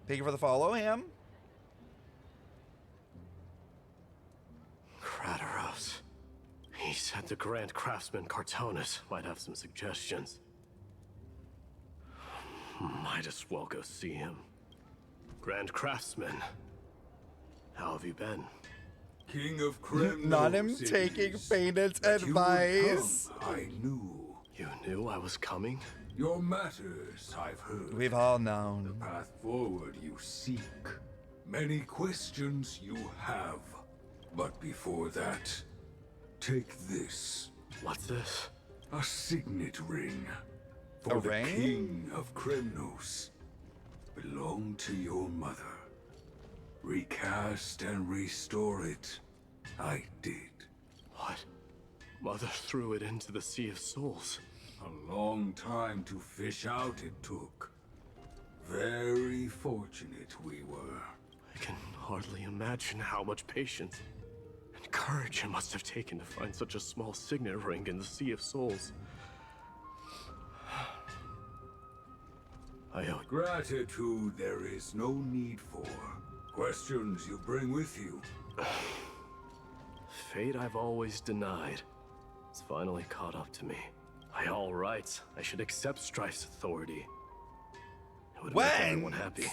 Thank you for the follow, Ham. Crateros. He said the Grand Craftsman Cartonus might have some suggestions. Might as well go see him. Grand Craftsman, how have you been? King of Crateros. Not him taking Fainted advice. I knew. You knew I was coming? Your matters, I've heard. We've all known. The path forward you seek. Many questions you have. But before that, take this. What's this? A signet ring. For A the ring? King of Crateros. Belonged to your mother. Recast and restore it. I did. What? Mother threw it into the Sea of Souls. A long time to fish out it took. Very fortunate we were. I can hardly imagine how much patience and courage it must have taken to find such a small signet ring in the Sea of Souls. I owe it. Gratitude there is no need for. Questions you bring with you. Fate I've always denied. It's finally caught up to me. By all rights, I should accept Strife's authority. It would make everyone happy.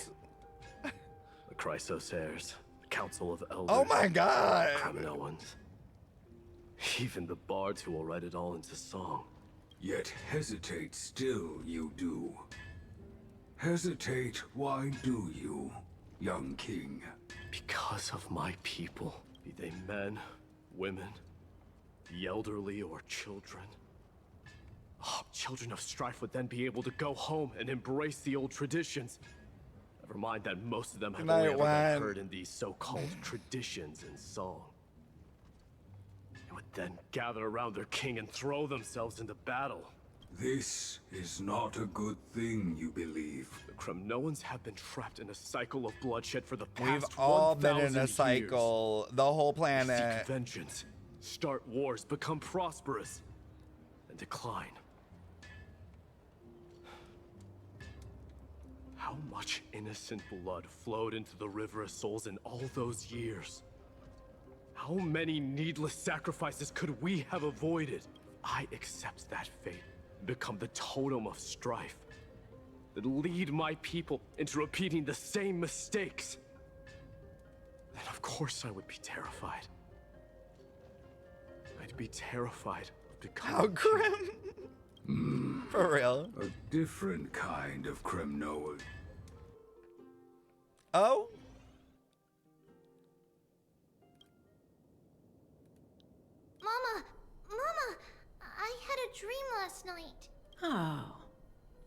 The Chrysos heirs, the Council of Elders. Oh my god! Creminoans. Even the bards who will write it all into song. Yet hesitate still you do. Hesitate, why do you, young king? Because of my people, be they men, women, the elderly, or children. Oh, children of strife would then be able to go home and embrace the old traditions. Never mind that most of them have only ever been heard in these so-called traditions in song. They would then gather around their king and throw themselves into battle. This is not a good thing, you believe. The Cremnoans have been trapped in a cycle of bloodshed for the past We've all 1,000 been in a years. cycle. The whole planet. Seek vengeance, start wars, become prosperous, and decline. How much innocent blood flowed into the River of Souls in all those years? How many needless sacrifices could we have avoided? I accept that fate and become the totem of strife that lead my people into repeating the same mistakes. Then of course I would be terrified. I'd be terrified of becoming How grim. For real. A different kind of Cremnoan. Oh? Mama, I had a dream last night. Oh.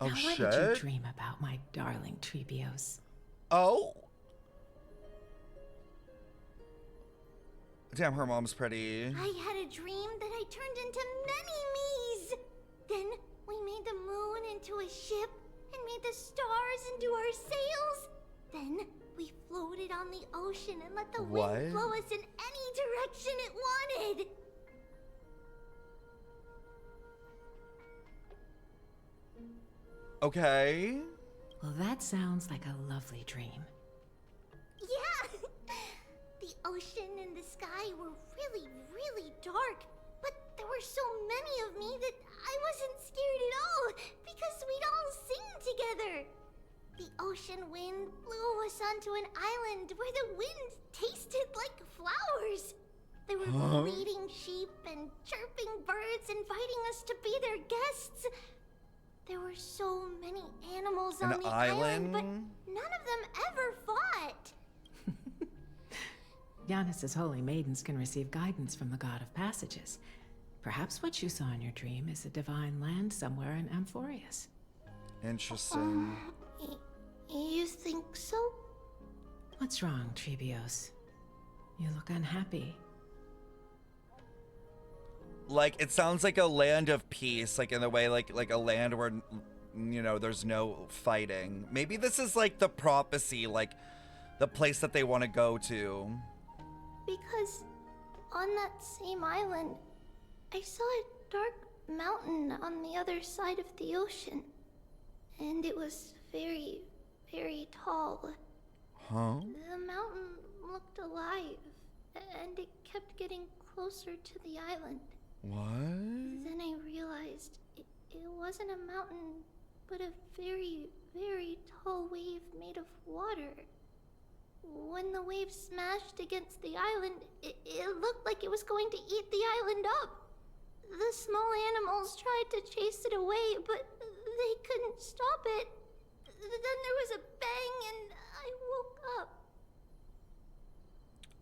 Oh, Now, what did you dream about, my darling Tribios? Oh? Damn, her mom's pretty. I had a dream that I turned into many me's. Then we made the moon into a ship and made the stars into our sails. Then we floated on the ocean and let the wind blow us in any direction it wanted. Okay. Well, that sounds like a lovely dream. Yeah. The ocean and the sky were really, really dark. But there were so many of me that I wasn't scared at all because we'd all sing together. The ocean wind blew us onto an island where the wind tasted like flowers. There were bleating sheep and chirping birds inviting us to be their guests. There were so many animals on the island, but none of them ever fought. Giannis's holy maidens can receive guidance from the god of passages. Perhaps what you saw in your dream is a divine land somewhere in Amphorius. Interesting. You think so? What's wrong, Tribios? You look unhappy. Like, it sounds like a land of peace, like in the way, like a land where, you know, there's no fighting. Maybe this is like the prophecy, like the place that they want to go to. Because on that same island, I saw a dark mountain on the other side of the ocean. And it was very, very tall. Huh? The mountain looked alive, and it kept getting closer to the island. What? Then I realized it wasn't a mountain, but a very, very tall wave made of water. When the wave smashed against the island, it looked like it was going to eat the island up. The small animals tried to chase it away, but they couldn't stop it. Then there was a bang and I woke up.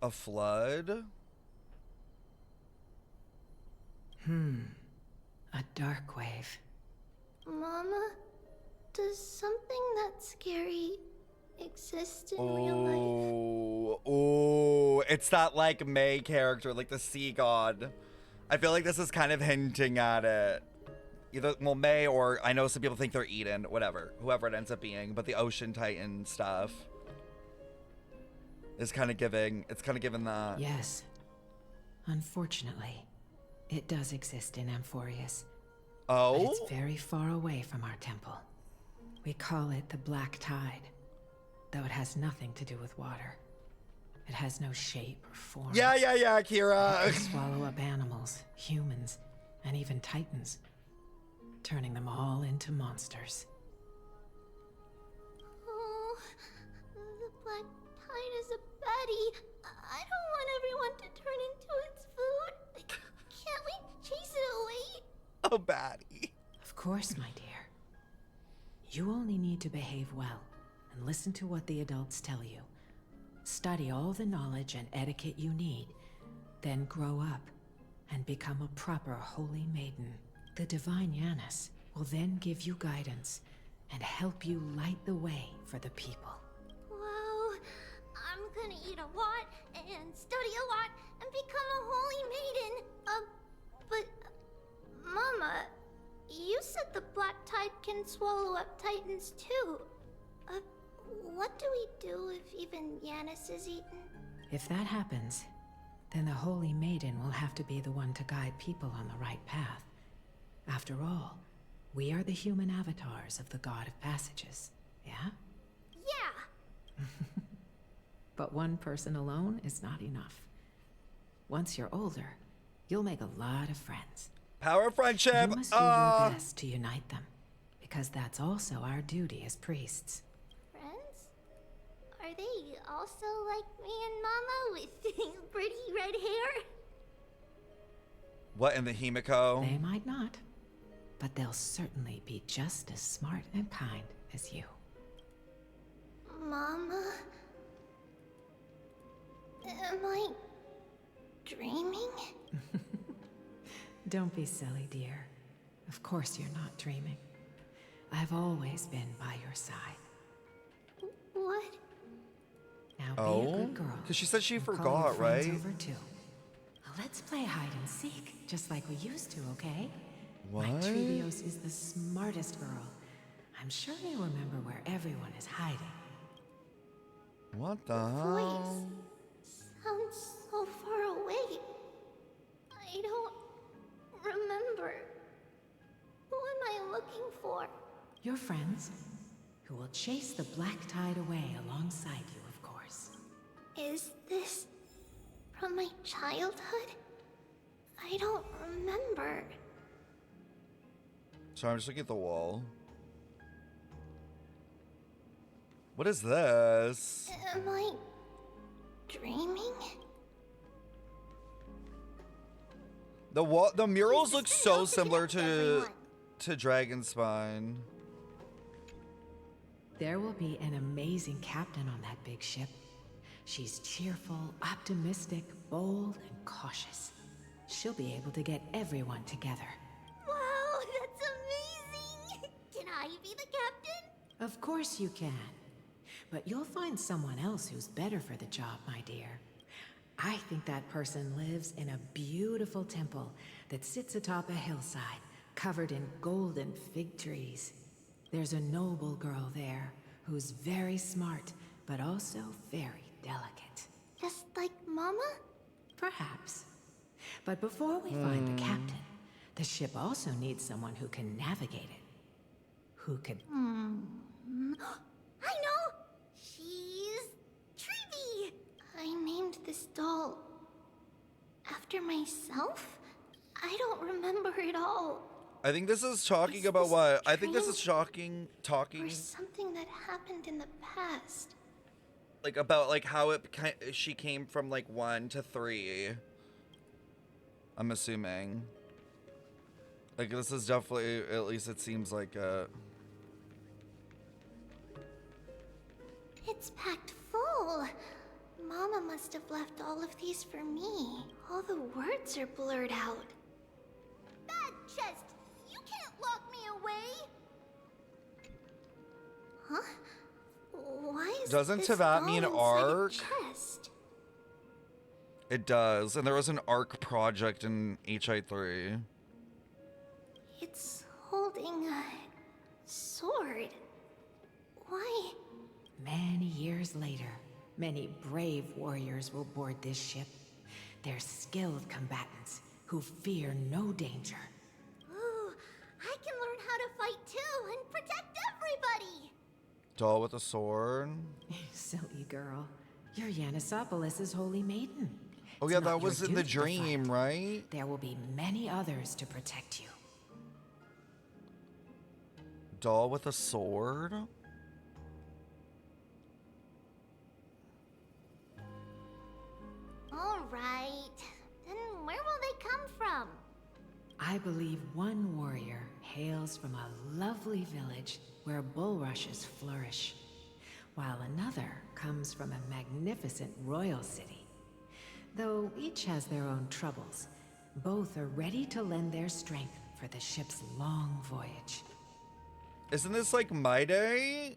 A flood? A dark wave. Mama, does something that scary exist in real life? Oh, it's that like May character, like the sea god. I feel like this is kind of hinting at it. Either, well, May, or I know some people think they're Eden, whatever, whoever it ends up being, but the ocean titan stuff is kind of giving, it's kind of giving that. Yes. Unfortunately, it does exist in Amphorius. But Oh? it's very far away from our temple. We call it the Black Tide, though it has nothing to do with water. It has no shape or form. Yeah, It Kira. can swallow up animals, humans, and even titans, turning them all into monsters. Oh, the black tide is a baddie. I don't want everyone to turn into its food. Can't we chase it away? Oh, baddie. Of course, my dear. You only need to behave well and listen to what the adults tell you. Study all the knowledge and etiquette you need, then grow up and become a proper holy maiden. The divine Yanis will then give you guidance and help you light the way for the people. Wow, I'm gonna eat a lot and study a lot and become a holy maiden. But Mama, you said the black tide can swallow up titans too. What do we do if even Yanis is eaten? If that happens, then the holy maiden will have to be the one to guide people on the right path. After all, we are the human avatars of the God of Passages, yeah? Yeah. But one person alone is not enough. Once you're older, you'll make a lot of friends. Power of friendship. You must do your best to unite them, because that's also our duty as priests. Friends? Are they also like me and Mama with pretty red hair? What, in the Himiko? They might not, but they'll certainly be just as smart and kind as you. Mama? Am I dreaming? Don't be silly, dear. Of course you're not dreaming. I've always been by your side. What? Now be a good girl. Because she said she and call your forgot, friends right? Over too. Now let's play hide and seek, just like we used to, okay? What? My Tribios is the smartest girl. I'm sure they remember where everyone is hiding. What the hell? Voice sounds so far away. I don't remember. Who am I looking for? Your friends, who will chase the black tide away alongside you, of course. Is this from my childhood? I don't remember. Sorry, I'm just looking at the wall. What is this? Am I dreaming? The murals look so Open similar up, to everyone. Dragonspine. There will be an amazing captain on that big ship. She's cheerful, optimistic, bold, and cautious. She'll be able to get everyone together. Wow, that's amazing! Can I be the captain? Of course you can. But you'll find someone else who's better for the job, my dear. I think that person lives in a beautiful temple that sits atop a hillside, covered in golden fig trees. There's a noble girl there who's very smart, but also very delicate. Just like Mama? Perhaps. But before we find the captain, the ship also needs someone who can navigate it. Who could... I know! She's this doll after myself? I don't remember it all. I think this is talking about this what? I think this dream is talking Or something that happened in the past. like about like how she came from like 1 to 3. I'm assuming. Like this is definitely, at least it seems like It's packed full. Mama must have left all of these for me. All the words are blurred out. Bad chest! You can't lock me away! Huh? Why is Doesn't this Tavat mean doll inside a arc? chest? It does, and there was an ARC project in HI3. It's holding a sword. Why? Many years later, many brave warriors will board this ship. They're skilled combatants who fear no danger. Ooh, I can learn how to fight too and protect everybody! Doll with a sword. Silly girl. You're Yanisopoulos' holy maiden. Oh It's yeah, not that your was in the duty to fight. dream, right? There will be many others to protect you. Doll with a sword? Alright. Then where will they come from? I believe one warrior hails from a lovely village where bulrushes flourish, while another comes from a magnificent royal city. Though each has their own troubles, both are ready to lend their strength for the ship's long voyage. Isn't this like Maide?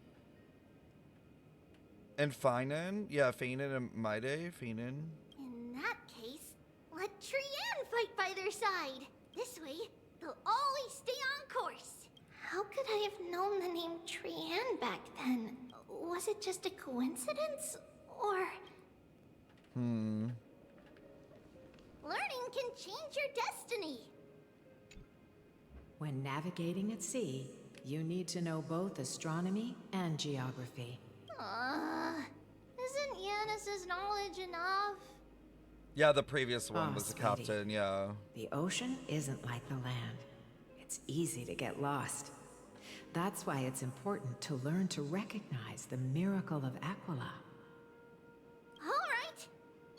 And Finan? Yeah, Finan and Maide. Finan. In that case, let Trianne fight by their side. This way, they'll always stay on course. How could I have known the name Trianne back then? Was it just a coincidence? Or... Learning can change your destiny. When navigating at sea, you need to know both astronomy and geography. Isn't Yanis's knowledge enough? Yeah, the previous one Oh, was the sweetie. captain, yeah. The ocean isn't like the land. It's easy to get lost. That's why it's important to learn to recognize the miracle of Aquila. Alright.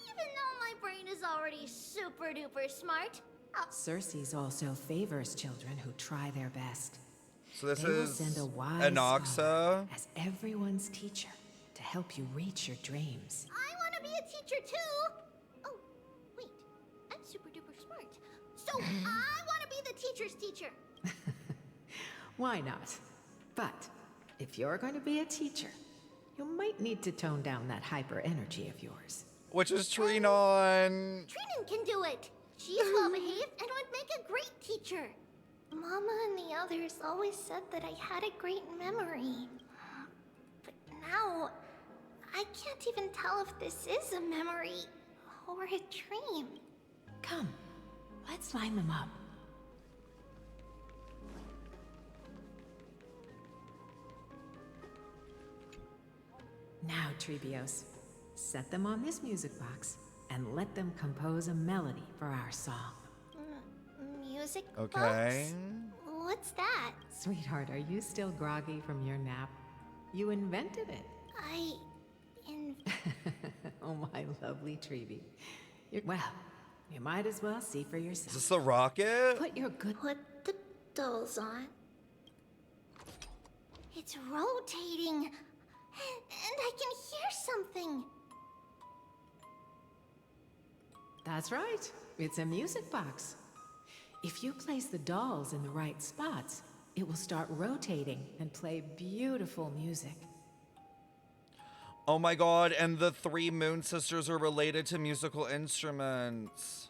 Even though my brain is already super duper smart, Circes also favors children who try their best. So this They will is send a wise Anoxa. scholar as everyone's teacher to help you reach your dreams. I want to be a teacher too. Oh, wait. I'm super duper smart. So I want to be the teacher's teacher. Why not? But if you're going to be a teacher, you might need to tone down that hyper energy of yours. Which is Trinon. Trinan can do it. She's well behaved and would make a great teacher. Mama and the others always said that I had a great memory. But now, I can't even tell if this is a memory or a dream. Come, let's line them up. Now, Tribios, set them on this music box and let them compose a melody for our song. Music Okay. box? What's that? Sweetheart, are you still groggy from your nap? You invented it. Oh, my lovely Tribi. Well, you might as well see for Is yourself. this the rocket? Put your good... Put the dolls on. It's rotating. And I can hear something. That's right. It's a music box. If you place the dolls in the right spots, it will start rotating and play beautiful music. Oh my god, and the 3 Moon Sisters are related to musical instruments.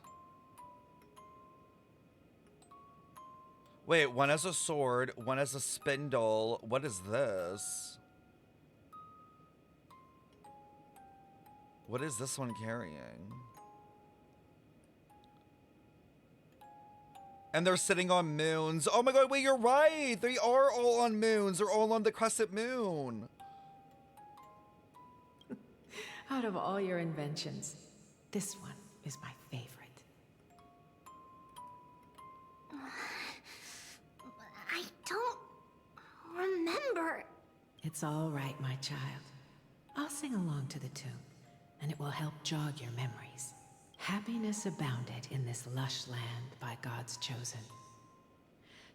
Wait, one has a sword, one has a spindle. What is this? What is this one carrying? And they're sitting on moons. Oh my god, wait, you're right. They are all on moons. They're all on the crescent moon. Out of all your inventions, this one is my favorite. I don't remember. It's all right, my child. I'll sing along to the tune, and it will help jog your memories. Happiness abounded in this lush land by God's chosen.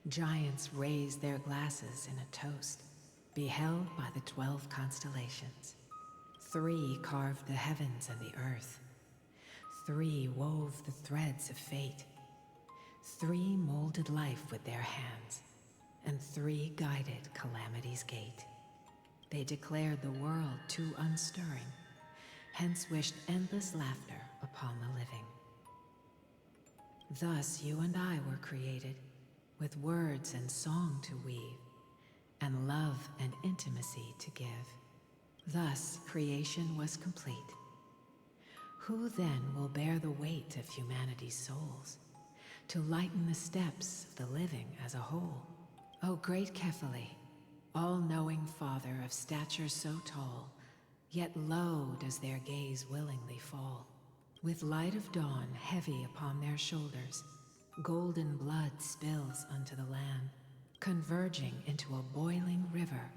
Giants raised their glasses in a toast, beheld by the 12 constellations. 3 carved the heavens and the earth. 3 wove the threads of fate. 3 molded life with their hands, and 3 guided calamity's gate. They declared the world too unstirring, hence wished endless laughter upon the living. Thus you and I were created, with words and song to weave, and love and intimacy to give. Thus creation was complete. Who then will bear the weight of humanity's souls, to lighten the steps of the living as a whole? O great Kephale, all-knowing Father of stature so tall, yet low does their gaze willingly fall. With light of dawn heavy upon their shoulders, golden blood spills unto the land, converging into a boiling river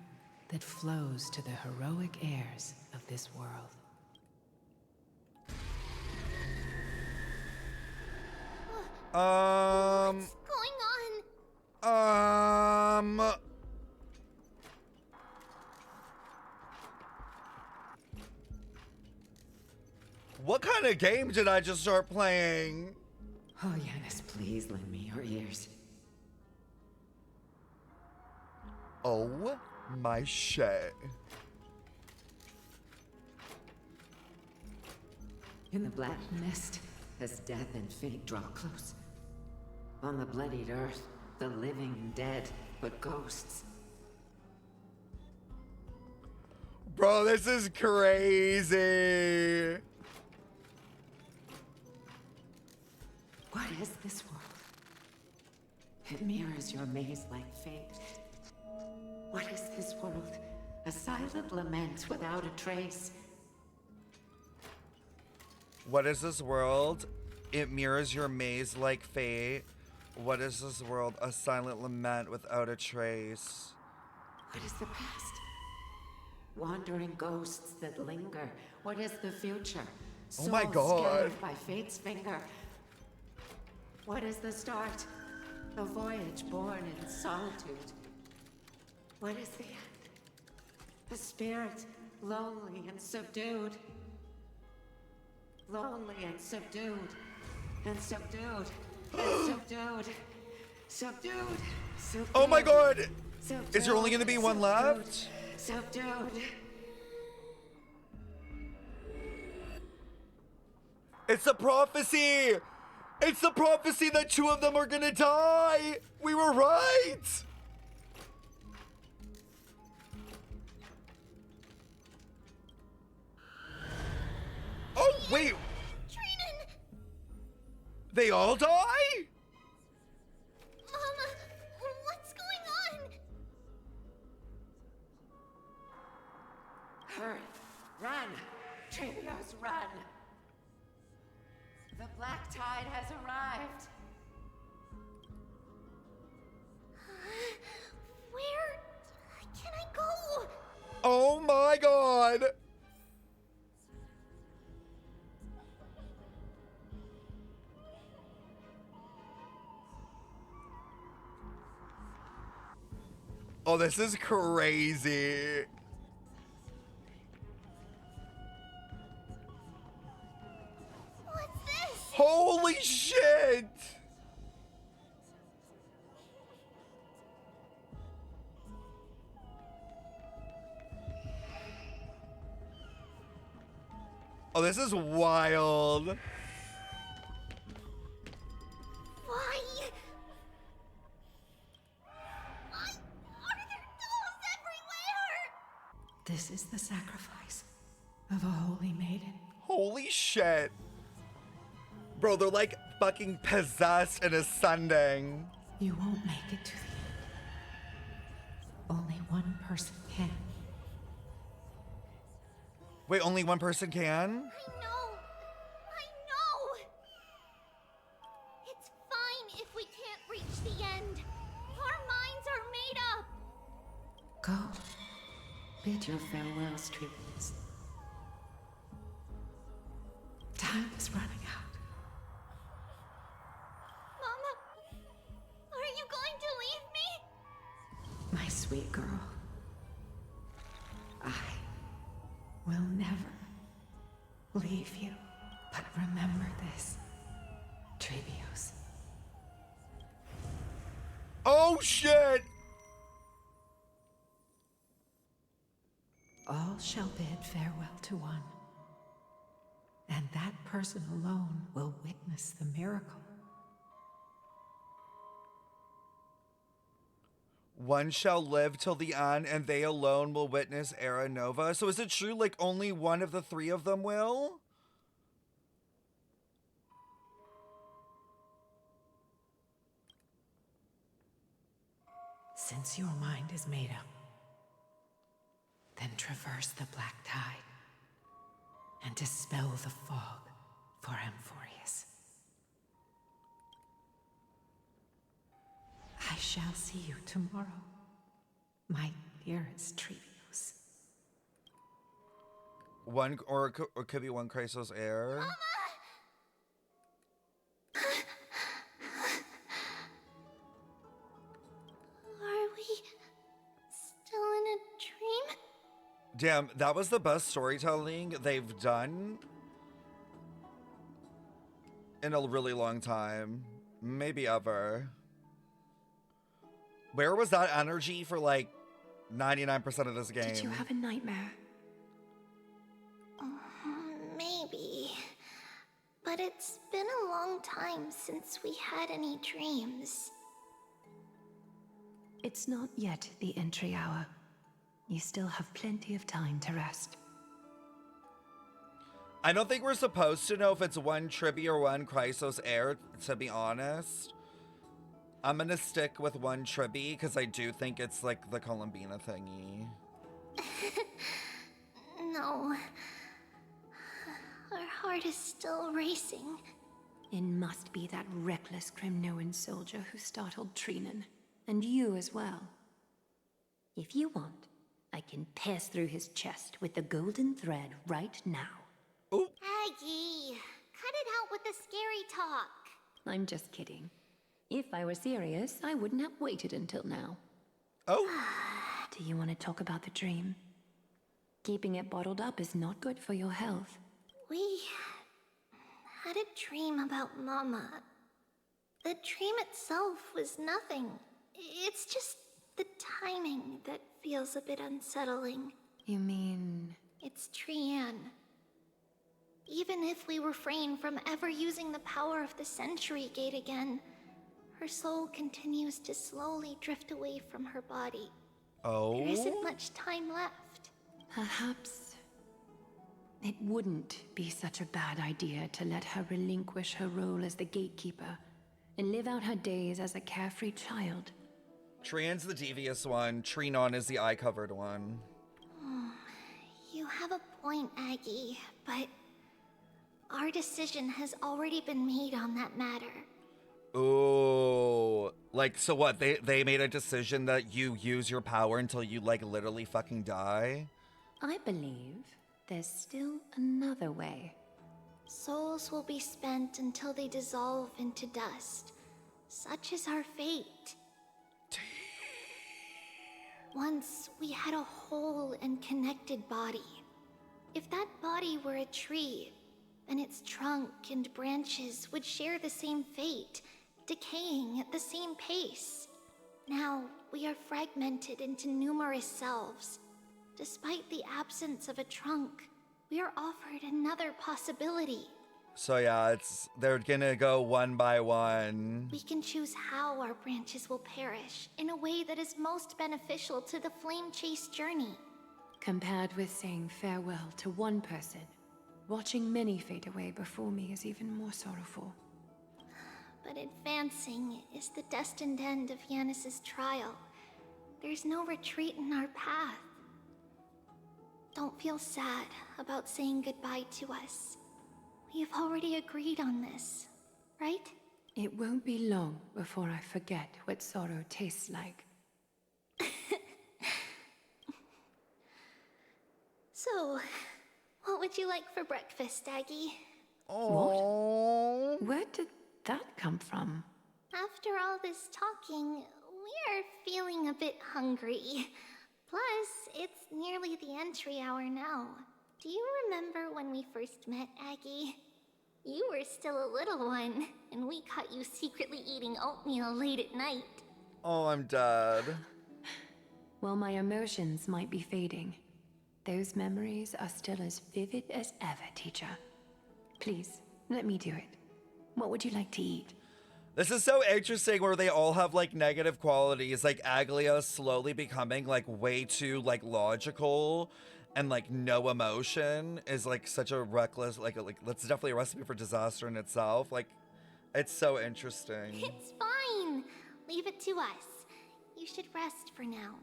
that flows to the heroic heirs of this world. What's going on? What kind of game did I just start playing? Oh, Yanis, please lend me your ears. Oh my shit. In the black mist, as death and fate draw close. On the bloodied earth, the living and dead, but ghosts. Bro, this is crazy. What is this world? It mirrors your maze-like fate. What is this world? A silent lament without a trace. What is this world? It mirrors your maze-like fate. What is this world? A silent lament without a trace. What is the past? Wandering ghosts that linger. What is the future? Oh my Souls God. scattered by fate's finger. What is the start? A voyage born in solitude. What is the end? A spirit, lonely and subdued. Lonely and subdued. And subdued. And subdued. Subdued. Subdued. Oh my God! Subdued. Is there only gonna be one left? Subdued. It's a prophecy! It's the prophecy that 2 of them are gonna die! We were right! Oh, wait! Trianne! They all die? Mama, what's going on? Hurry. Run. Tribios, run. The black tide has arrived. Where can I go? Oh my God! Oh, this is crazy. What's this? Holy shit! Oh, this is wild. Why? Why are there dolls everywhere? This is the sacrifice of a holy maiden. Holy shit. Bro, they're like fucking possessed and ascending. You won't make it to the end. Only one person can. Wait, only one person can? I know. I Go. Bid your farewells, Tribios. Time is running out. Mama, are you going to leave me? My sweet girl. I will never leave you. But remember this, Tribios. Oh shit! All shall bid farewell to one, and that person alone will witness the miracle. One shall live till the end, and they alone will witness Era Nova. So is it true, like, only one of the three of them will? Since your mind is made up, then traverse the black tide and dispel the fog for Amphorius. I shall see you tomorrow, my dearest Tribios. One, or it could be one Crateros heir. Are we still in a dream? Damn, that was the best storytelling they've done in a really long time. Maybe ever. Where was that energy for like 99% of this game? Did you have a nightmare? Maybe. But it's been a long time since we had any dreams. It's not yet the entry hour. You still have plenty of time to rest. I don't think we're supposed to know if it's one Tribi or one Crateros heir, to be honest. I'm gonna stick with one Tribi because I do think it's like the Columbina thingy. No. Our heart is still racing. It must be that reckless Cremnoan soldier who startled Trianne. And you as well. If you want, I can pass through his chest with the golden thread right now. Oh, Aggie, cut it out with the scary talk. I'm just kidding. If I were serious, I wouldn't have waited until now. oh. Do you want to talk about the dream? Keeping it bottled up is not good for your health. We had a dream about Mama. The dream itself was nothing. It's just the timing that feels a bit unsettling. You mean... It's Trianne. Even if we refrain from ever using the power of the Century Gate again, her soul continues to slowly drift away from her body. Oh? There isn't much time left. Perhaps it wouldn't be such a bad idea to let her relinquish her role as the gatekeeper and live out her days as a carefree child. Trianne's the devious one. Trinon is the eye-covered one. You have a point, Aggie, but our decision has already been made on that matter. Ooh. Like, so what? They made a decision that you use your power until you, like, literally fucking die? I believe there's still another way. Souls will be spent until they dissolve into dust. Such is our fate. Once we had a whole and connected body. If that body were a tree, then its trunk and branches would share the same fate, decaying at the same pace. Now, we are fragmented into numerous selves. Despite the absence of a trunk, we are offered another possibility. So yeah, they're gonna go one by one. We can choose how our branches will perish in a way that is most beneficial to the flame chase journey. Compared with saying farewell to one person, watching many fade away before me is even more sorrowful. But advancing is the destined end of Yanis's trial. There's no retreat in our path. Don't feel sad about saying goodbye to us. We've already agreed on this, right? It won't be long before I forget what sorrow tastes like. So, what would you like for breakfast, Aggie? Oh. Where did that come from? After all this talking, we are feeling a bit hungry. Plus, it's nearly the entry hour now. Do you remember when we first met, Aggie? You were still a little one, and we caught you secretly eating oatmeal late at night. Oh, I'm dead. Well, my emotions might be fading. Those memories are still as vivid as ever, teacher. Please, let me do it. What would you like to eat? This is so interesting where they all have like negative qualities, like Aglia slowly becoming like way too like logical and like no emotion is like such a reckless, like that's definitely a recipe for disaster in itself. Like, it's so interesting. It's fine. Leave it to us. You should rest for now.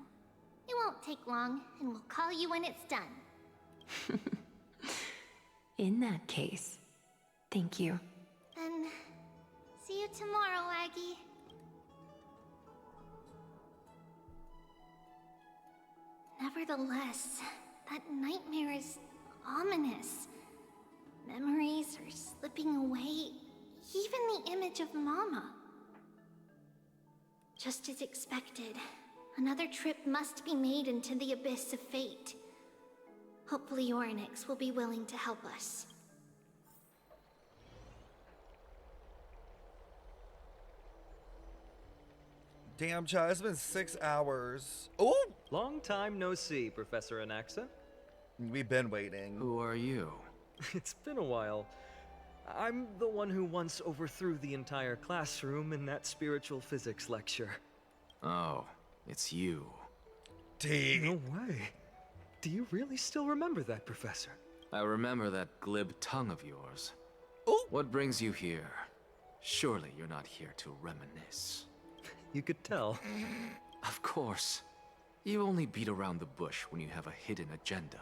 It won't take long, and we'll call you when it's done. In that case, thank you. Then, see you tomorrow, Aggie. Nevertheless, that nightmare is ominous. Memories are slipping away, even the image of Mama. Just as expected, another trip must be made into the abyss of fate. Hopefully Orynyx will be willing to help us. Damn, child, it's been 6 hours. Oh, Long time no see, Professor Anaxa. we've been waiting. Who are you? It's been a while. I'm the one who once overthrew the entire classroom in that spiritual physics lecture. Oh, it's you. D. No way. Do you really still remember that, Professor? I remember that glib tongue of yours. Oh. What brings you here? Surely you're not here to reminisce. You could tell. Of course. You only beat around the bush when you have a hidden agenda.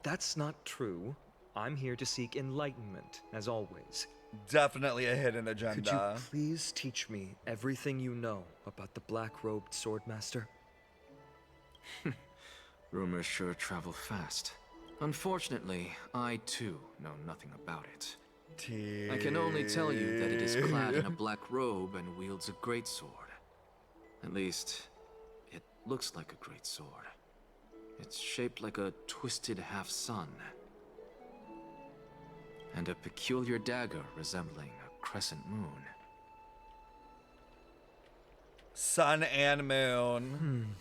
That's not true. I'm here to seek enlightenment, as always. Definitely a hidden Could you agenda. please teach me everything you know about the black-robed swordmaster? Rumors sure travel fast. Unfortunately, I too know nothing about it. T. I can only tell you that it is clad in a black robe and wields a greatsword. At least, it looks like a greatsword. It's shaped like a twisted half-sun. And a peculiar dagger resembling a crescent moon. Sun and moon.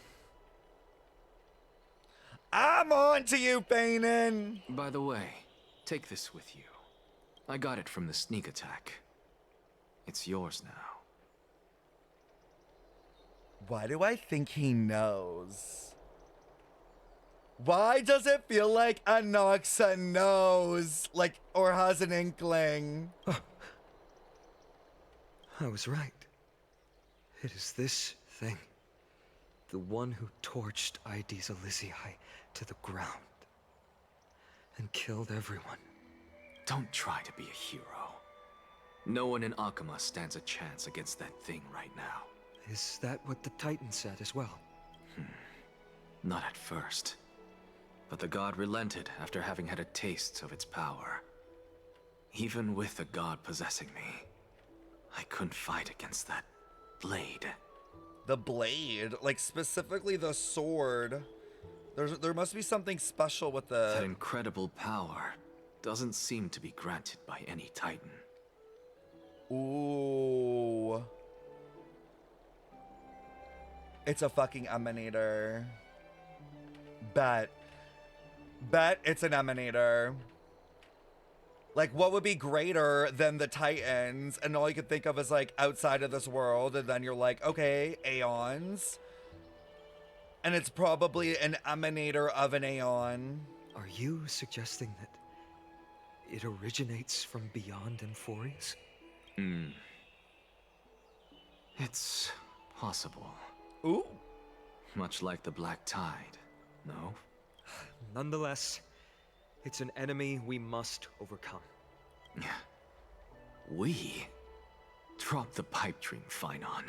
I'm on to you, Bainin. By the way, take this with you. I got it from the sneak attack. It's yours now. Why do I think he knows? Why does it feel like Anoxa knows? Like, or has an inkling? I was right. It is this thing. The one who torched Ides Elysiae to the ground. And killed everyone. Don't try to be a hero. No one in Akama stands a chance against that thing right now. Is that what the Titan said as well? Not at first. But the god relented after having had a taste of its power. Even with the god possessing me, I couldn't fight against that blade. The blade, like specifically the sword. There must be something special with That the. incredible power doesn't seem to be granted by any Titan. Ooh. It's a fucking emanator. Bet it's an emanator. Like, what would be greater than the Titans? And all you could think of is like outside of this world, and then you're like, okay, aeons. And it's probably an emanator of an aeon. Are you suggesting that it originates from beyond Emphorius? It's possible. Ooh. Much like the Black Tide, no? Nonetheless, it's an enemy we must overcome. We? Drop the pipe dream, Phynon.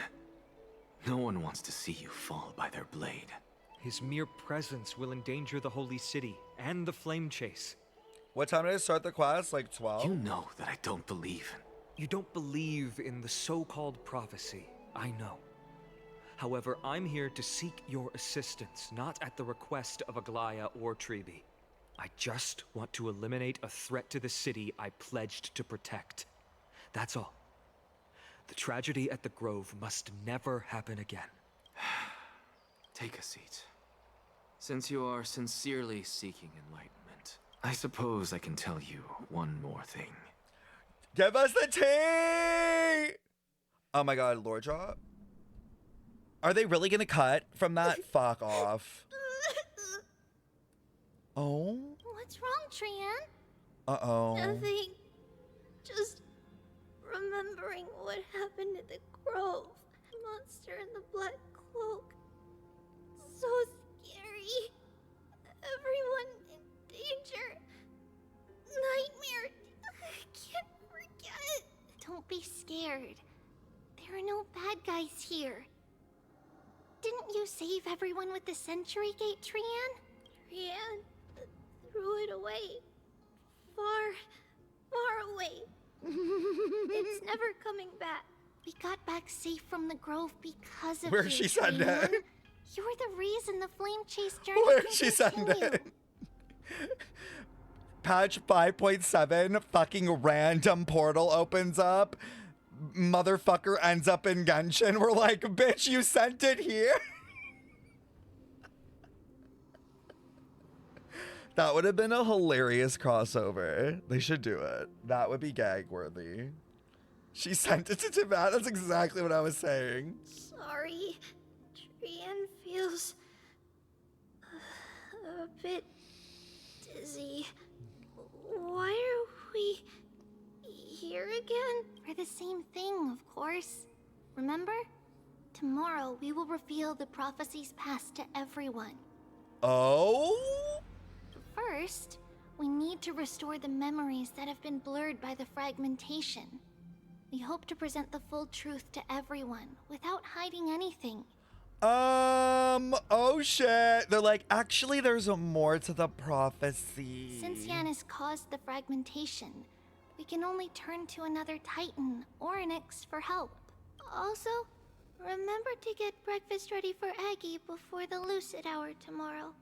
No one wants to see you fall by their blade. His mere presence will endanger the holy city and the flame chase. What time did I start the quest? Like 12? You know that I don't believe in. You don't believe in the so-called prophecy, I know. However, I'm here to seek your assistance, not at the request of Aglaya or Tribi. I just want to eliminate a threat to the city I pledged to protect. That's all. The tragedy at the Grove must never happen again. Take a seat. Since you are sincerely seeking enlightenment, I suppose I can tell you one more thing. Give us the tea! Oh my god, lore drop? Are they really gonna cut from that? Fuck off. Oh? What's wrong, Trianne? Uh-oh. Nothing. Just remembering what happened at the Grove. The monster in the black cloak. So scary. Everyone in danger. Nightmare. I can't forget. Don't be scared. There are no bad guys here. Didn't you save everyone with the Century Gate, Trianne? Trianne threw it away. Far, far away. It's never coming back. We got back safe from the Grove because of Where'd you, she send Trianne. it? You're the reason the flame chase journey Where'd can she send continue. it? Patch 5.7, fucking random portal opens up. Motherfucker ends up in Genshin. We're like, bitch, you sent it here? That would have been a hilarious crossover. They should do it. That would be gag worthy. She sent it to Tibet. That's exactly what I was saying. Sorry. Trianne feels a bit dizzy. Why are we here again? For the same thing, of course. Remember? Tomorrow we will reveal the prophecies past to everyone. Oh? First, we need to restore the memories that have been blurred by the fragmentation. We hope to present the full truth to everyone without hiding anything. Oh shit. They're like, actually, there's more to the prophecy. Since Yanis caused the fragmentation, we can only turn to another Titan, Orynyx, for help. Also, remember to get breakfast ready for Aggie before the lucid hour tomorrow.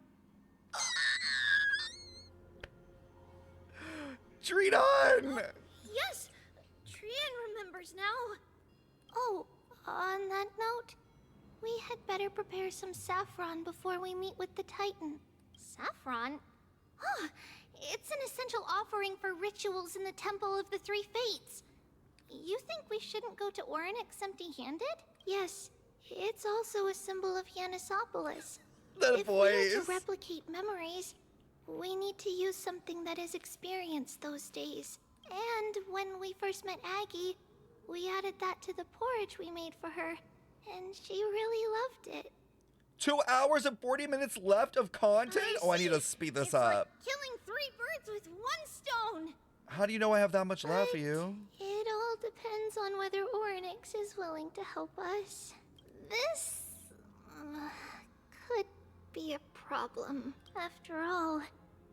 Trianne! Yes! Trianne remembers now. Oh, on that note, we had better prepare some saffron before we meet with the Titan. Saffron? Huh, it's an essential offering for rituals in the Temple of the Three Fates. You think we shouldn't go to Orynyx empty-handed? Yes, it's also a symbol of Yanisopolis. The If we are voice. to replicate memories, we need to use something that has experienced those days. And when we first met Aggie, we added that to the porridge we made for her, and she really loved it. 2 hours and 40 minutes left of content? Oh, I need to speed this It's up. like killing 3 birds with 1 stone. How do you know I have that much left for you? It all depends on whether Orynyx is willing to help us. This could be a problem. After all,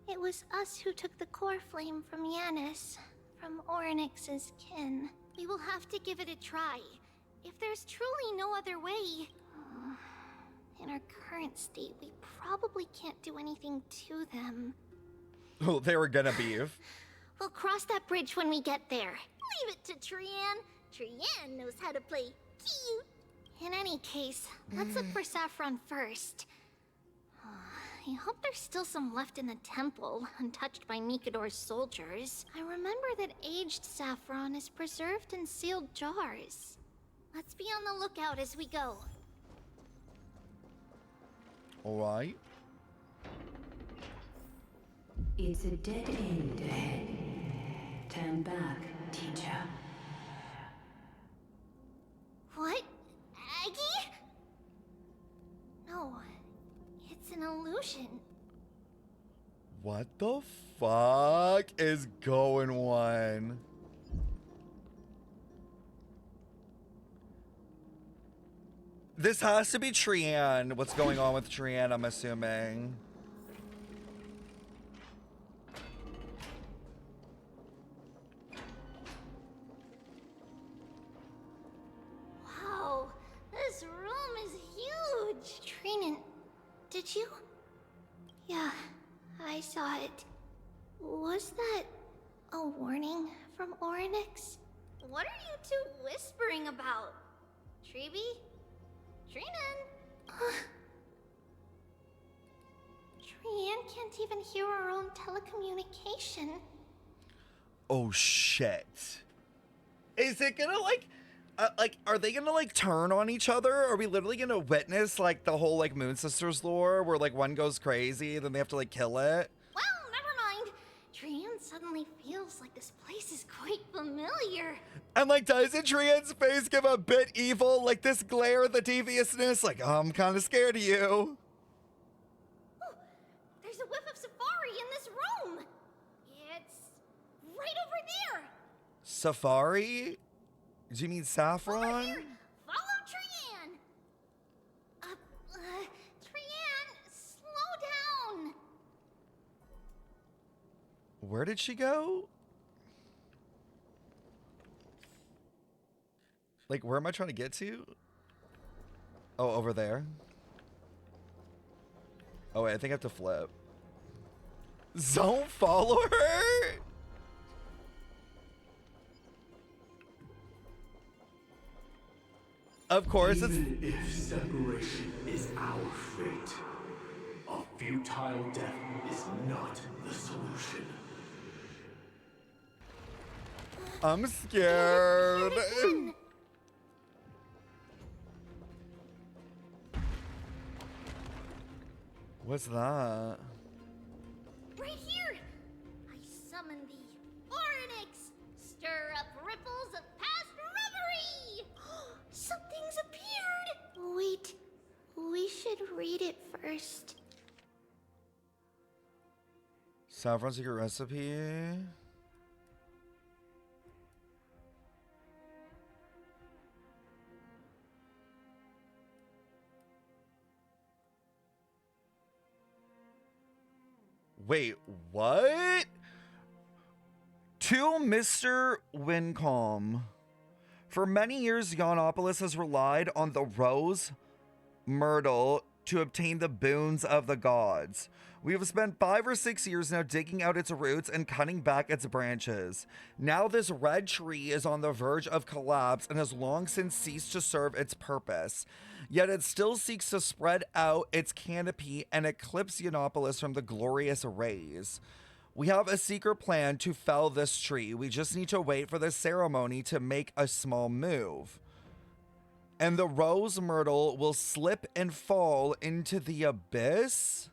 it was us who took the core flame from Yanis, from Orynyx's kin. We will have to give it a try. If there's truly no other way, in our current state, we probably can't do anything to them. Oh, they were gonna beef. We'll cross that bridge when we get there. Leave it to Trianne. Trianne knows how to play cute. In any case, let's look for saffron first. I hope there's still some left in the temple, untouched by Nikador's soldiers. I remember that aged saffron is preserved in sealed jars. Let's be on the lookout as we go. Alright. It's a dead end ahead. Turn back, teacher. What? Aggie? No, it's an illusion. What the fuck is going on? This has to be Trianne. What's going on with Trianne, I'm assuming. Wow, this room is huge. Trianne, did you? Yeah, I saw it. Was that a warning from Oryx? What are you two whispering about? Tribi? Trianne? Trianne can't even hear our own telecommunication. Oh shit. Is it gonna like, are they gonna like turn on each other? Are we literally gonna witness like the whole like Moon Sisters lore where like one goes crazy, then they have to like kill it? Well, never mind. Trianne suddenly feels like this place is quite familiar. And like, doesn't Trianne's face give a bit evil? Like this glare, the deviousness, like, oh, I'm kind of scared of you. Oh, there's a whiff of safari in this room. It's right over there. Safari? Do you mean saffron? Over here. Follow Trianne. Trianne, slow down. Where did she go? Like, where am I trying to get to? Oh, over there. Oh, wait, I think I have to flip. Don't follow her? Of course, Even if separation is our fate, a futile death is not the solution. I'm scared. What's that? Right here. I summon thee, Oryx. Stir up ripples of past reverie. Something's appeared. Wait, we should read it first. Saffron secret recipe. Wait, what? To Mr. Wincombe. For many years, Yanopolis has relied on the rose myrtle to obtain the boons of the gods. We have spent 5 or 6 years now digging out its roots and cutting back its branches. Now this red tree is on the verge of collapse and has long since ceased to serve its purpose. Yet it still seeks to spread out its canopy and eclipse Yanopolis from the glorious rays. We have a secret plan to fell this tree. We just need to wait for the ceremony to make a small move. And the rose myrtle will slip and fall into the abyss?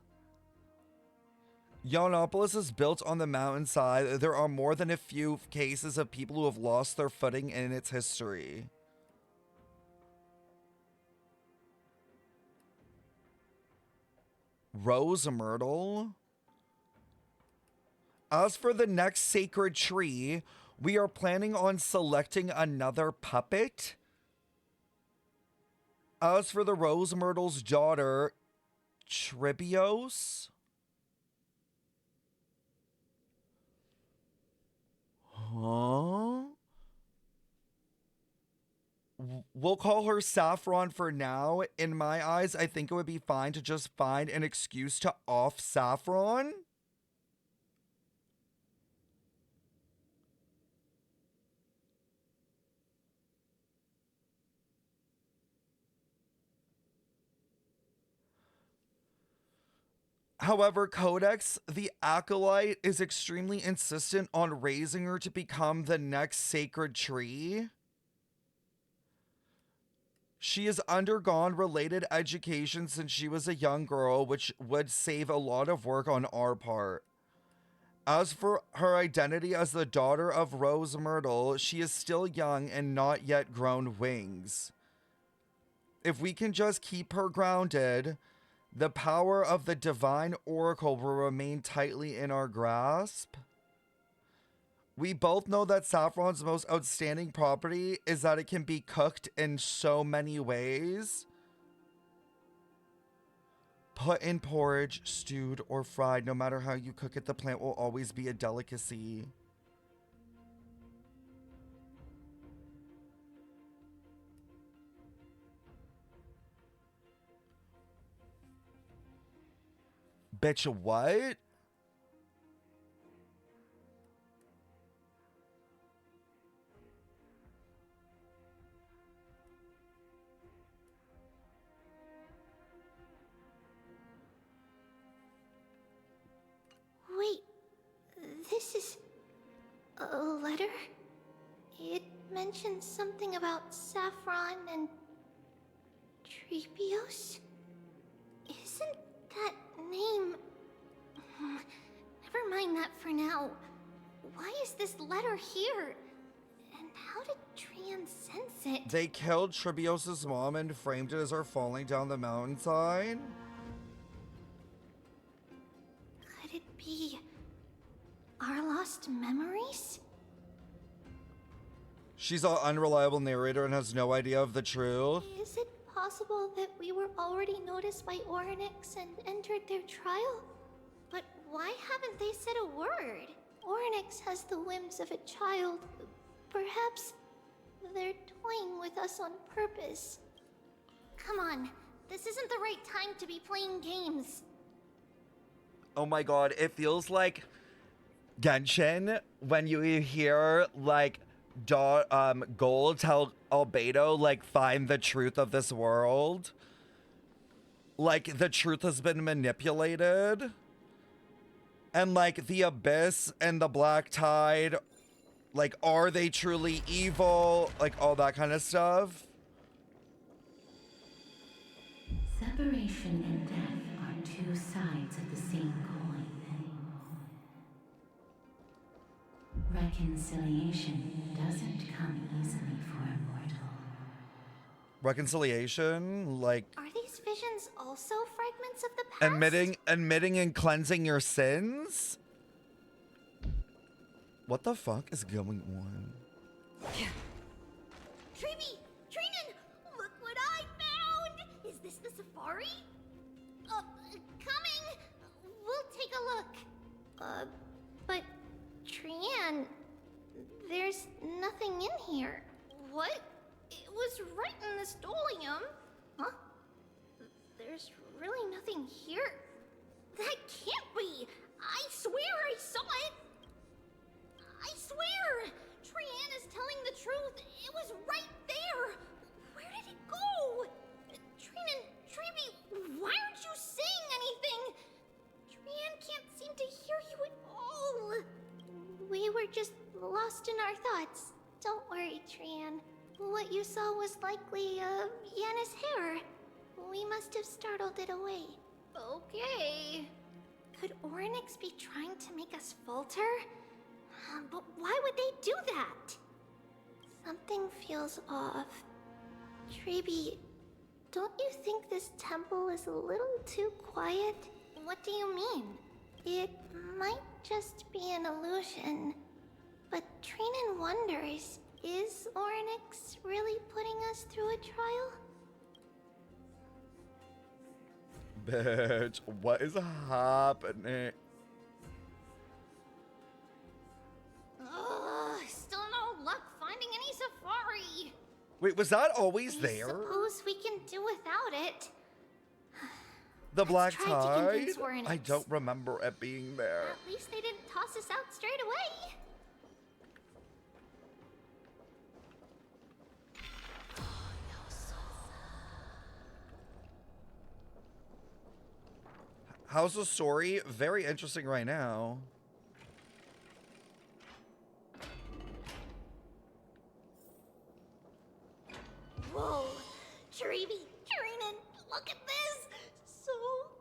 Yanopolis is built on the mountainside. There are more than a few cases of people who have lost their footing in its history. Rose myrtle? As for the next sacred tree, we are planning on selecting another puppet. As for the rose myrtle's daughter, Tribios? Huh? We'll call her Saffron for now. In my eyes, I think it would be fine to just find an excuse to off Saffron. However, Codex, the Acolyte, is extremely insistent on raising her to become the next sacred tree. She has undergone related education since she was a young girl, which would save a lot of work on our part. As for her identity as the daughter of Rose Myrtle, she is still young and not yet grown wings. If we can just keep her grounded, the power of the divine oracle will remain tightly in our grasp. We both know that saffron's most outstanding property is that it can be cooked in so many ways. Put in porridge, stewed, or fried. No matter how you cook it, the plant will always be a delicacy. Bitch, what? Wait, this is a letter? It mentions something about saffron and Tribios? Isn't that name... Never mind that for now. Why is this letter here? And how did Trianne sense it? They killed Tribios' mom and framed it as her falling down the mountainside? Could it be our lost memories? She's an unreliable narrator and has no idea of the truth. Is it possible that we were already noticed by Orynyx and entered their trial? But why haven't they said a word? Orynyx has the whims of a child. Perhaps they're toying with us on purpose. Come on, this isn't the right time to be playing games. Oh my god, it feels like Genshin when you hear like Gold tell Albedo like find the truth of this world. Like the truth has been manipulated. And like the Abyss and the Black Tide, like are they truly evil? Like all that kind of stuff. Separation and death are two sides of the same coin. Reconciliation doesn't come easily for a mortal. Reconciliation, like Are these visions also fragments of the past? admitting and cleansing your sins? What the fuck is going on? Trianne, look what I found! Is this the safari? Coming! We'll take a look. But Trianne, there's nothing in here. What? It was right in the stolium. Huh? There's really nothing here. That can't be! I swear I saw it! I swear! Trianne is telling the truth. It was right there. Where did it go? Trianne, Tribi, why aren't you saying anything? Trianne can't seem to hear you at all. We were just lost in our thoughts. Don't worry, Trianne. What you saw was likely, Yanna's hair. We must have startled it away. Okay. Could Orynyx be trying to make us falter? But why would they do that? Something feels off. Tribi, don't you think this temple is a little too quiet? What do you mean? It might just be an illusion. But Trianne wonders, is Orynyx really putting us through a trial? Bitch, what is happening? Still no luck finding any safari. Wait, was that always I there? suppose we can do without it. The Black Let's try to Tide? convince Orynyx. I don't remember it being there. At least they didn't toss us out straight away. How's the story? Very interesting right now. Whoa, Tribi, Trianne, look at this! So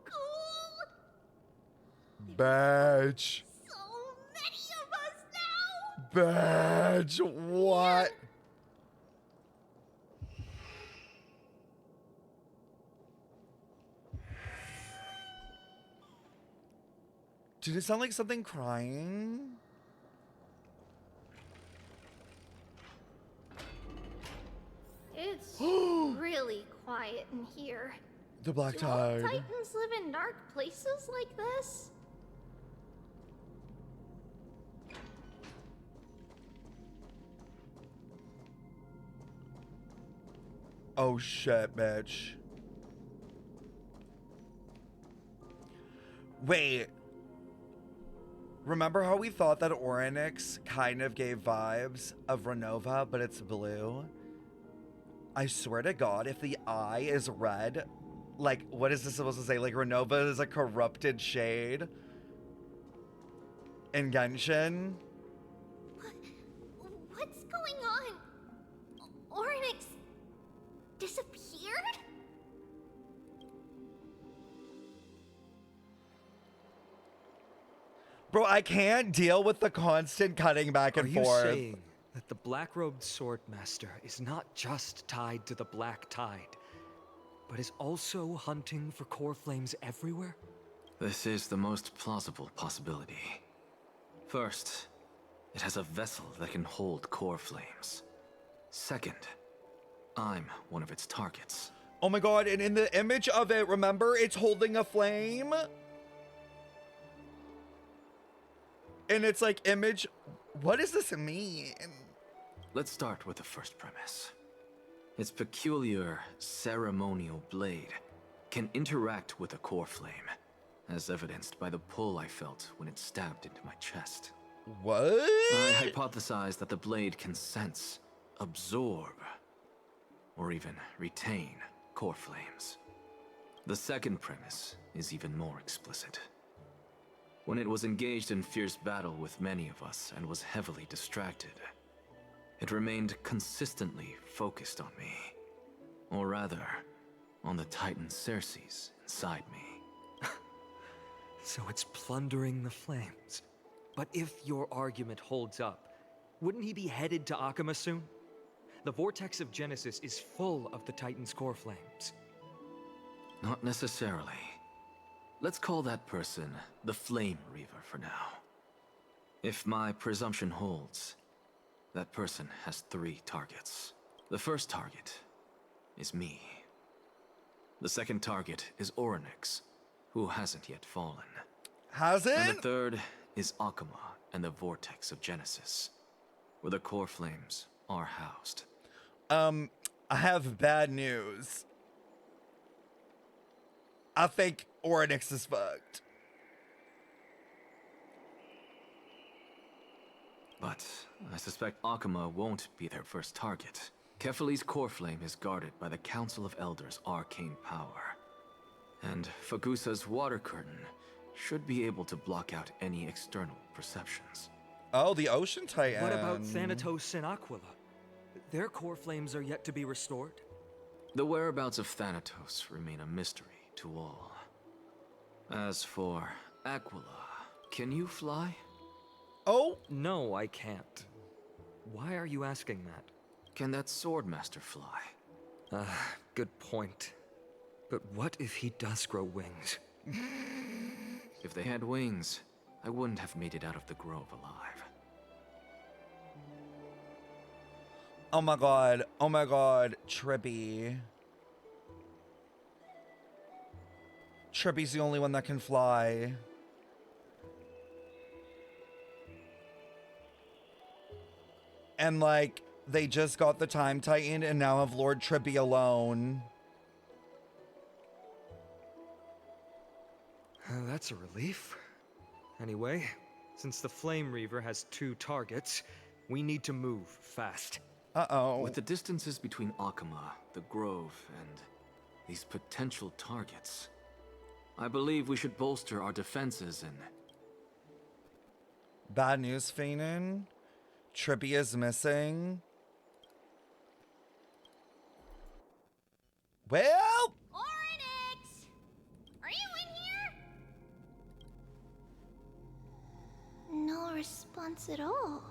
cool! Bitch. So many of us now! Bitch, what? Did it sound like something crying? It's really quiet in here. The Black Do all Tide. Titans live in dark places like this? Oh shit, bitch. Wait. Remember how we thought that Orynyx kind of gave vibes of Renova, but it's blue? I swear to God, if the eye is red, like, what is this supposed to say? Like, Renova is a corrupted shade? In Genshin? What's going on? Orynyx disappeared? Bro, I can't deal with the constant cutting back and Are you forth. saying that the black-robed swordmaster is not just tied to the Black Tide, but is also hunting for core flames everywhere? This is the most plausible possibility. First, it has a vessel that can hold core flames. Second, I'm one of its targets. Oh my God, and in the image of it, remember, it's holding a flame? And it's like image, what does this mean? Let's start with the first premise. Its peculiar ceremonial blade can interact with a core flame, as evidenced by the pull I felt when it stabbed into my chest. What? I hypothesize that the blade can sense, absorb, or even retain core flames. The second premise is even more explicit. When it was engaged in fierce battle with many of us and was heavily distracted, it remained consistently focused on me. Or rather, on the Titan Circes inside me. So it's plundering the flames. But if your argument holds up, wouldn't he be headed to Akama soon? The vortex of Genesis is full of the Titan's core flames. Not necessarily. Let's call that person the Flame Reaver for now. If my presumption holds, that person has 3 targets. The first target is me. The second target is Orynyx, who hasn't yet fallen. Hasn't? And the third is Akama and the Vortex of Genesis, where the core flames are housed. I have bad news. I think Orynyx is fucked. But I suspect Akama won't be their first target. Kefali's core flame is guarded by the Council of Elders' arcane power. And Fagusa's water curtain should be able to block out any external perceptions. Oh, the Ocean Titan. What about Thanatos and Aquila? Their core flames are yet to be restored. The whereabouts of Thanatos remain a mystery to all. As for Aquila, can you fly? Oh, No, I can't. Why are you asking that? Can that Swordmaster fly? Good point. But what if he does grow wings? If they had wings, I wouldn't have made it out of the grove alive. oh my God. Oh my God. Trippy. Trippy's the only one that can fly. And like, they just got the Time Titan and now have Lord Trippy alone. That's a relief. Anyway, since the Flame Reaver has 2 targets, we need to move fast. Uh-oh. With the distances between Akama, the grove, and these potential targets, I believe we should bolster our defenses and... Bad news, Fanon. Trippy is missing. Well, Orynyx! Are you in here? No response at all.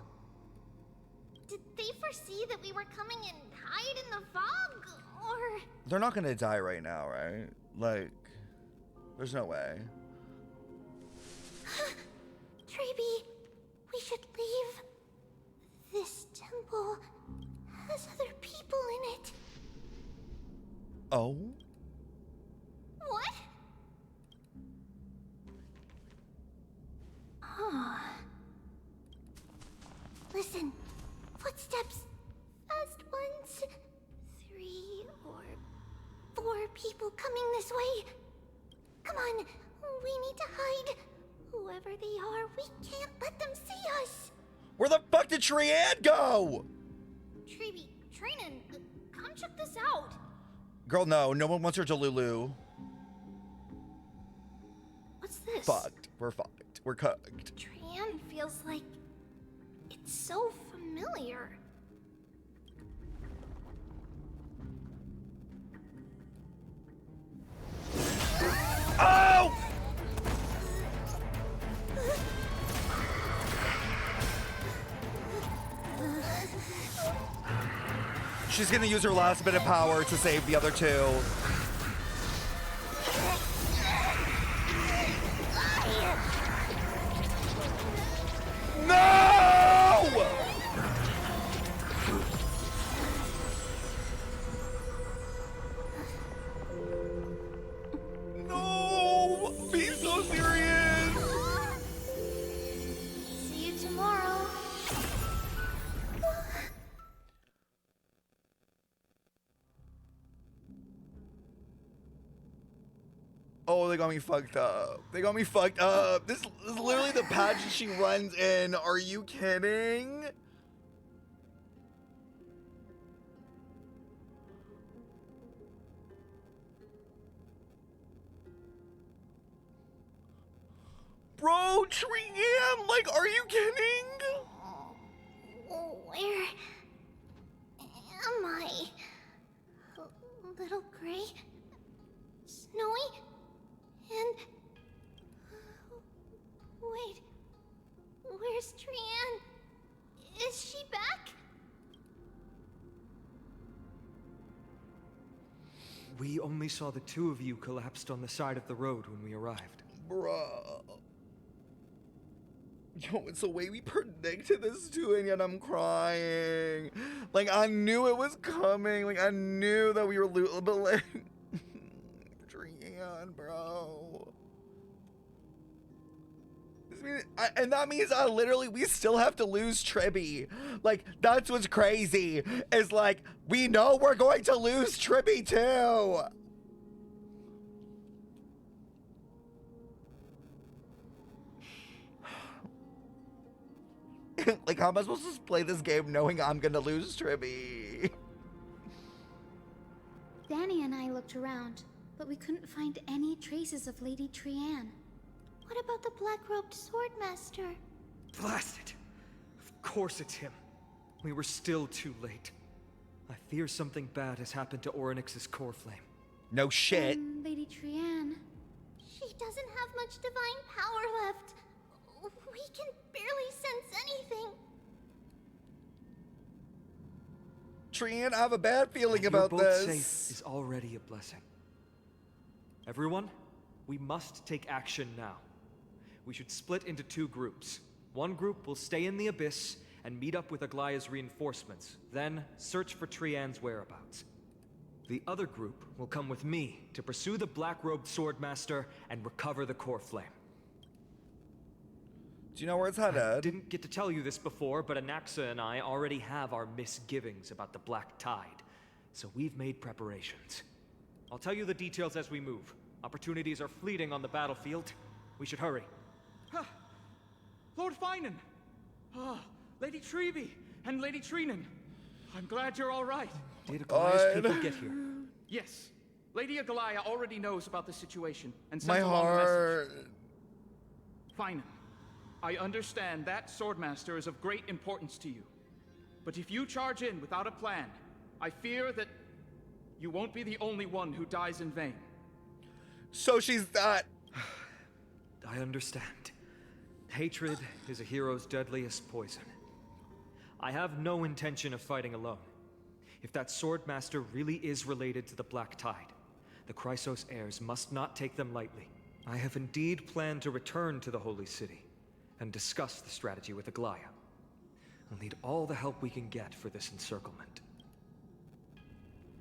Did they foresee that we were coming and hide in the fog? Or... they're not gonna die right now, right? Like, there's no way. Triby, we should leave. This temple has other people in it. Oh? Listen. Footsteps. Fast ones. 3 or 4 people coming this way. Come on. We need to hide. Whoever they are, we can't let them see us. Where the fuck did Trianne go? Trianne, come check this out. Girl, no. No one wants her to Lulu. What's this? Fucked. We're fucked. We're cooked. Trianne feels like it's so familiar. Oh! She's gonna use her last bit of power to save the other 2. No! No! Be so serious! See you tomorrow. Oh, they got me fucked up. They got me fucked up. This is literally the pageant she runs in. Are you kidding? Bro, Trianne, like, are you kidding? Where am I? Little gray, snowy, and wait, where's Trianne? Is she back? We only saw the 2 of you collapsed on the side of the road when we arrived. Bruh. Yo, it's the way we predicted this too, and yet I'm crying. Like, I knew it was coming. Like, I knew that we were losing, but like, Trianne, bro. And that means we still have to lose Tribi. Like, that's what's crazy. Is like, we know we're going to lose Tribi too. Like, how am I supposed to play this game knowing I'm gonna lose Tribi? Danny and I looked around, but we couldn't find any traces of Lady Trianne. What about the black-robed swordmaster? Blast it! Of course it's him. We were still too late. I fear something bad has happened to Orynyx's core flame. No shit. Lady Trianne. She doesn't have much divine power left. We can barely sense anything. Trianne, I have a bad feeling You're about both this. safe is already a blessing. Everyone, we must take action now. We should split into 2 groups. One group will stay in the abyss and meet up with Aglaya's reinforcements, then search for Trianne's whereabouts. The other group will come with me to pursue the black-robed swordmaster and recover the core flame. Do you know where it's headed? I didn't get to tell you this before, but Anaxa and I already have our misgivings about the Black Tide, so we've made preparations. I'll tell you the details as we move. Opportunities are fleeting on the battlefield. We should hurry. Lord Finan! Lady Tribi and Lady Trianne. I'm glad you're all right. Did Aglaya's people get here? Yes. Lady Aglaya already knows about the situation and My sent along a heart. message. Finan, I understand that swordmaster is of great importance to you. But if you charge in without a plan, I fear that you won't be the only one who dies in vain. So she's that. I understand. Hatred is a hero's deadliest poison. I have no intention of fighting alone. If that swordmaster really is related to the Black Tide, the Crateros heirs must not take them lightly. I have indeed planned to return to the Holy City and discuss the strategy with Aglaya. We'll need all the help we can get for this encirclement.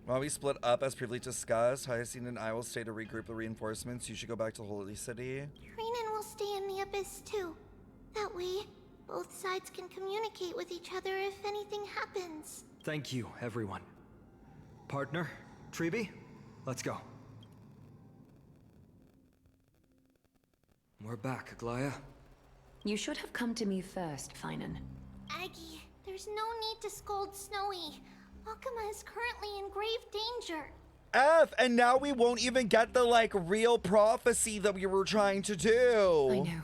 While we split up as previously discussed, Hyacinth and I will stay to regroup the reinforcements. You should go back to the Holy City. Trianne will stay in the abyss too. That way, Both sides can communicate with each other if anything happens. Thank you, everyone. Partner, Tribi, let's go. We're back, Aglaya. You should have come to me first, Finan. Aggie, there's no need to scold Snowy. Akuma is currently in grave danger. And now we won't even get the, like, real prophecy that we were trying to do. I know.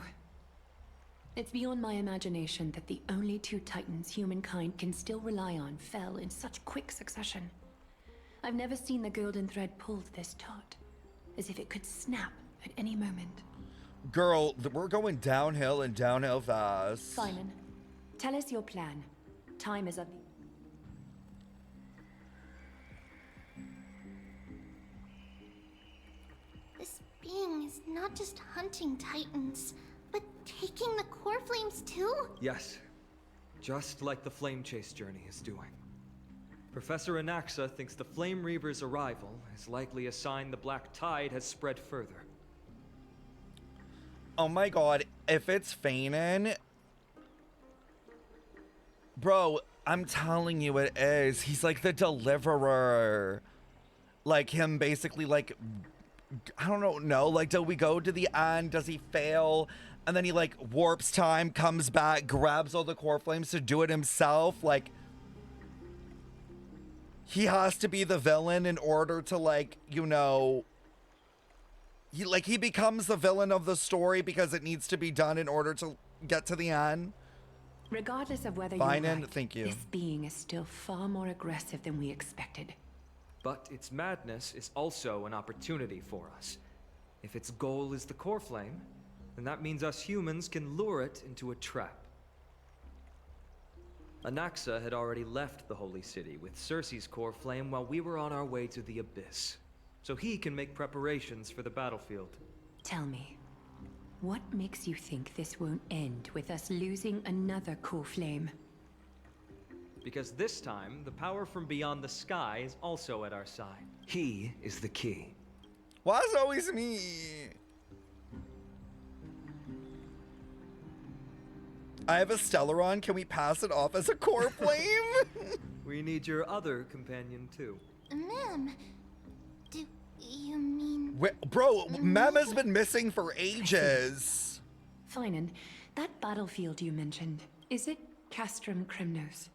It's beyond my imagination that the only two titans humankind can still rely on fell in such quick succession. I've never seen the golden thread pulled this taut, as if it could snap at any moment. Girl, we're going downhill and downhill fast. Finan, tell us your plan. Time is up. This being is not just hunting titans, but taking the core flames too? Yes, just like the Flame Chase journey is doing. Professor Anaxa thinks the Flame Reaver's arrival is likely a sign the Black Tide has spread further. Oh my god, if it's Fanon... Bro, I'm telling you it is. He's like the deliverer. Like him basically like... I don't know, like, do we go to the end? Does he fail? And then he, like, warps time, comes back, grabs all the core flames to do it himself? Like, he has to be the villain in order to, like, you know... He becomes the villain of the story because it needs to be done in order to get to the end. Regardless of whether you're right, thank you. This being is still far more aggressive than we expected. But its madness is also an opportunity for us. If its goal is the core flame, then that means us humans can lure it into a trap. Anaxa had already left the Holy City with Cersei's core flame while we were on our way to the Abyss, so he can make preparations for the battlefield. Tell me, what makes you think this won't end with us losing another core flame? Because this time, the power from beyond the sky is also at our side. He is the key. Why is it always me? I have a Stellaron. Can we pass it off as a core flame? We need your other companion too. Mem, do you mean... Bro, Mem has been missing for ages. Finan, that battlefield you mentioned, is it Castrum Kremnos?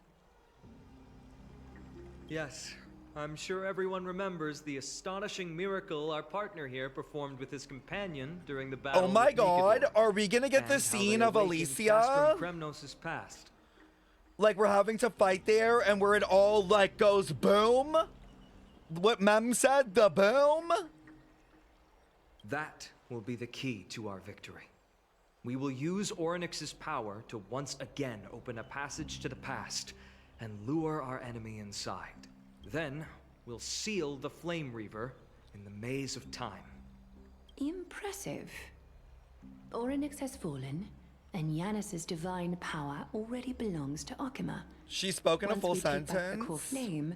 Yes, I'm sure everyone remembers the astonishing miracle our partner here performed with his companion during the battle. Oh my with god, Nikodor, are we gonna get the and how scene they of awakened Alicia? Castrum Kremnos' past. Like we're having to fight there and where it all like goes boom? What Mem said, the boom? That will be the key to our victory. We will use Orynyx's power to once again open a passage to the past and lure our enemy inside. Then, we'll seal the Flame Reaver in the maze of time. Impressive. Orynyx has fallen, and Yanis's divine power already belongs to Akuma. She spoke in a full Once we take back the sentence. core flame,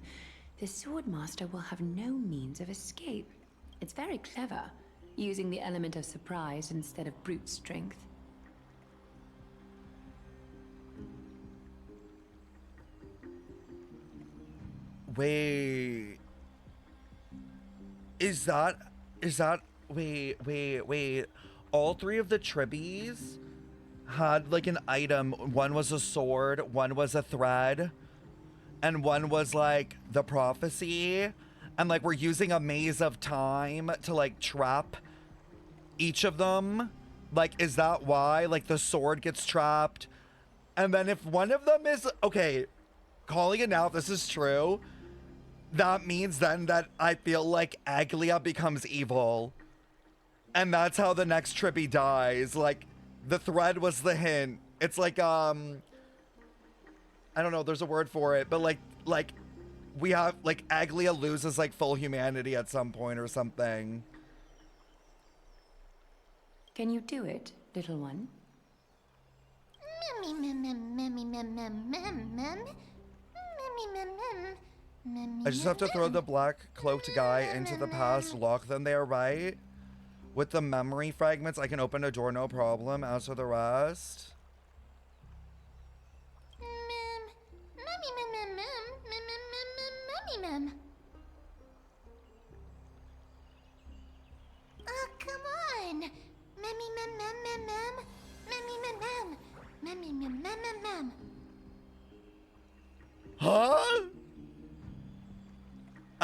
the Swordmaster will have no means of escape. It's very clever, using the element of surprise instead of brute strength. Wait. Wait. All three of the Tribies had like an item. One was a sword, one was a thread, and one was like the prophecy. And like we're using a maze of time to like trap each of them. Like, is that why? Like the sword gets trapped. And then if one of them is, okay, calling it now, if this is true, that means then that I feel like Aglia becomes evil. And that's how the next Trippy dies. Like, the thread was the hint. It's like, I don't know, there's a word for it, but like, we have, like, Aglia loses, like, full humanity at some point or something. Can you do it, little one? I just have to throw the black cloaked guy into the past, lock them there, right? With the memory fragments, I can open a door, no problem. As for the rest...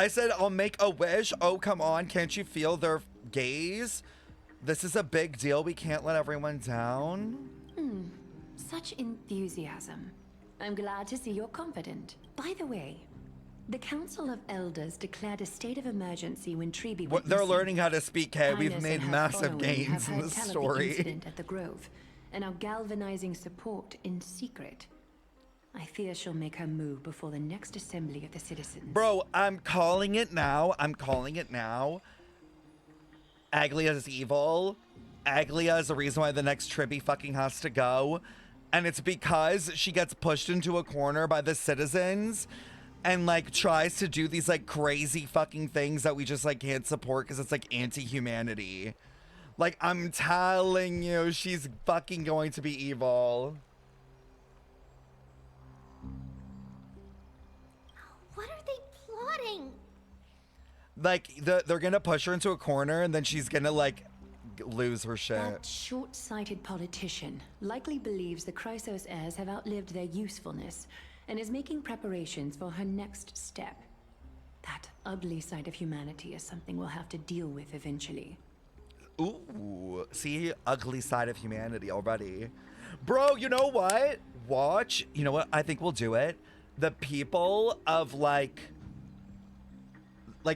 I said, I'll make a wish. Oh, come on. Can't you feel their gaze? This is a big deal. We can't let everyone down. Such enthusiasm. I'm glad to see you're confident. By the way, the Council of Elders declared a state of emergency when Tribi went They're missing. learning how to speak, hey. We've Highness made and her massive following gains have in heard the tell of the story. incident at the Grove, and are galvanizing support in secret. I fear she'll make her move before the next assembly of the citizens. Bro, I'm calling it now. Aglia is evil. Aglia is the reason why the next Tribi fucking has to go. And it's because she gets pushed into a corner by the citizens and like tries to do these like crazy fucking things that we just like can't support because it's like anti-humanity. Like, I'm telling you, she's fucking going to be evil. What are they plotting? Like, they're gonna push her into a corner and then she's gonna like lose her shit. That short-sighted politician likely believes the Crateros heirs have outlived their usefulness and is making preparations for her next step. That ugly side of humanity is something we'll have to deal with eventually. Ooh, see, ugly side of humanity already. Bro, you know what? Watch. You know what? I think we'll do it. The people of like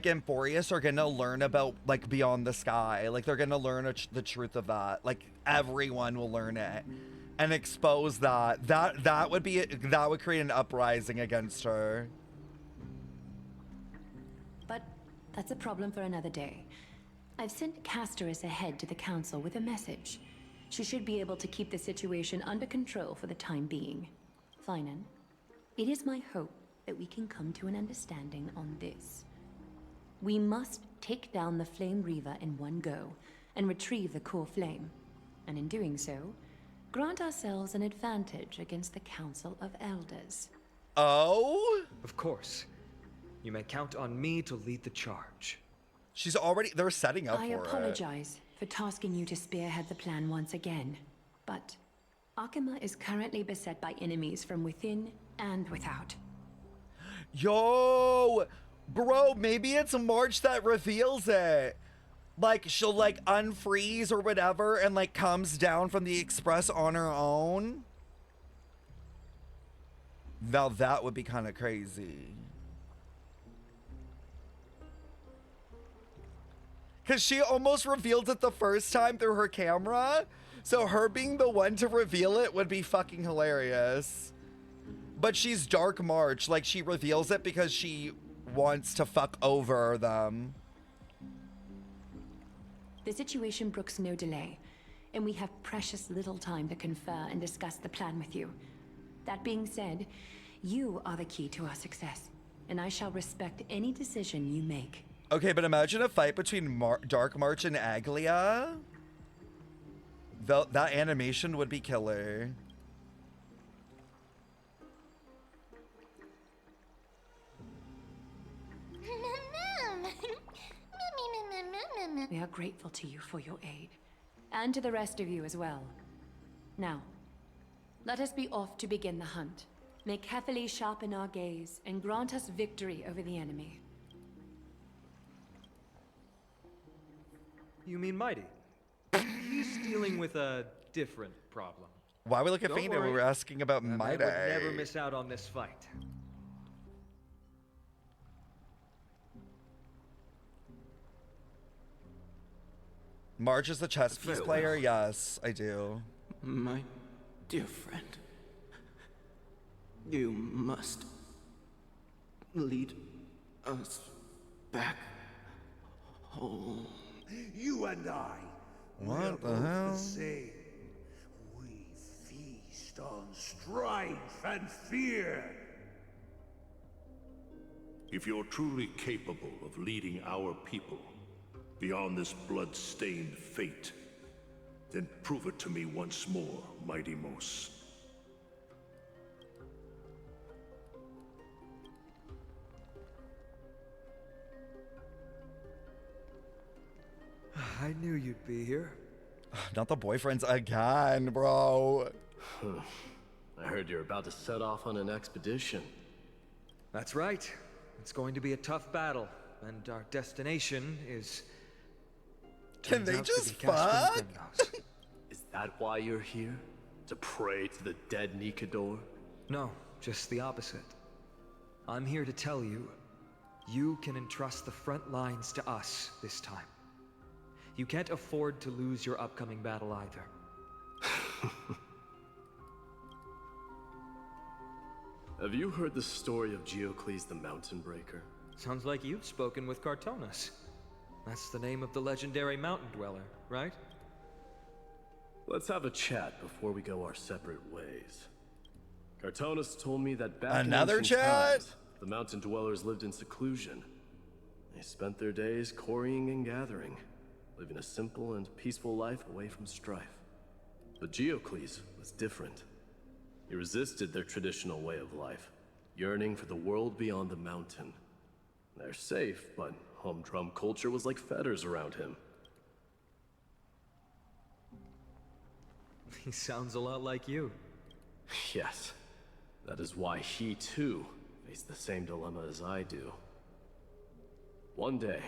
Emphorius are gonna learn about like Beyond the Sky. Like they're gonna learn the truth of that. Like everyone will learn it and expose that. That would create an uprising against her. But that's a problem for another day. I've sent Crateros ahead to the council with a message. She should be able to keep the situation under control for the time being. Trianne, it is my hope that we can come to an understanding on this. We must take down the Flame Reaver in one go and retrieve the core flame. And in doing so, grant ourselves an advantage against the Council of Elders. Oh? Of course. You may count on me to lead the charge. They're setting up for it. I apologize for tasking you to spearhead the plan once again, but Akima is currently beset by enemies from within and without. Yo! Bro, maybe it's March that reveals it. Like, she'll, like, unfreeze or whatever and, like, comes down from the express on her own. Now, that would be kind of crazy. Because she almost revealed it the first time through her camera. So her being the one to reveal it would be fucking hilarious. But she's Dark March. Like, she reveals it because she wants to fuck over them. The situation brooks no delay, and we have precious little time to confer and discuss the plan with you. That being said, you are the key to our success, and I shall respect any decision you make. Okay, but imagine a fight between Dark March and Aglia. That animation would be killer. We are grateful to you for your aid, and to the rest of you as well. Now, let us be off to begin the hunt. May carefully sharpen our gaze and grant us victory over the enemy. You mean Mighty? He's dealing with a different problem. Why we look at Fina when we were asking about I Mighty? would never miss out on this fight. Marge is the chess piece player? Yes, I do. My dear friend, you must lead us back home. You and I, What we're the both hell? the same. We feast on strife and fear. If you're truly capable of leading our people beyond this blood-stained fate, then prove it to me once more, Mighty Mos. I knew you'd be here. Not the boyfriends again, bro. I heard you're about to set off on an expedition. That's right. It's going to be a tough battle, and our destination is... Can they turns out to just be Castrum fuck? Grimnos. Is that why you're here? To pray to the dead Nikador? No, just the opposite. I'm here to tell you, you can entrust the front lines to us this time. You can't afford to lose your upcoming battle either. Have you heard the story of Geocles the Mountain Breaker? Sounds like you've spoken with Cartonas. That's the name of the legendary mountain dweller, right? Let's have a chat before we go our separate ways. Cartonas told me that back Another in ancient chat? times, the mountain dwellers lived in seclusion. They spent their days quarrying and gathering, living a simple and peaceful life away from strife. But Geocles was different. He resisted their traditional way of life, yearning for the world beyond the mountain. They're safe, but humdrum culture was like fetters around him. He sounds a lot like you. Yes, that is why he too faced the same dilemma as I do. One day,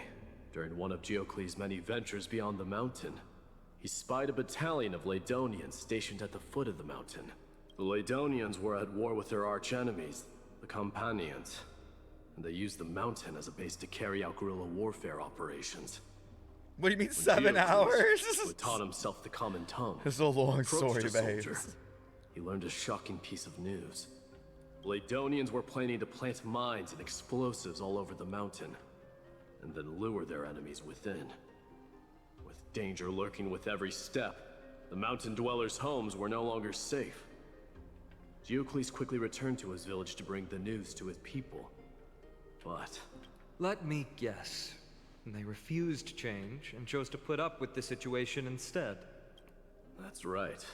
during one of Geocles' many ventures beyond the mountain, he spied a battalion of Laedonians stationed at the foot of the mountain. The Laedonians were at war with their arch-enemies, the Companions, and they used the mountain as a base to carry out guerrilla warfare operations. What do you mean When 7 Geocles, hours? who had taught himself the common tongue, It's a long approached story, a soldier, babes. he learned a shocking piece of news. Laedonians were planning to plant mines and explosives all over the mountain, and then lure their enemies within. With danger lurking with every step, the mountain dwellers' homes were no longer safe. Geocles quickly returned to his village to bring the news to his people. But... Let me guess. They refused change and chose to put up with the situation instead. that's right.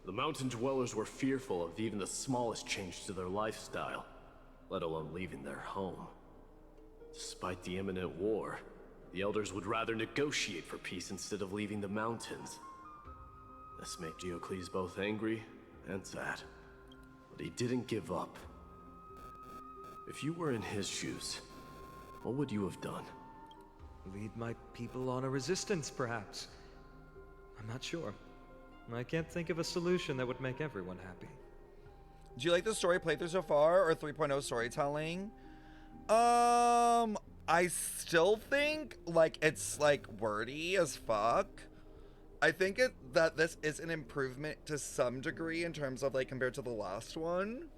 The mountain dwellers were fearful of even the smallest change to their lifestyle, let alone leaving their home. Despite the imminent war, the elders would rather negotiate for peace instead of leaving the mountains. This made Geocles both angry and sad. But he didn't give up. If you were in his shoes, what would you have done? Lead my people on a resistance, perhaps. I'm not sure. I can't think of a solution that would make everyone happy. Do you like the story playthrough so far, or 3.0 storytelling? I still think, like, it's, like, wordy as fuck. I think that this is an improvement to some degree in terms of, like, compared to the last one.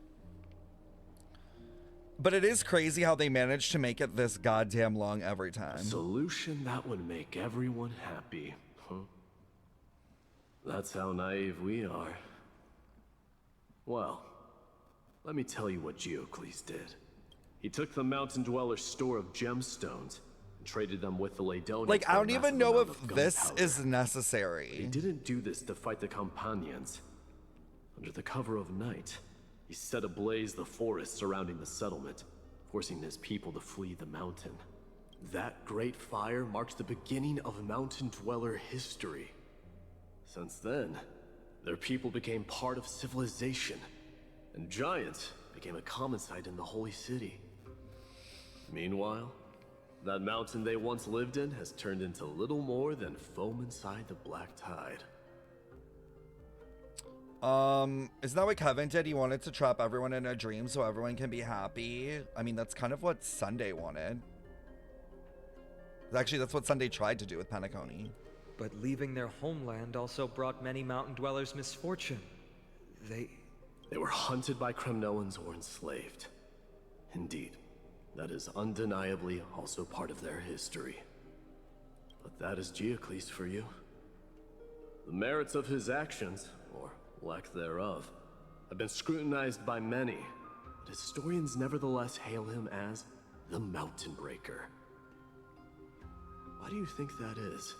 But it is crazy how they managed to make it this goddamn long every time. A solution that would make everyone happy, huh? That's how naive we are. Well, let me tell you what Geocles did. He took the mountain dweller's store of gemstones and traded them with the Laedonians. Like, I don't even know if this gunpowder. is necessary. He didn't do this to fight the Companions. Under the cover of night, he set ablaze the forest surrounding the settlement, forcing his people to flee the mountain. That great fire marks the beginning of mountain dweller history. Since then, their people became part of civilization, and giants became a common sight in the holy city. Meanwhile, that mountain they once lived in has turned into little more than foam inside the black tide. Isn't that what Kevin did? He wanted to trap everyone in a dream so everyone can be happy. I mean, that's kind of what Sunday wanted. Actually, that's what Sunday tried to do with Penacony. But leaving their homeland also brought many mountain dwellers misfortune. They were hunted by Cremnoans or enslaved. Indeed, that is undeniably also part of their history. But that is Geocles for you. The merits of his actions, or lack thereof, have been scrutinized by many, but historians nevertheless hail him as the Mountain Breaker. Why do you think that is?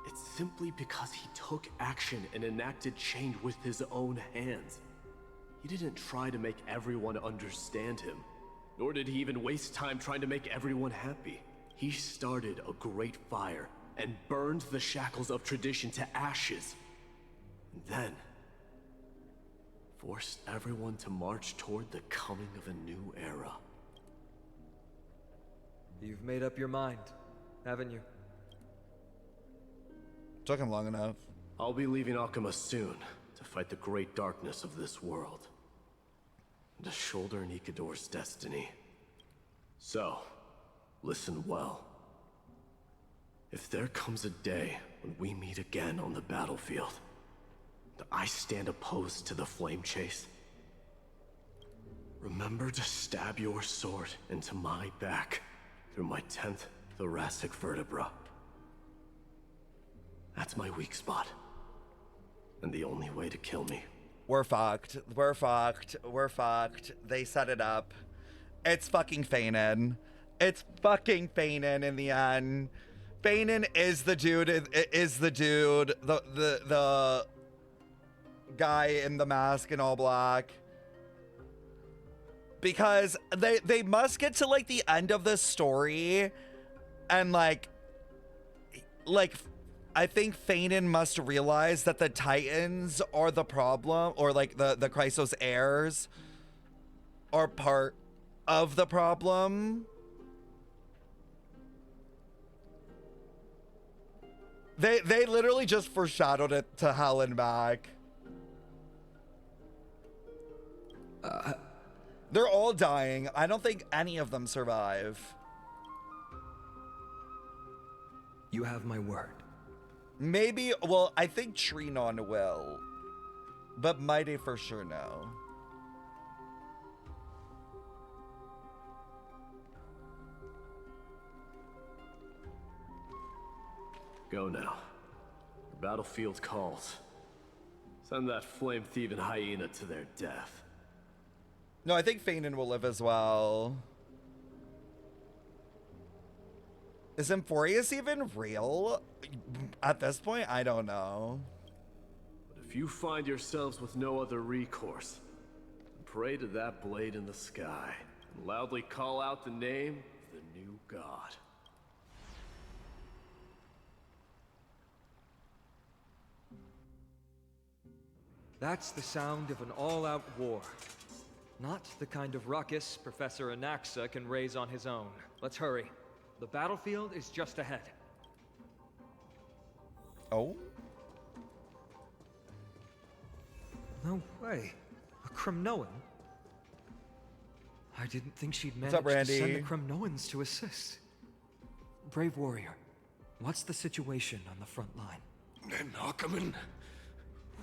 It's simply because he took action and enacted change with his own hands. He didn't try to make everyone understand him, nor did he even waste time trying to make everyone happy. He started a great fire and burned the shackles of tradition to ashes. And then, Forced everyone to march toward the coming of a new era. You've made up your mind, haven't you? Took him long enough. I'll be leaving Akuma soon to fight the great darkness of this world. To shoulder Nikador's destiny. So, listen well. If there comes a day when we meet again on the battlefield, that I stand opposed to the flame chase, remember to stab your sword into my back through my 10th thoracic vertebra. That's my weak spot. And the only way to kill me. We're fucked. We're fucked. We're fucked. They set it up. It's fucking Feinen. It's fucking Feinen in the end. Feinen is the dude. Is the dude. The guy in the mask in all black. Because they must get to like the end of this story, and like I think Feinen must realize that the Titans are the problem, or like the Crateros heirs are part of the problem. They literally just foreshadowed it to hell and back. They're all dying. I don't think any of them survive. You have my word. Maybe, well, I think Trianne will. But Mighty for sure no. Go now. The battlefield calls. Send that flame-thieving hyena to their death. No, I think Feinen will live as well. Is Emphorius even real? At this point, I don't know. But if you find yourselves with no other recourse, pray to that blade in the sky and loudly call out the name of the new god. That's the sound of an all-out war. Not the kind of ruckus Professor Anaxa can raise on his own. Let's hurry. The battlefield is just ahead. Oh? No way. A Cremnoan? I didn't think she'd What's up, manage to send Randy? the Cremnoans to assist. Brave warrior, what's the situation on the front line? Ackerman,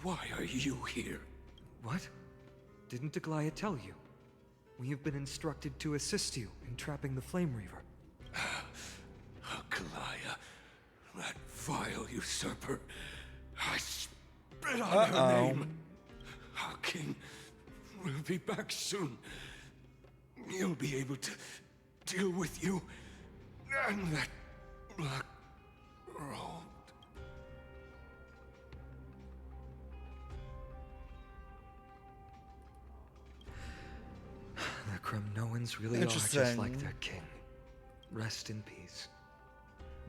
why are you here? What? Didn't Aglaia tell you? We have been instructed to assist you in trapping the Flame Reaver. Aglaia, that vile usurper. I spit on her name. Our king will be back soon. He'll be able to deal with you and that black robe. The Cremnoans really are just like their king. Rest in peace.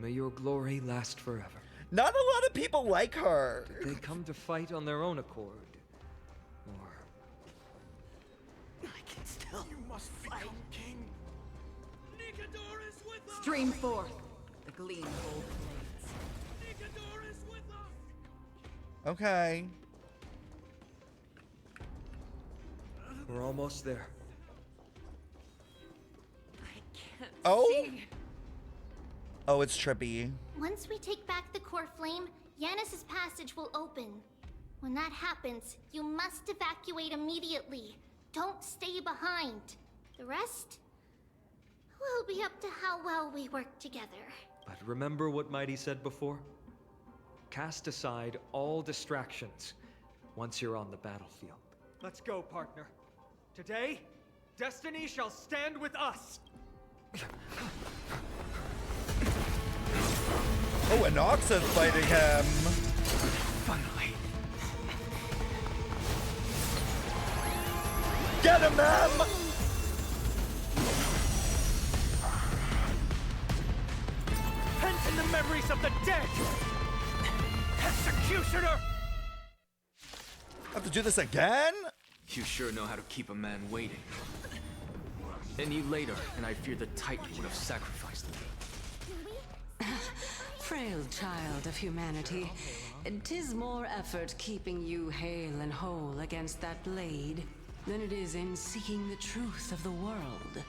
May your glory last forever. Not a lot of people like her. Did they come to fight on their own accord? Or... I can still... You must fight, king. Nikador is with us! Stream forth. The gleam hold blades. Nikador is with us! Okay. We're almost there. Oh? Oh, it's trippy. Once we take back the core flame, Yanis's passage will open. When that happens, you must evacuate immediately. Don't stay behind. The rest will be up to how well we work together. But remember what Mighty said before? Cast aside all distractions once you're on the battlefield. Let's go, partner. Today, destiny shall stand with us. Oh, and Noxa's fighting him. Finally. Get him, man! Pent in the memories of the dead! Executioner! Have to do this again? You sure know how to keep a man waiting. Any later, and I fear the Titan would have sacrificed me. Frail child of humanity, 'tis more effort keeping you hale and whole against that blade than it is in seeking the truth of the world.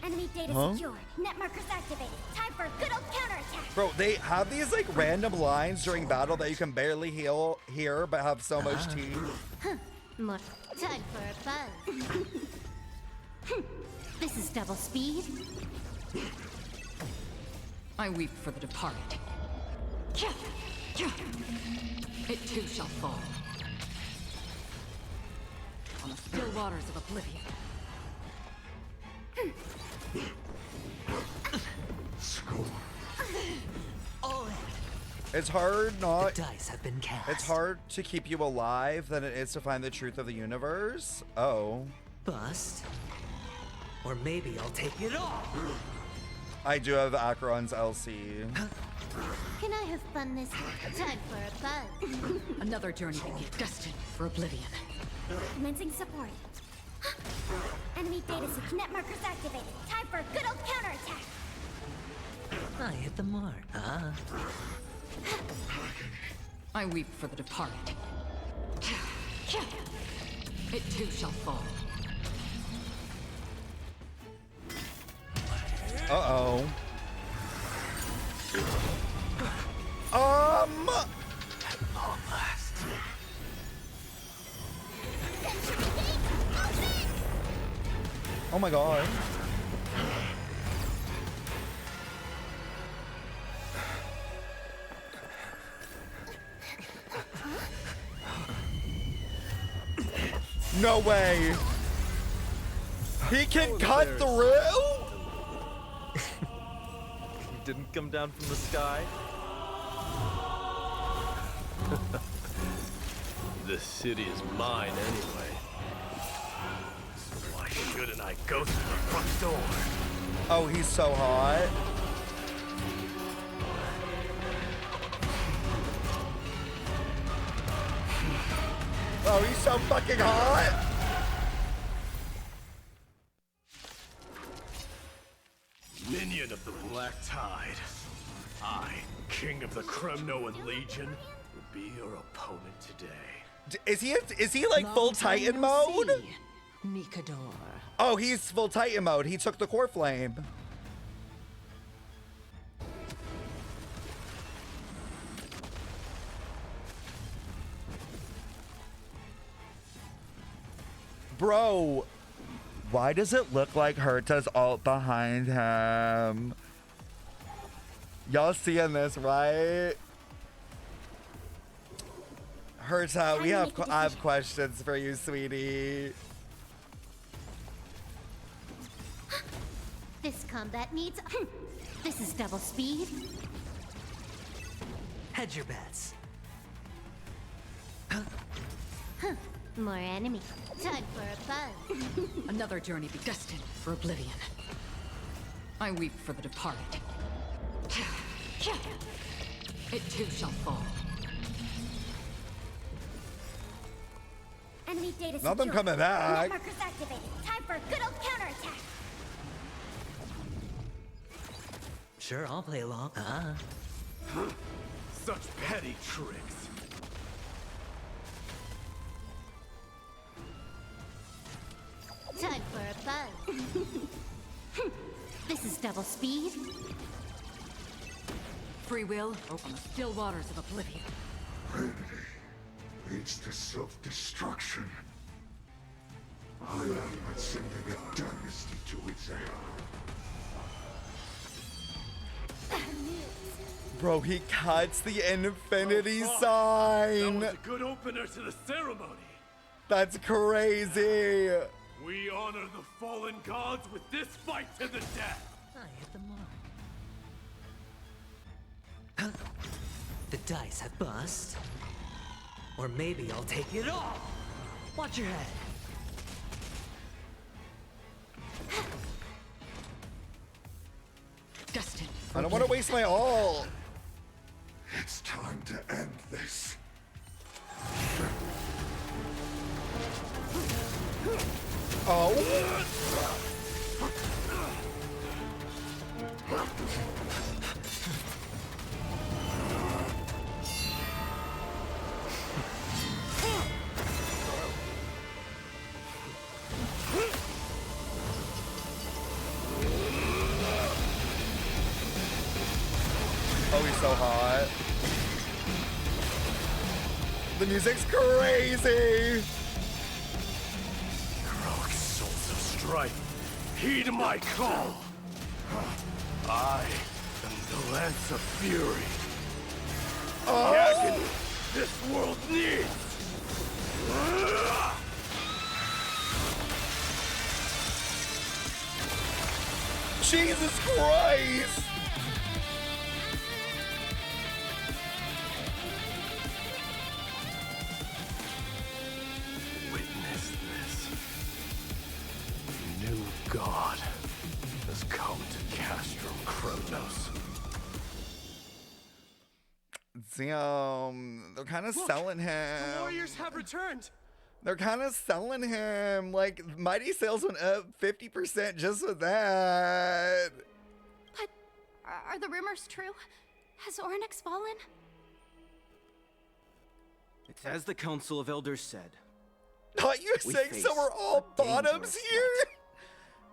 Enemy data secured. Net markers activated. Time for a good old counterattack. Bro, they have these like random lines during battle that you can barely hear, but have so much tea. More time for a buzz. This is double speed. I weep for the departed. It too shall fall. On the still waters of oblivion. It's hard not. The dice have been cast. It's hard to keep you alive than it is to find the truth of the universe. Oh. Bust. Or maybe I'll take it all. I do have Acheron's LC. Can I have fun this time for a buzz? Another journey destined for oblivion. Commencing support. Enemy data set. Net markers activated. Time for a good old counterattack. I hit the mark, huh? I weep for the departed. It too shall fall. Uh-oh. At long last. Oh my god. No way. He can cut through? He didn't come down from the sky. This city is mine anyway. So why shouldn't I go through the front door? Oh, he's so hot. Oh, he's so fucking hot. Minion of the Black Tide. I, King of the Cremnoan Legion, will be your opponent today. Is he like full Titan mode? Nikador. Oh, he's full Titan mode. He took the core flame. Bro, why does it look like Herta's alt behind him? Y'all seeing this, right? Herta, I have questions for you, sweetie. This combat needs. This is double speed. Hedge your bets. More enemy. Time for a buzz. Another journey destined for oblivion. I weep for the departed. It too shall fall. Enemy data Not them secured. coming back. Net markers activated. Time for a good old counterattack. Sure, I'll play along. Such petty tricks. Time for a buzz. This is double speed. Free will or on the still waters of oblivion. Vanity leads to self-destruction. I am but sending a dynasty to its end. Bro, he cuts the infinity sign. That was a good opener to the ceremony. That's crazy. We honor the fallen gods with this fight to the death. I hit the mark. The dice have bust. Or maybe I'll take it all. Watch your head. Destined. I don't want to waste my all. It's time to end this. Oh. Oh, he's so hot. The music's crazy. Heroic souls of strife, heed my call. I am the Lance of Fury. Oh. The agony this world needs. Jesus Christ! Witness this. New God has come to Castrum Kronos. Damn, they're kind of selling him. The warriors have returned. They're kind of selling him. Like, Mighty sales went up 50% just with that. But are the rumors true? Has Ornyx fallen? It's as the Council of Elders said. Not you saying so we're all bottoms here?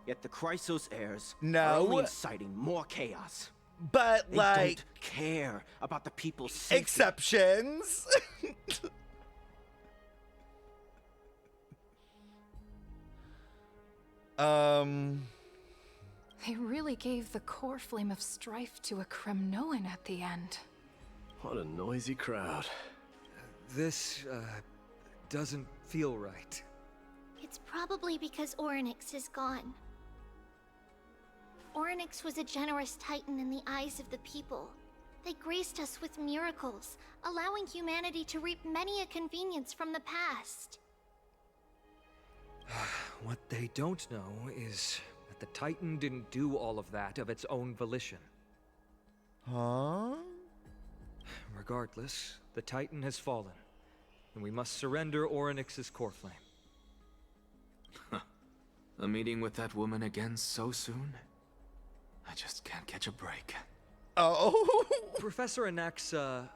Yet the Chrysos heirs No. are only inciting more chaos. But, they like... don't care about the people's safety. Exceptions. They really gave the core flame of strife to a Kremnoan at the end. What a noisy crowd. This, doesn't feel right. It's probably because Ornyx is gone. Ornyx was a generous titan in the eyes of the people. They graced us with miracles, allowing humanity to reap many a convenience from the past. What they don't know is that the Titan didn't do all of that of its own volition. Huh? Regardless, the Titan has fallen, and we must surrender Ornyx's core flame. A meeting with that woman again so soon? I just can't catch a break. Oh! Professor Anaxa,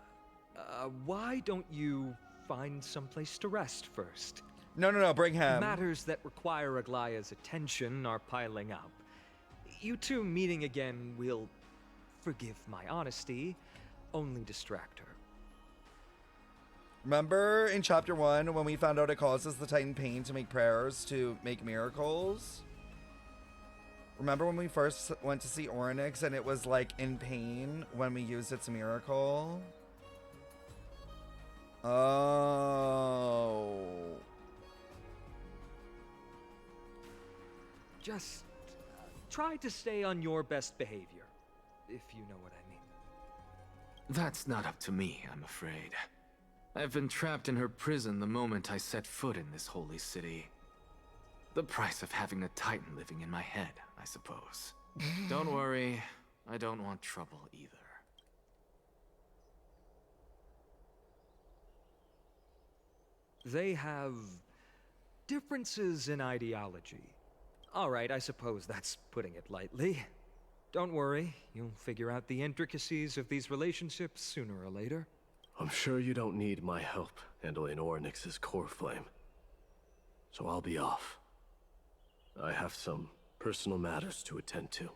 why don't you find someplace to rest first? No, bring him. Matters that require Aglaya's attention are piling up. You two meeting again will, forgive my honesty, only distract her. Remember in chapter 1 when we found out it causes the Titan pain to make prayers to make miracles? Remember when we first went to see Ornyx and it was like in pain when we used its miracle? Oh. Just try to stay on your best behavior, if you know what I mean. That's not up to me, I'm afraid. I've been trapped in her prison the moment I set foot in this holy city. The price of having a Titan living in my head, I suppose. Don't worry, I don't want trouble either. They have differences in ideology. All right, I suppose that's putting it lightly. Don't worry, you'll figure out the intricacies of these relationships sooner or later. I'm sure you don't need my help handling Ornyx's core flame. So I'll be off. I have some personal matters to attend to.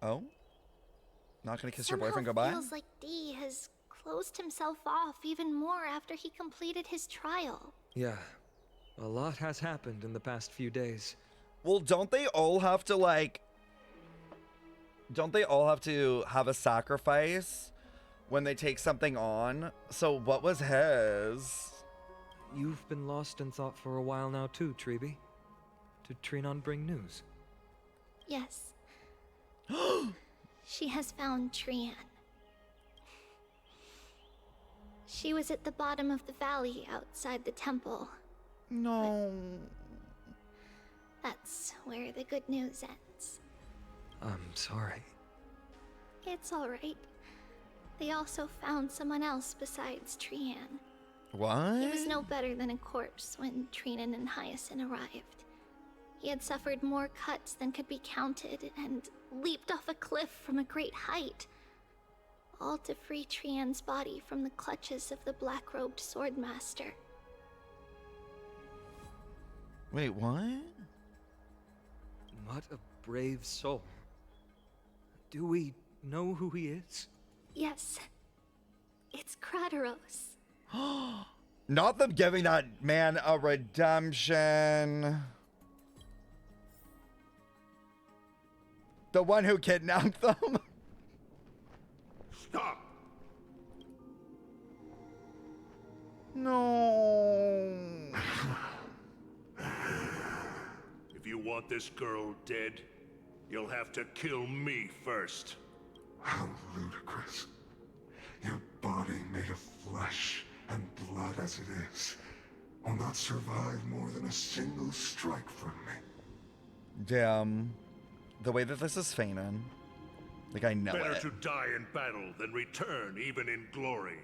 Oh? Not gonna kiss your Somehow boyfriend goodbye? Feels like D has closed himself off even more after he completed his trial. Yeah, a lot has happened in the past few days. Well, don't they all have to, like... Don't they all have to have a sacrifice when they take something on? So what was his? You've been lost in thought for a while now too, Tribi. Did Trianne bring news? Yes. She has found Trianne. She was at the bottom of the valley outside the temple. No. That's where the good news ends. I'm sorry. It's alright. They also found someone else besides Trianne. What? He was no better than a corpse when Trianne and Hyacinth arrived. He had suffered more cuts than could be counted and leaped off a cliff from a great height, all to free Trianne's body from the clutches of the black-robed swordmaster. Wait, what? What a brave soul. Do we know who he is? Yes, it's Crateros. Not them giving that man a redemption. The one who kidnapped them. Stop! No. If you want this girl dead, you'll have to kill me first. How ludicrous. Your body made of flesh and blood as it is will not survive more than a single strike from me. Damn. The way that this is feigning. Like, I know Better it. to die in battle than return even in glory.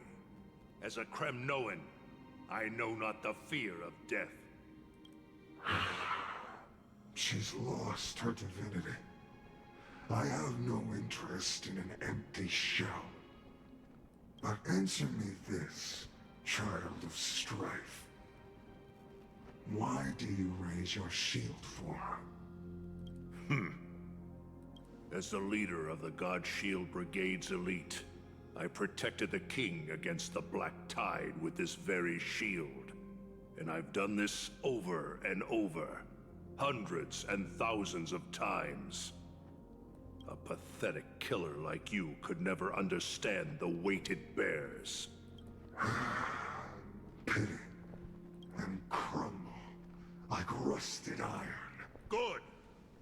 As a Cremnoan, I know not the fear of death. She's lost her divinity. I have no interest in an empty shell. But answer me this, child of strife. Why do you raise your shield for her? As the leader of the God Shield Brigade's elite, I protected the king against the Black Tide with this very shield. And I've done this over and over, hundreds and thousands of times. A pathetic killer like you could never understand the weight it bears. Pity and crumble like rusted iron. Good!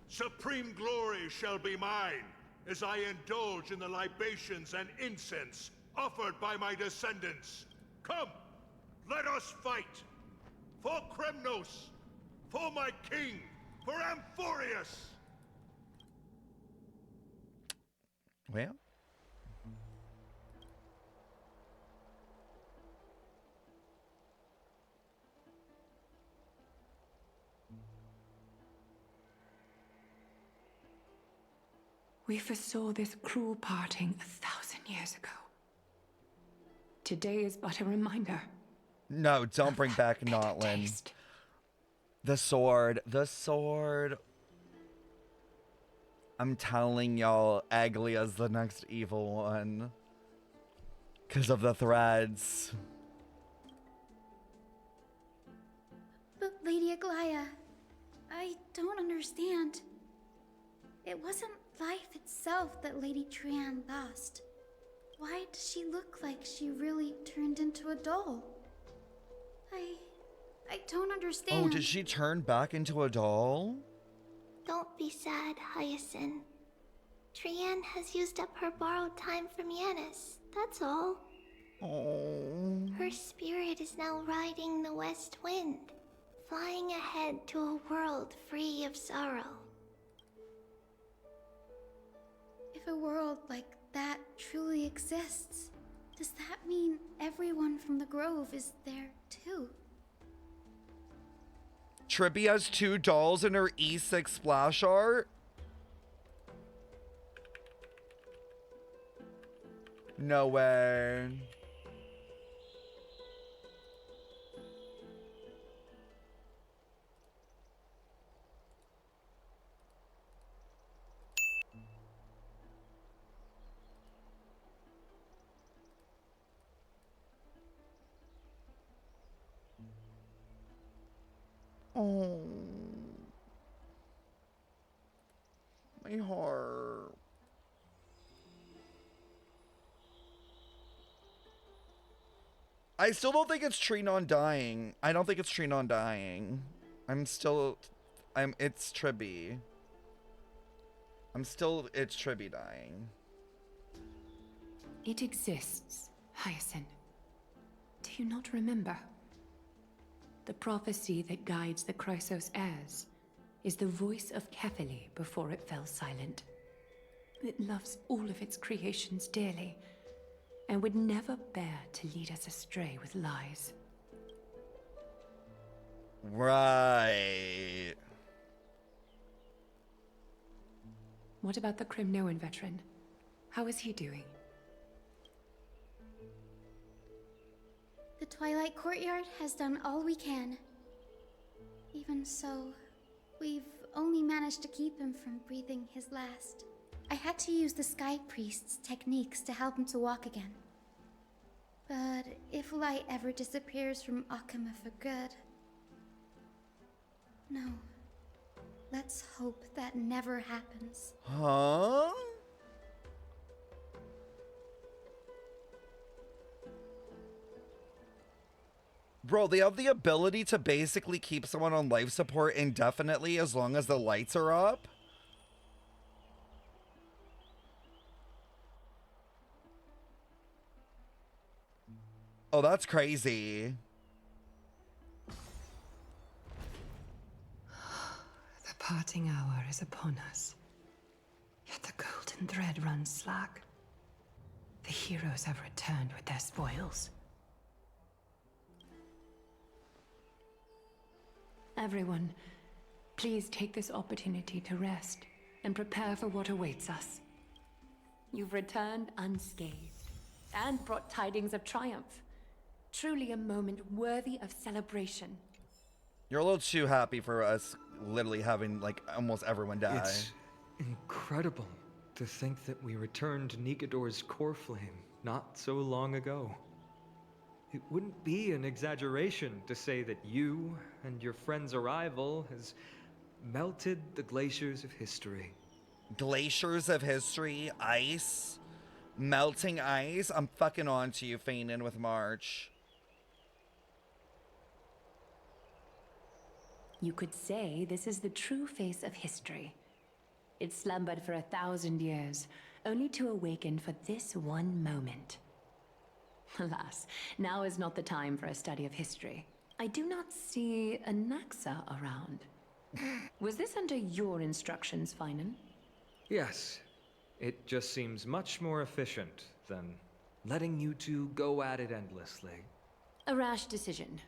Supreme glory shall be mine, as I indulge in the libations and incense offered by my descendants. Come, let us fight! For Kremnos! For my king! For Amphorius! Well. We foresaw this cruel parting 1,000 years ago. Today is but a reminder. No, don't bring back Notlin. The sword. The sword. I'm telling y'all, Aglia's the next evil one. Because of the threads. But Lady Aglaia, I don't understand. It wasn't life itself that Lady Trianne lost. Why does she look like she really turned into a doll? I don't understand. Oh, did she turn back into a doll? Don't be sad, Hyacinth. Trianne has used up her borrowed time from Yanis, that's all. Oh. Her spirit is now riding the west wind, flying ahead to a world free of sorrow. If a world like that truly exists, does that mean everyone from the Grove is there too? Trippy has 2 dolls in her E6 splash art? No way. Oh, my heart. I still don't think it's Trianne dying. I don't think it's Trianne dying. It's Tribby. It's Tribby dying. It exists, Hyacinth. Do you not remember? The prophecy that guides the Chrysos heirs is the voice of Kefili before it fell silent. It loves all of its creations dearly, and would never bear to lead us astray with lies. Right. What about the Crimnoan veteran? How is he doing? The Twilight Courtyard has done all we can. Even so, we've only managed to keep him from breathing his last. I had to use the Sky Priest's techniques to help him to walk again. But if light ever disappears from Akama for good... No. Let's hope that never happens. Huh? Bro, they have the ability to basically keep someone on life support indefinitely as long as the lights are up? Oh, that's crazy. The parting hour is upon us. Yet the golden thread runs slack. The heroes have returned with their spoils. Everyone, please take this opportunity to rest and prepare for what awaits us. You've returned unscathed and brought tidings of triumph. Truly a moment worthy of celebration. You're a little too happy for us literally having, like, almost everyone die. It's incredible to think that we returned Nikador's core flame not so long ago. It wouldn't be an exaggeration to say that you and your friend's arrival has melted the glaciers of history. Glaciers of history? Ice? Melting ice? I'm fucking on to you, Feinin with March. You could say this is the true face of history. It slumbered for 1,000 years, only to awaken for this one moment. Alas, now is not the time for a study of history. I do not see a Naxa around. Was this under your instructions, Feinin? Yes. It just seems much more efficient than letting you two go at it endlessly. A rash decision.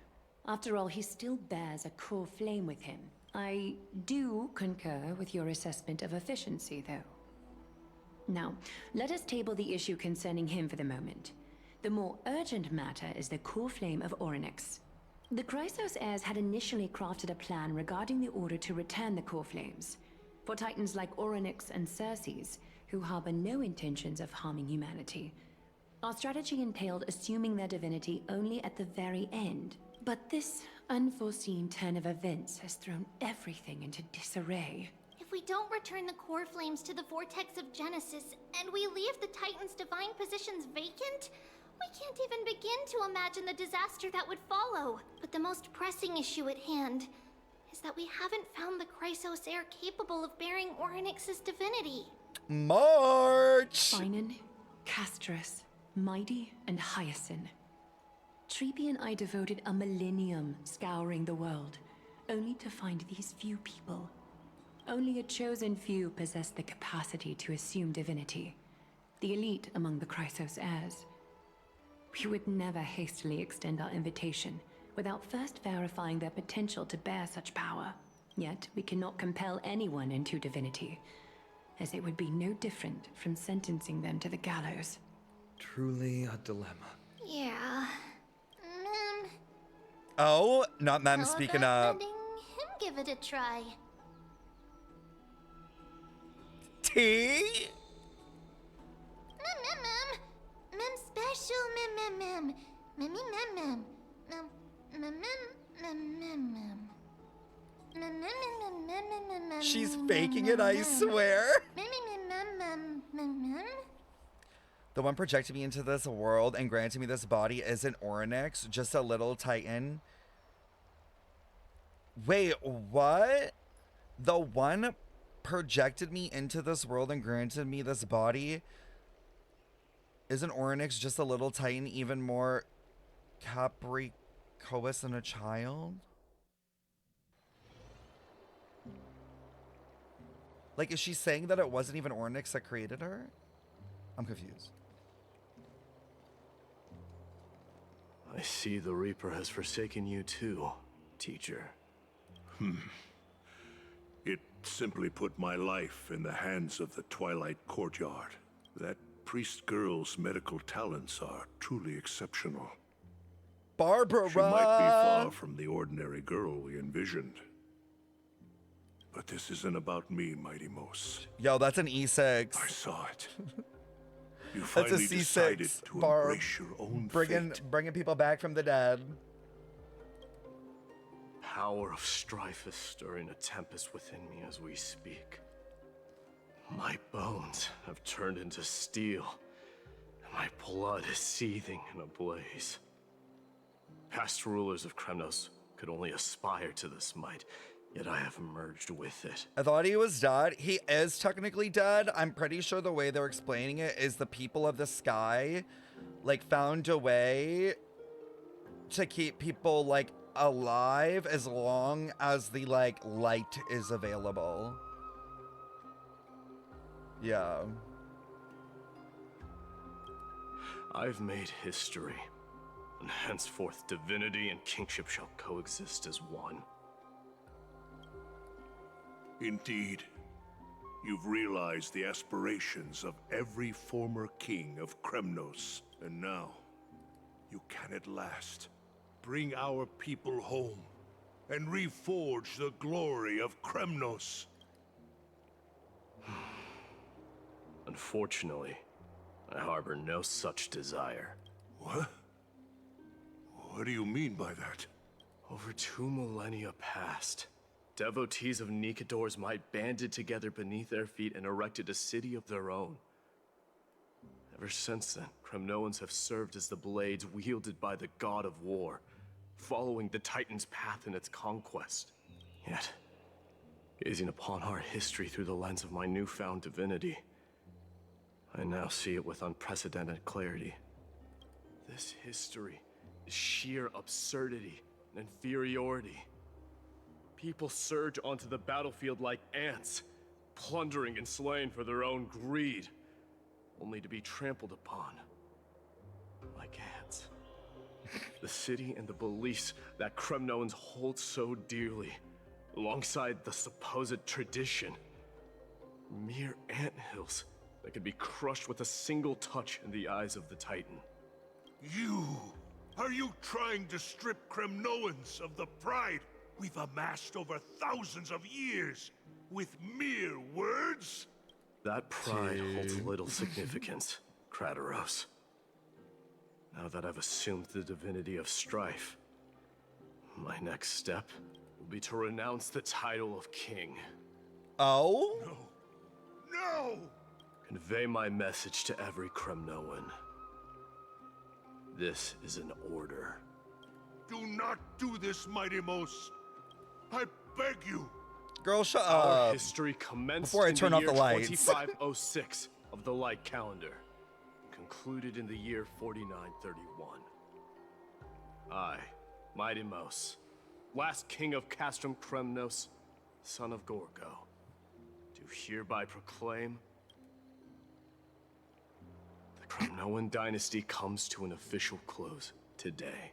After all, he still bears a core flame with him. I do concur with your assessment of efficiency, though. Now, let us table the issue concerning him for the moment. The more urgent matter is the core flame of Orynyx. The Crateros heirs had initially crafted a plan regarding the order to return the core flames. For titans like Orynyx and Circes, who harbor no intentions of harming humanity, our strategy entailed assuming their divinity only at the very end. But this unforeseen turn of events has thrown everything into disarray. If we don't return the core flames to the vortex of Genesis, and we leave the Titan's divine positions vacant, we can't even begin to imagine the disaster that would follow. But the most pressing issue at hand is that we haven't found the Crateros heir capable of bearing Orynyx's divinity. March! Feinin, Castris, Mighty, and Hyacinth. Tribi and I devoted a millennium scouring the world, only to find these few people. Only a chosen few possess the capacity to assume divinity. The elite among the Crateros heirs. We would never hastily extend our invitation without first verifying their potential to bear such power. Yet, we cannot compel anyone into divinity, as it would be no different from sentencing them to the gallows. Truly a dilemma. Yeah. Oh, not Mem How speaking about up. letting him give it a try? T? Mem special, mem. Mem. She's faking it, I swear. The one projected me into this world and granted me this body isn't Orynyx, just a little titan. Wait, what? The one projected me into this world and granted me this body isn't Orynyx, just a little titan, even more capricous than a child? Like, is she saying that it wasn't even Orynyx that created her? I'm confused. I see the Reaper has forsaken you too, teacher. It simply put my life in the hands of the Twilight Courtyard. That priest girl's medical talents are truly exceptional. Barbara! She might be far from the ordinary girl we envisioned. But this isn't about me, Mighty Mos. Yo, that's an E6. I saw it. You That's a finally decided C6, to Barb. embrace your own Bringing people back from the dead. Power of strife is stirring a tempest within me as we speak. My bones have turned into steel, and my blood is seething in a blaze. Past rulers of Kremnos could only aspire to this might, yet I have merged with it. I thought he was dead. He is technically dead. I'm pretty sure the way they're explaining it is the people of the sky, like, found a way to keep people, like, alive as long as the, like, light is available. Yeah. I've made history, and henceforth divinity and kingship shall coexist as one. Indeed. You've realized the aspirations of every former king of Kremnos, and now you can at last bring our people home and reforge the glory of Kremnos. Unfortunately, I harbor no such desire. What? What do you mean by that? Over 2 millennia past, devotees of Nikador's might banded together beneath their feet and erected a city of their own. Ever since then, Kremnoans have served as the blades wielded by the god of war, following the Titan's path in its conquest. Yet, gazing upon our history through the lens of my newfound divinity, I now see it with unprecedented clarity. This history is sheer absurdity and inferiority. People surge onto the battlefield like ants, plundering and slaying for their own greed, only to be trampled upon like ants. The city and the beliefs that Kremnoans hold so dearly, alongside the supposed tradition, mere anthills that could be crushed with a single touch in the eyes of the Titan. Are you trying to strip Kremnoans of the pride we've amassed over thousands of years with mere words? That pride holds little significance, Crateros. Now that I've assumed the divinity of strife, my next step will be to renounce the title of king. Oh? No! Convey my message to every Kremnoan. This is an order. Do not do this, Mighty Mos. I beg you. Girl, shut Our up. history commenced Before I in turn the off year the lights. 2506 of the light calendar, concluded in the year 4931. I, Mighty Mos, last king of Castrum Kremnos, son of Gorgo, do hereby proclaim the Kremnoan dynasty comes to an official close today.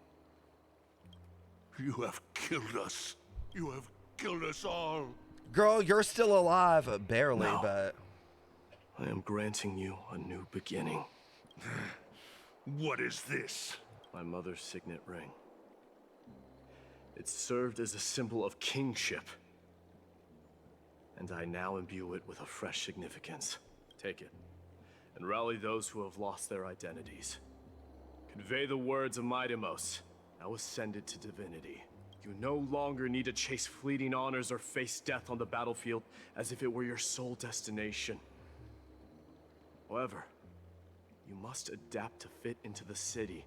You have killed us. You have killed us all. Girl, you're still alive. Barely, No. but... I am granting you a new beginning. What is this? My mother's signet ring. It served as a symbol of kingship, and I now imbue it with a fresh significance. Take it, and rally those who have lost their identities. Convey the words of Mighty Mos, now ascended to divinity. You no longer need to chase fleeting honors or face death on the battlefield as if it were your sole destination. However, you must adapt to fit into the city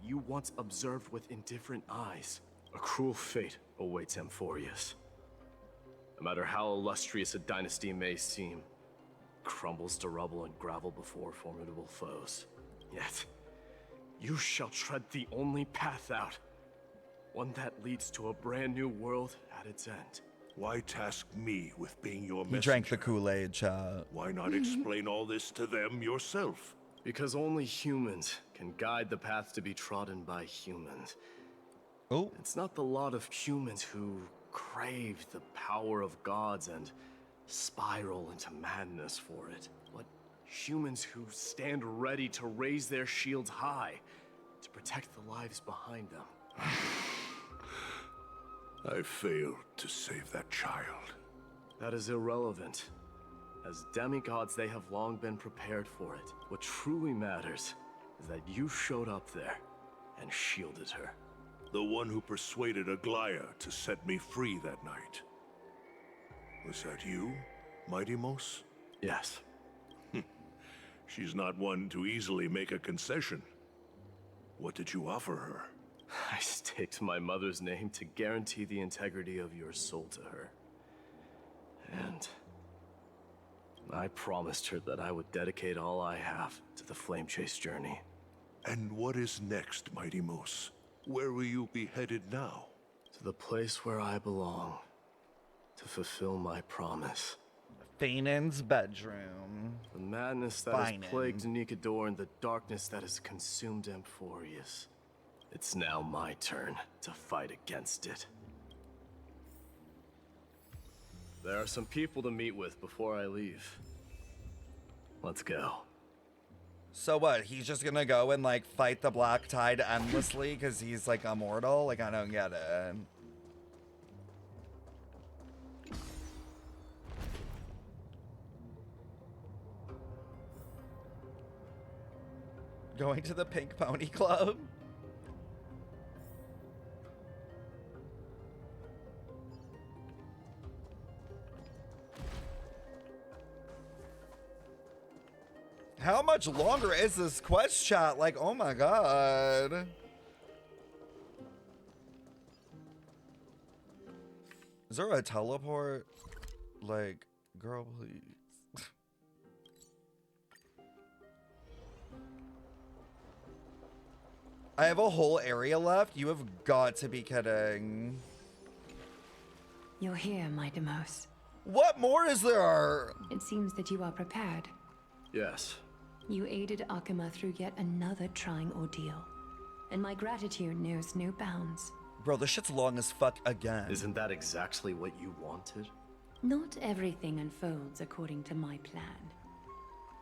you once observed with indifferent eyes. A cruel fate awaits Amphorius. No matter how illustrious a dynasty may seem, crumbles to rubble and gravel before formidable foes. Yet, you shall tread the only path out, one that leads to a brand new world at its end. Why task me with being your He messenger? drank the Kool-Aid, chat. Why not explain all this to them yourself? Because only humans can guide the path to be trodden by humans. Oh. It's not the lot of humans who crave the power of gods and spiral into madness for it, but humans who stand ready to raise their shields high to protect the lives behind them. I failed to save that child. That is irrelevant. As demigods, they have long been prepared for it. What truly matters is that you showed up there and shielded her. The one who persuaded Aglaya to set me free that night. Was that you, Mighty-Mos? Yes. She's not one to easily make a concession. What did you offer her? I staked my mother's name to guarantee the integrity of your soul to her. And I promised her that I would dedicate all I have to the Flame Chase journey. And what is next, Mighty-Mos? Where will you be headed now? To the place where I belong. To fulfill my promise. Fainan's bedroom. The madness that has plagued Nikador and the darkness that has consumed Amphorius. It's now my turn to fight against it. There are some people to meet with before I leave. Let's go. So what, he's just gonna go and like fight the Black Tide endlessly because he's like immortal? Like, I don't get it. Going to the Pink Pony Club? How much longer is this quest chat? Like, oh my god. Is there a teleport? Like, girl, please. I have a whole area left? You have got to be kidding. You're here, Mighty-Mos. What more is there? It seems that you are prepared. Yes. You aided Akuma through yet another trying ordeal. And my gratitude knows no bounds. Bro, this shit's long as fuck again. Isn't that exactly what you wanted? Not everything unfolds according to my plan.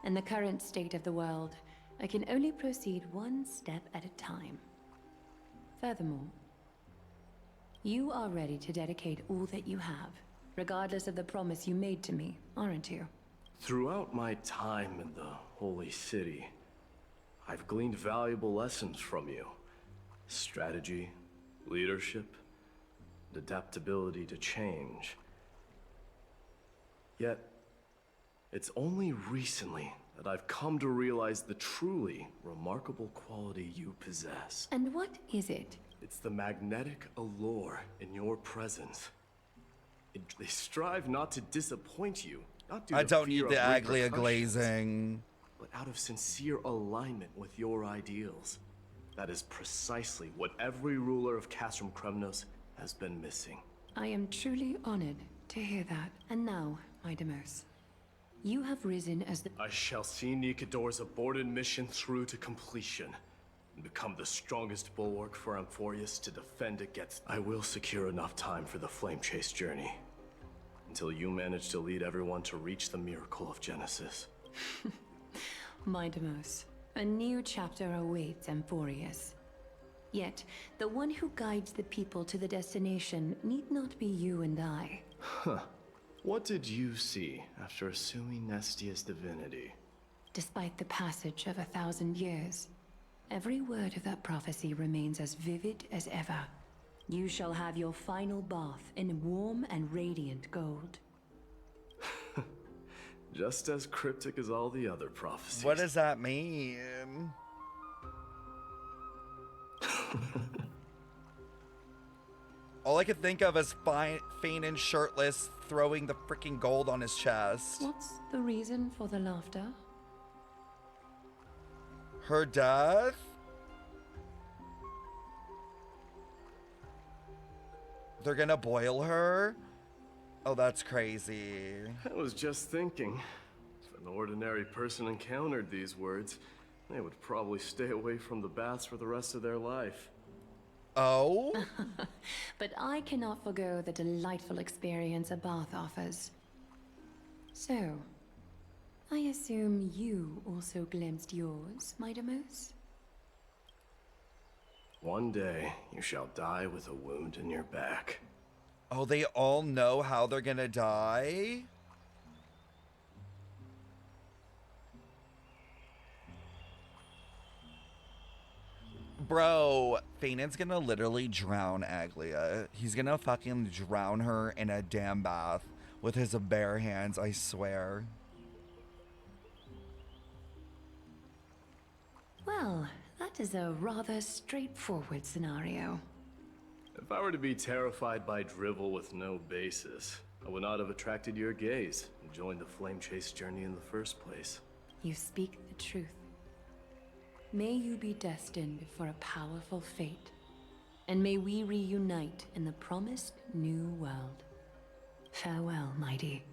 In the current state of the world, I can only proceed one step at a time. Furthermore, you are ready to dedicate all that you have, regardless of the promise you made to me, aren't you? Throughout my time in the Holy City, I've gleaned valuable lessons from you. Strategy, leadership, and adaptability to change. Yet, it's only recently that I've come to realize the truly remarkable quality you possess. And what is it? It's the magnetic allure in your presence. They strive not to disappoint you, not due to I don't fear need the of Aglia repercussions, glazing. but out of sincere alignment with your ideals. That is precisely what every ruler of Castrum Kremnos has been missing. I am truly honored to hear that. And now, Mighty-Mos, you have risen as the— I shall see Nikador's aborted mission through to completion and become the strongest bulwark for Amphorius to defend against. I will secure enough time for the Flame Chase journey until you manage to lead everyone to reach the miracle of Genesis. Mighty-Mos, a new chapter awaits Amphorius. Yet, the one who guides the people to the destination need not be you and I. Huh. What did you see after assuming Nestia's divinity? Despite the passage of 1,000 years, every word of that prophecy remains as vivid as ever. You shall have your final bath in warm and radiant gold. Just as cryptic as all the other prophecies. What does that mean? All I could think of is Fanon shirtless, throwing the freaking gold on his chest. What's the reason for the laughter? Her death? They're gonna boil her? Oh, that's crazy. I was just thinking, if an ordinary person encountered these words, they would probably stay away from the baths for the rest of their life. Oh? But I cannot forgo the delightful experience a bath offers. So, I assume you also glimpsed yours, my Demos? One day, you shall die with a wound in your back. Oh, they all know how they're gonna die? Bro, Fainan's gonna literally drown Aglia. He's gonna fucking drown her in a damn bath with his bare hands, I swear. Well, that is a rather straightforward scenario. If I were to be terrified by drivel with no basis, I would not have attracted your gaze and joined the flame chase journey in the first place. You speak the truth. May you be destined for a powerful fate, and may we reunite in the promised new world. Farewell, mighty.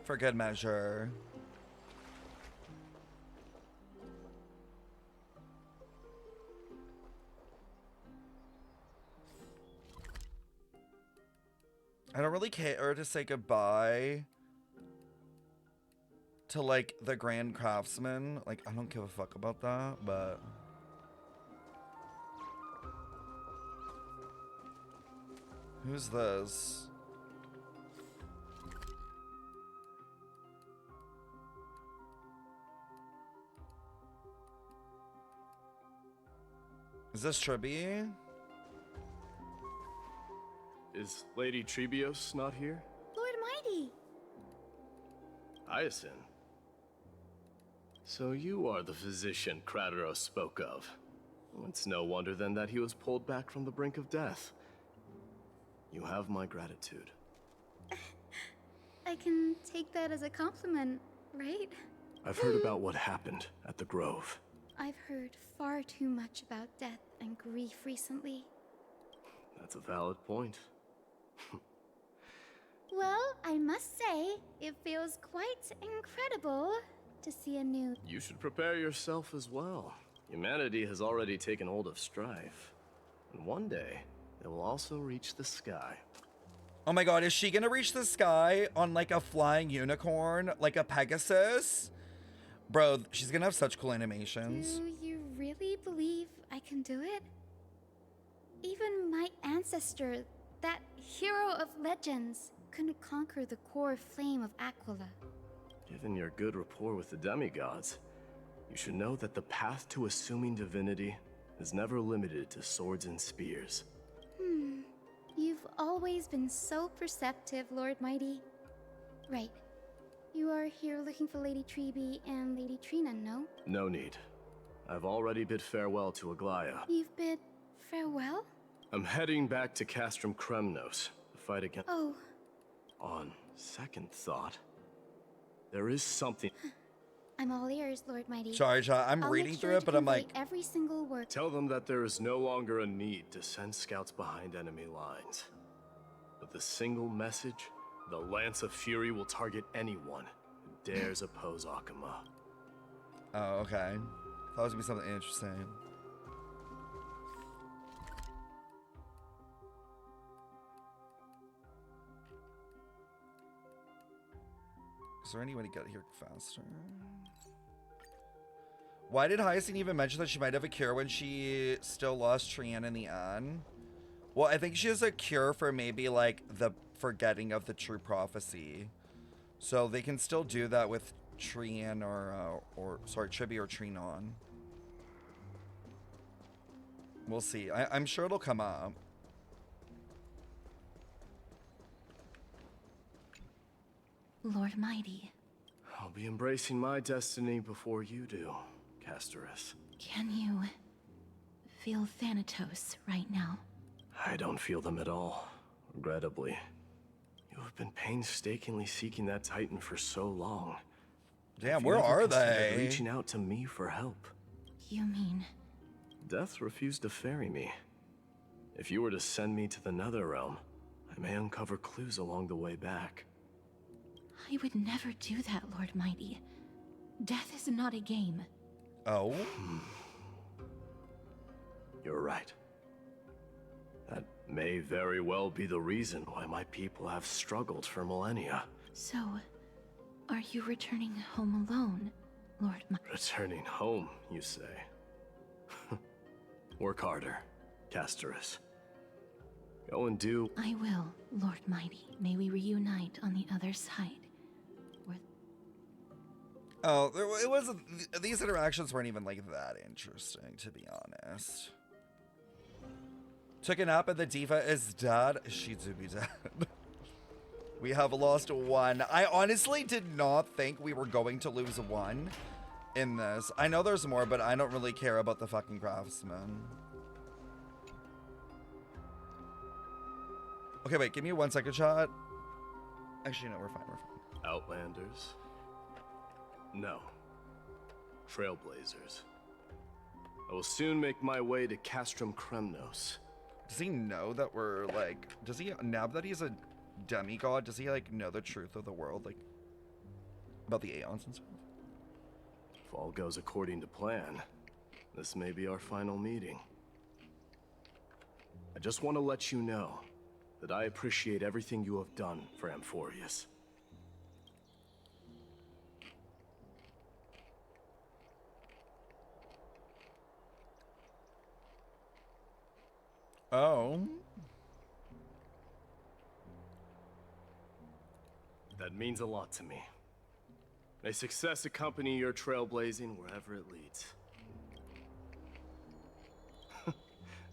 For good measure. I don't really care to say goodbye to, like, the Grand Craftsman. Like, I don't give a fuck about that, but... Who's this? Is this Tribi? Is Lady Tribios not here? Lord Mighty! Hyacinth. So you are the physician Crateros spoke of. It's no wonder then that he was pulled back from the brink of death. You have my gratitude. I can take that as a compliment, right? I've heard about what happened at the Grove. I've heard far too much about death and grief recently. That's a valid point. Well, I must say, it feels quite incredible to see a new... You should prepare yourself as well. Humanity has already taken hold of strife. And one day, it will also reach the sky. Oh my god, is she gonna reach the sky on, like, a flying unicorn? Like a Pegasus? Bro, she's gonna have such cool animations. Do you really believe I can do it? Even my ancestor, that hero of legends, couldn't conquer the core flame of Aquila. Given your good rapport with the demigods, you should know that the path to assuming divinity is never limited to swords and spears. You've always been so perceptive, Lord Mighty. Right. You are here looking for Lady Tribi and Lady Trianne, no? No need. I've already bid farewell to Aglaia. You've bid farewell? I'm heading back to Castrum Kremnos to fight against... Oh. On second thought, there is something... I'm all ears, Lord Mighty. Sorry, I'm I'll reading make through sure it, to but I'm convey like... every single word. Tell them that there is no longer a need to send scouts behind enemy lines. With a single message, the Lance of Fury will target anyone who dares oppose Akama. Oh, okay. Thought it was gonna be something interesting. Is there any way to get here faster? Why did Hyacinth even mention that she might have a cure when she still lost Trianne in the end? Well, I think she has a cure for maybe, like, the forgetting of the true prophecy. So they can still do that with Trianne or sorry, Tribi or Trinon. We'll see. I'm sure it'll come up. Lord Mighty. I'll be embracing my destiny before you do, Crateros. Can you feel Thanatos right now? I don't feel them at all, regrettably. You have been painstakingly seeking that Titan for so long. Damn, where are they? Reaching out to me for help. You mean... Death refused to ferry me. If you were to send me to the Netherrealm, I may uncover clues along the way back. I would never do that, Lord Mighty. Death is not a game. Oh? You're right. That may very well be the reason why my people have struggled for millennia. So, are you returning home alone, Lord Returning home, you say? Work harder, Crateros. Go and do... I will, Lord Mighty. May we reunite on the other side. Oh, it wasn't. These interactions weren't even like that interesting, to be honest. Took a nap and the diva is dead. She to be dead. We have lost one. I honestly did not think we were going to lose one in this. I know there's more, but I don't really care about the fucking craftsman. Okay, wait, give me a 1 second shot. Actually, no, we're fine, we're fine. Outlanders? No. Trailblazers. I will soon make my way to Castrum Kremnos. Does he know that we're like, does he, now that he's a demigod, does he like know the truth of the world, like about the Aeons and stuff? If all goes according to plan, this may be our final meeting. I just want to let you know that I appreciate everything you have done for Amphorius. Oh. That means a lot to me. May success accompany your trailblazing wherever it leads.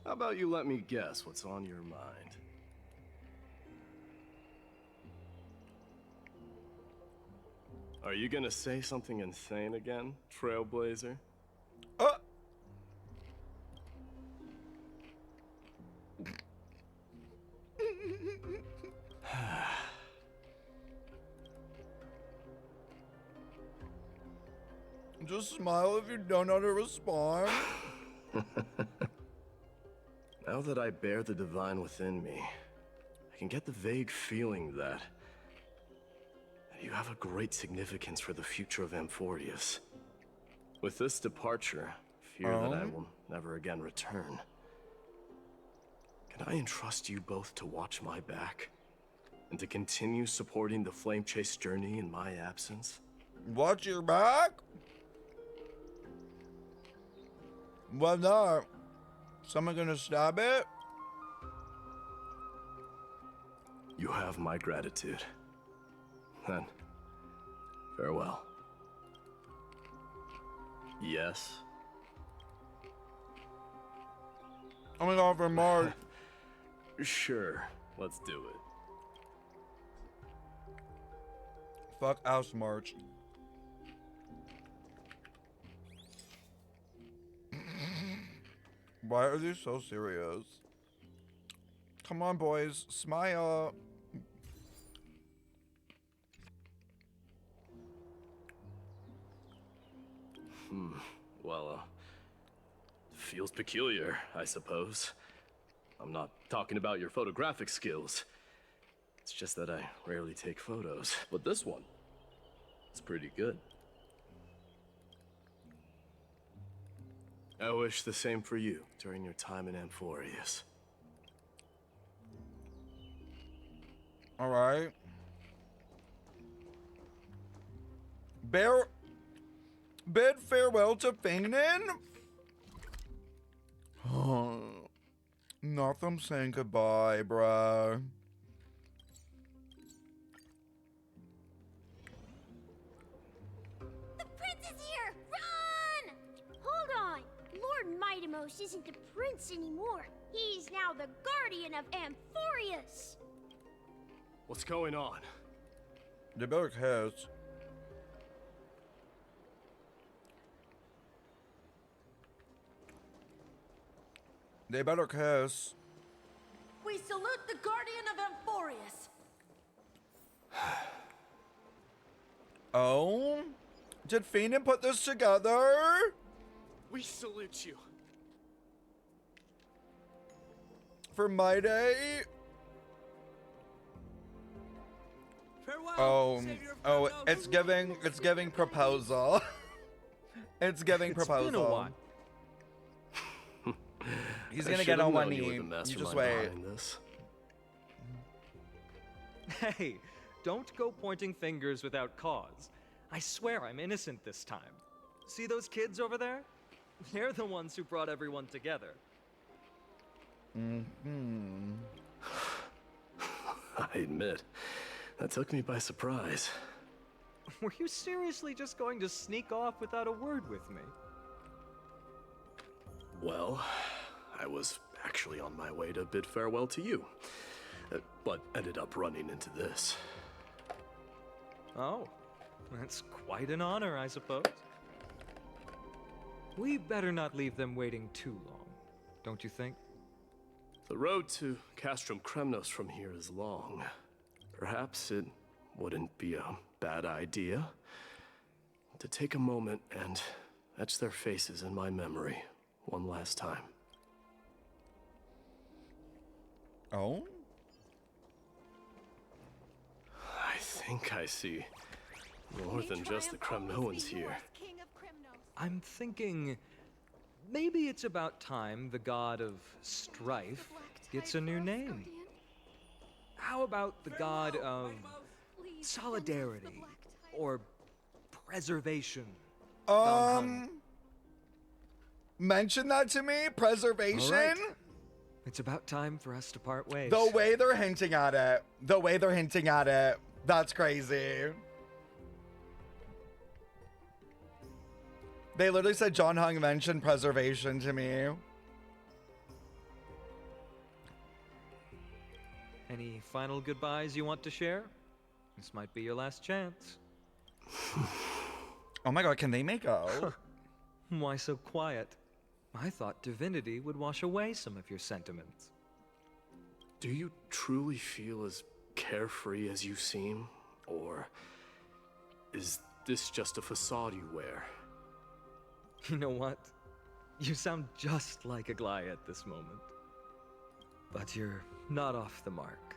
How about you let me guess what's on your mind? Are you gonna say something insane again, Trailblazer? Just smile if you don't know how to respond. Now that I bear the divine within me, I can get the vague feeling that you have a great significance for the future of Amphorius. With this departure, I fear that I will never again return. Can I entrust you both to watch my back? And to continue supporting the Flame Chase journey in my absence? Watch your back? What not? Someone gonna stab it? You have my gratitude. Then, farewell. Yes? Oh my god, for March. Sure, let's do it. Fuck House March. Why are they so serious? Come on, boys. Smile. Well, feels peculiar, I suppose. I'm not talking about your photographic skills. It's just that I rarely take photos. But this one, it's pretty good. I wish the same for you during your time in Amphorius. All right. Bid farewell to Fingnan? Oh, not them saying goodbye, bruh. The prince is here! Run! Hold on. Lord Mightimos isn't a prince anymore. He's now the guardian of Amphorius. What's going on? The book has. They better kiss. We salute the guardian of Amphorius. Oh? Did Fingnan put this together? We salute you. For my day? Farewell, it's giving proposal. It's giving proposal. Been a while. He's I gonna should get have on one known you were knee. the You mastermind just wait. behind this. Hey, don't go pointing fingers without cause. I swear I'm innocent this time. See those kids over there? They're the ones who brought everyone together. I admit, that took me by surprise. Were you seriously just going to sneak off without a word with me? Well, I was actually on my way to bid farewell to you, but ended up running into this. Oh, that's quite an honor, I suppose. We better not leave them waiting too long, don't you think? The road to Castrum Kremnos from here is long. Perhaps it wouldn't be a bad idea to take a moment and etch their faces in my memory one last time. Oh? I think I see more than just the Kremnoans here. I'm thinking maybe it's about time the god of strife gets a new name. How about the god of solidarity or preservation? Mention that to me? Preservation? All right. It's about time for us to part ways. The way they're hinting at it. The way they're hinting at it. That's crazy. They literally said John Hung mentioned preservation to me. Any final goodbyes you want to share? This might be your last chance. Oh my god, can they make out? Why so quiet? I thought divinity would wash away some of your sentiments. Do you truly feel as carefree as you seem? Or is this just a facade you wear? You know what? You sound just like Aglaia at this moment. But you're not off the mark.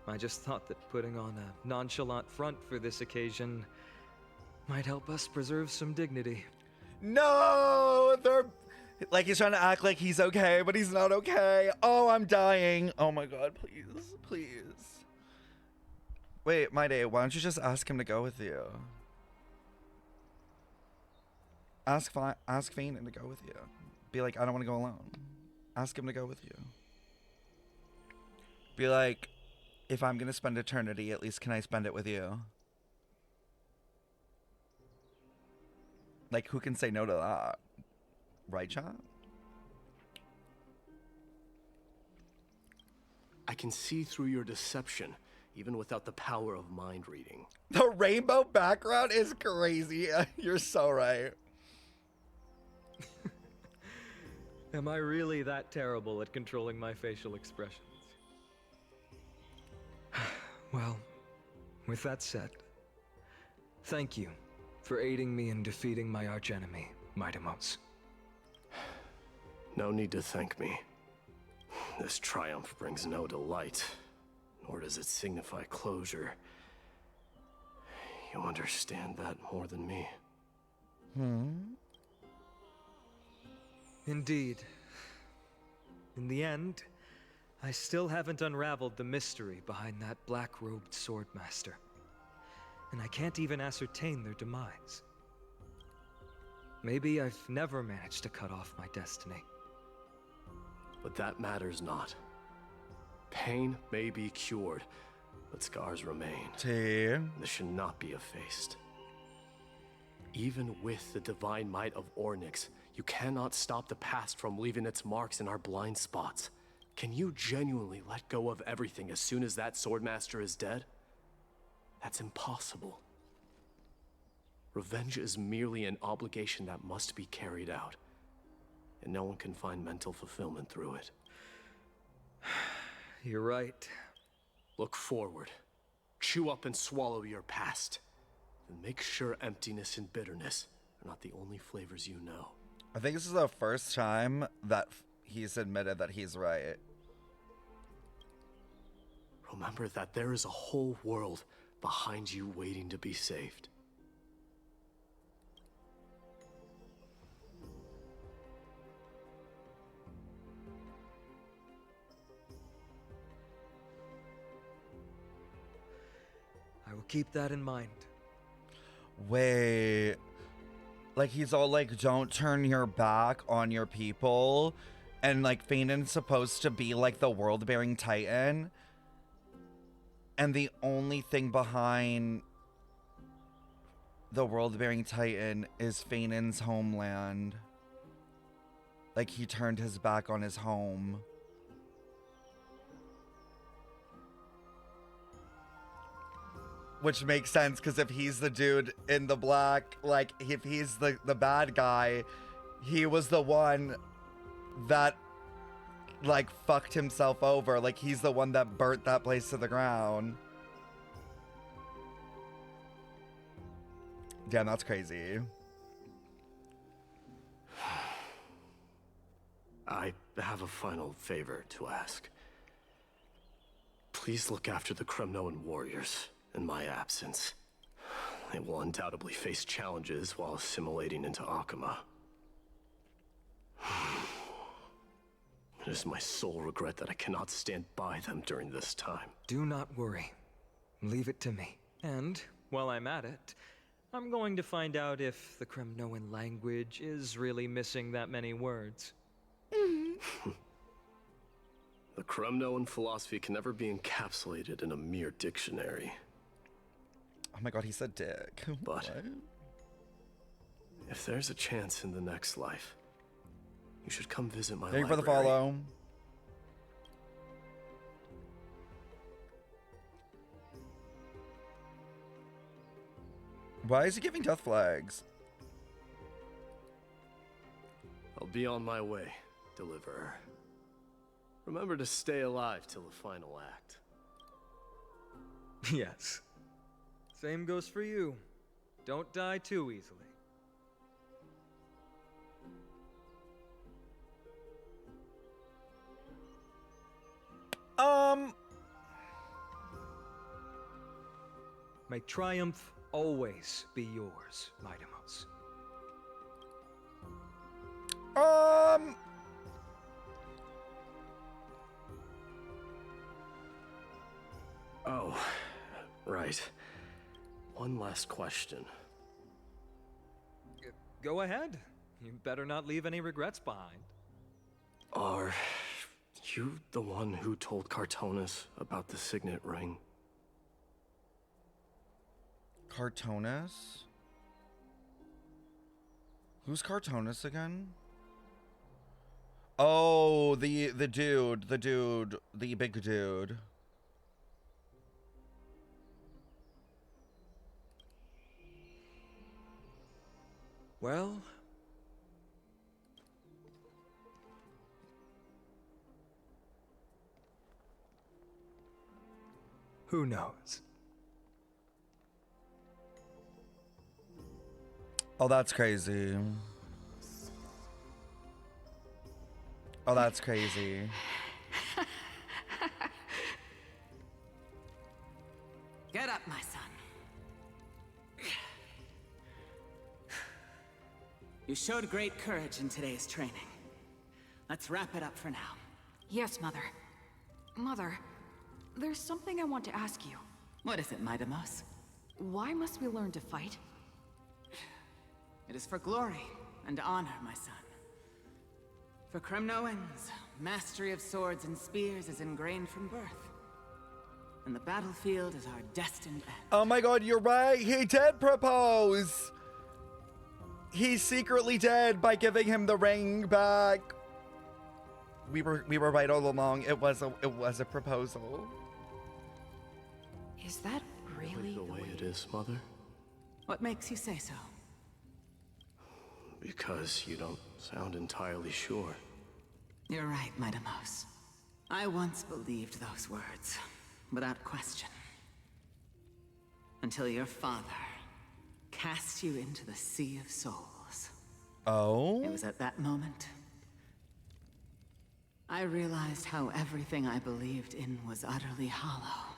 I just thought that putting on a nonchalant front for this occasion might help us preserve some dignity. No! They're... Like, he's trying to act like he's okay, but he's not okay. Oh, I'm dying. Oh my god, please. Please. Wait, my day, why don't you just ask him to go with you? Ask Fiend to go with you. Be like, I don't want to go alone. Ask him to go with you. Be like, if I'm going to spend eternity, at least can I spend it with you? Like, who can say no to that? Right, chat? I can see through your deception, even without the power of mind reading. The rainbow background is crazy. You're so right. Am I really that terrible at controlling my facial expressions? Well, with that said, thank you for aiding me in defeating my archenemy, Maidemos. No need to thank me. This triumph brings no delight, nor does it signify closure. You understand that more than me. Indeed. In the end, I still haven't unraveled the mystery behind that black-robed swordmaster. And I can't even ascertain their demise. Maybe I've never managed to cut off my destiny. But that matters not. Pain may be cured, but scars remain. This should not be effaced. Even with the divine might of Ornyx, you cannot stop the past from leaving its marks in our blind spots. Can you genuinely let go of everything as soon as that swordmaster is dead? That's impossible. Revenge is merely an obligation that must be carried out, and no one can find mental fulfillment through it. You're right. Look forward. Chew up and swallow your past. And make sure emptiness and bitterness are not the only flavors you know. I think this is the first time that he's admitted that he's right. Remember that there is a whole world behind you waiting to be saved. keep that in mind. Wait. Like, he's all like, don't turn your back on your people. And, like, Phaeton's supposed to be, like, the world-bearing titan. And the only thing behind the world-bearing titan is Phaeton's homeland. Like, he turned his back on his home. Which makes sense, because if he's the dude in the black, like, if he's the bad guy, he was the one that, like, fucked himself over. Like, he's the one that burnt that place to the ground. Damn, that's crazy. I have a final favor to ask. Please look after the Cremnoan warriors in my absence. They will undoubtedly face challenges while assimilating into Akama. It is my sole regret that I cannot stand by them during this time. Do not worry. Leave it to me. And, while I'm at it, I'm going to find out if the Cremnoan language is really missing that many words. The Cremnoan philosophy can never be encapsulated in a mere dictionary. Oh my god, he said dick. But what? If there's a chance in the next life, you should come visit my Thank you library. for the follow. Why is he giving death flags? I'll be on my way, Deliverer. Remember to stay alive till the final act. Yes. Same goes for you. Don't die too easily. May triumph always be yours, Maidemos. Oh, right. One last question. Go ahead. You better not leave any regrets behind. Are you the one who told Cartonis about the signet ring? Cartonis? Who's Cartonis again? Oh, the big dude. Well, who knows? Oh, that's crazy. Oh, that's crazy. Get up, my son. You showed great courage in today's training. Let's wrap it up for now. Yes, Mother. Mother, there's something I want to ask you. What is it, Maidemos? Why must we learn to fight? It is for glory and honor, my son. For Cremnoans, mastery of swords and spears is ingrained from birth. And the battlefield is our destined end. Oh my god, you're right. He did propose. He's secretly dead by giving him the ring back. We were right all along. It was a proposal. Is that really the way it is, Mother? What makes you say so? Because you don't sound entirely sure. You're right, Maidemos. I once believed those words, without question. Until your father cast you into the Sea of Souls. Oh? It was at that moment I realized how everything I believed in was utterly hollow.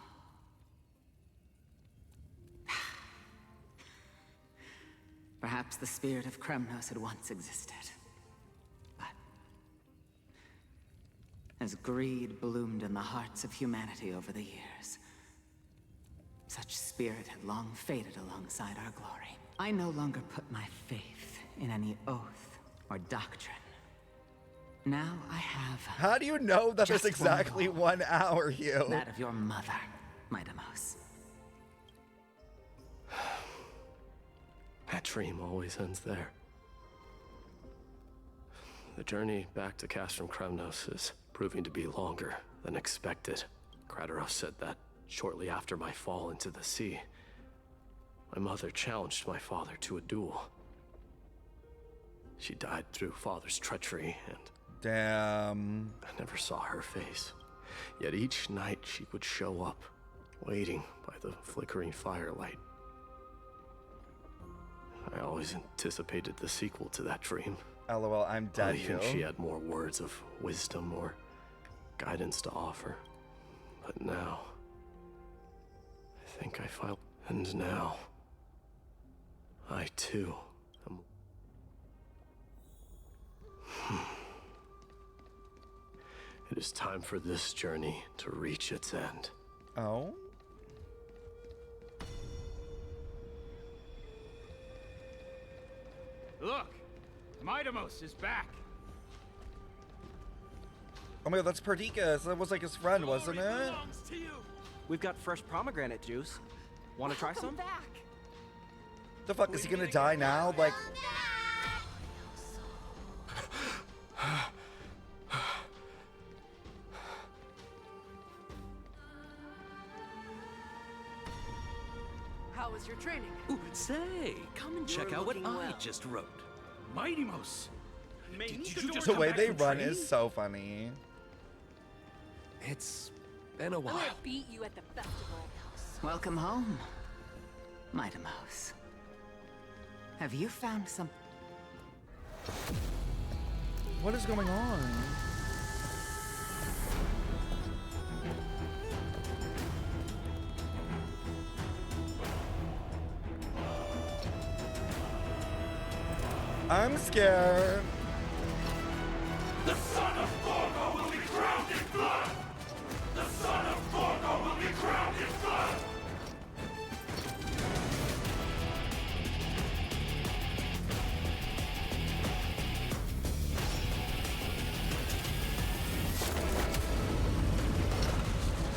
Perhaps the spirit of Kremnos had once existed. But as greed bloomed in the hearts of humanity over the years, Such spirit had long faded alongside our glory. I no longer put my faith in any oath or doctrine. Now I have... How do you know that there's exactly 1 hour, Hugh? That of your mother, Maidamos. That dream always ends there. The journey back to Castrum Kremnos is proving to be longer than expected. Crateros said that shortly after my fall into the sea, my mother challenged my father to a duel. She died through father's treachery, and damn, I never saw her face. Yet each night she would show up, waiting by the flickering firelight. I always anticipated the sequel to that dream. LOL, I'm dead. I think she had more words of wisdom or guidance to offer. But now, I think I finally... And now, I too am... It is time for this journey to reach its end. Oh? Look! Maidamos is back! Oh my god, that's Perdicus. That was like his friend, wasn't it? We've got fresh pomegranate juice. Want to try some? The fuck, is he gonna die now? Like... How was your training? Ooh, say, come and check out what I just wrote. Maidamos! Did you just The way they run is so funny. It's been a while. I'm gonna beat you at the festival. Welcome home, Maidamos. Have you found some... What is going on? I'm scared. The son of Gorgo will be drowned in blood! The son of Gorgo will be drowned in blood!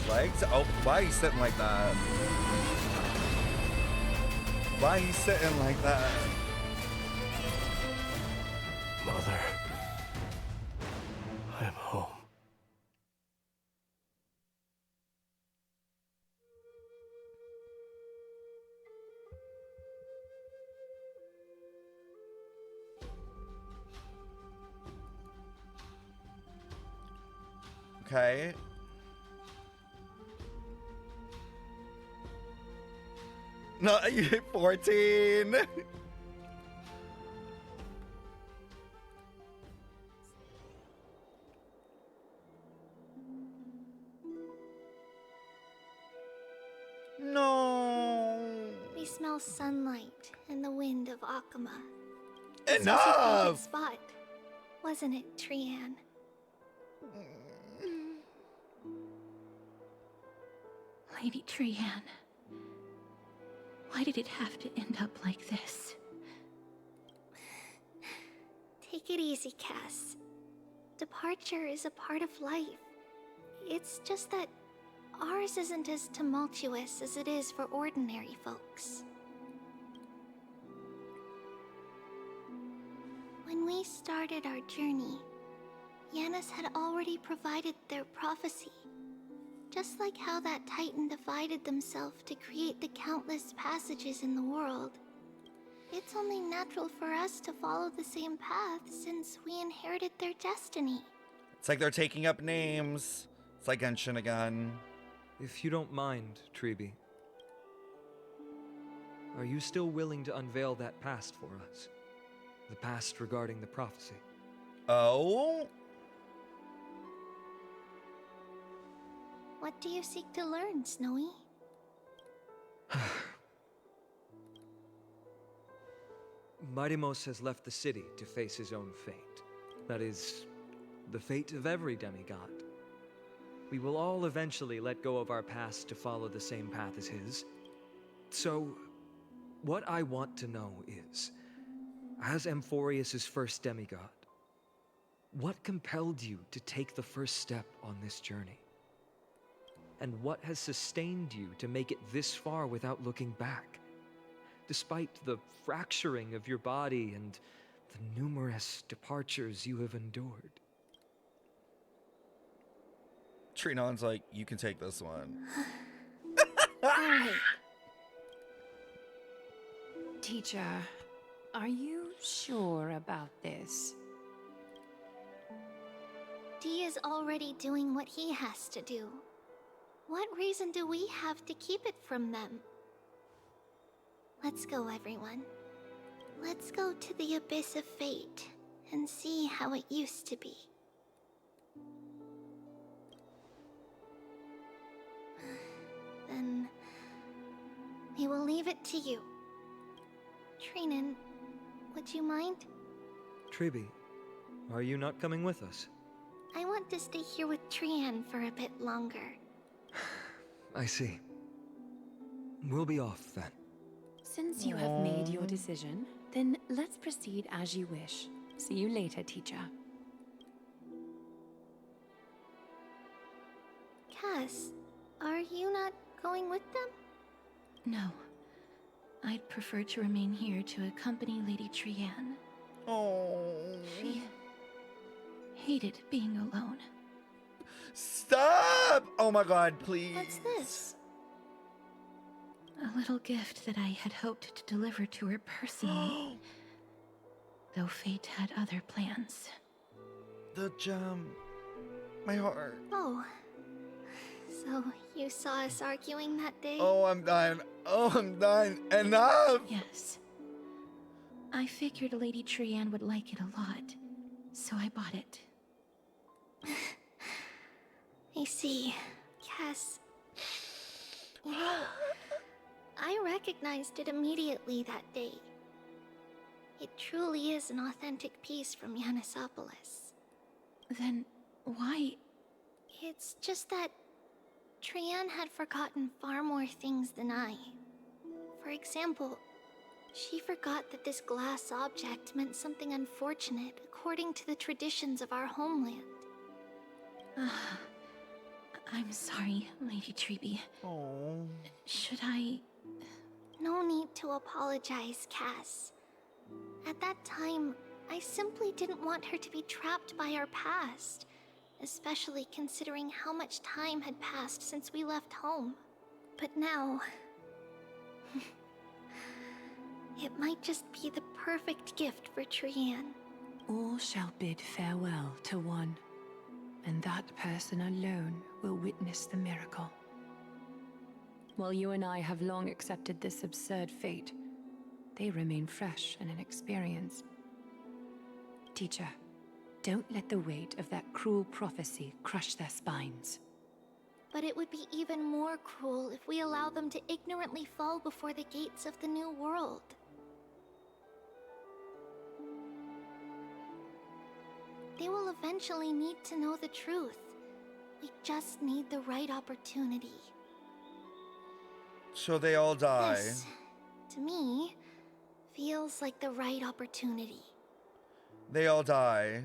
Legs? Oh, why are you sitting like that? Why are you sitting like that? Mother, I am home. Okay. No, you hit 14. No. We smell sunlight and the wind of Akama. Enough! Spot, wasn't it, Trianne? Lady Trianne, why did it have to end up like this? Take it easy, Cass. Departure is a part of life. It's just that ours isn't as tumultuous as it is for ordinary folks. When we started our journey, Yanis had already provided their prophecy. Just like how that Titan divided themselves to create the countless passages in the world. It's only natural for us to follow the same path since we inherited their destiny. It's like they're taking up names. It's like Genshin again. If you don't mind, Tribi, are you still willing to unveil that past for us? The past regarding the prophecy? Oh? What do you seek to learn, Snowy? Maidemos has left the city to face his own fate. That is, the fate of every demigod. We will all eventually let go of our past to follow the same path as his, So, what I want to know is, as Amphorius' first demigod, what compelled you to take the first step on this journey? And what has sustained you to make it this far without looking back? Despite the fracturing of your body and the numerous departures you have endured. Trianne's like, you can take this one. Alright. Teacher, are you sure about this? Dee is already doing what he has to do. What reason do we have to keep it from them? Let's go, everyone. Let's go to the abyss of fate and see how it used to be. Then we will leave it to you. Trianne, would you mind? Tribi, are you not coming with us? I want to stay here with Trianne for a bit longer. I see. We'll be off then. Since you have made your decision, then let's proceed as you wish. See you later, teacher. Cass, are you not going with them? No. I'd prefer to remain here to accompany Lady Trianne. Oh. She hated being alone. Stop! Oh my god, please. What's this? A little gift that I had hoped to deliver to her personally. Though fate had other plans. The gem. My heart. Oh. So you saw us arguing that day? Oh, I'm done. Oh, I'm done. Enough! Yes. I figured Lady Trianne would like it a lot, so I bought it. I see. Cass. You know, I recognized it immediately that day. It truly is an authentic piece from Yanisopolis. Then why? It's just that Trianne had forgotten far more things than I. For example, she forgot that this glass object meant something unfortunate according to the traditions of our homeland. I'm sorry, Lady Tribi. Oh. Should I? No need to apologize, Cass. At that time, I simply didn't want her to be trapped by our past, especially considering how much time had passed since we left home. But now, it might just be the perfect gift for Trianne. All shall bid farewell to one, and that person alone will witness the miracle. While you and I have long accepted this absurd fate, they remain fresh and inexperienced. Teacher, don't let the weight of that cruel prophecy crush their spines. But it would be even more cruel if we allow them to ignorantly fall before the gates of the new world. They will eventually need to know the truth. We just need the right opportunity. So they all die. This, to me, feels like the right opportunity. They all die.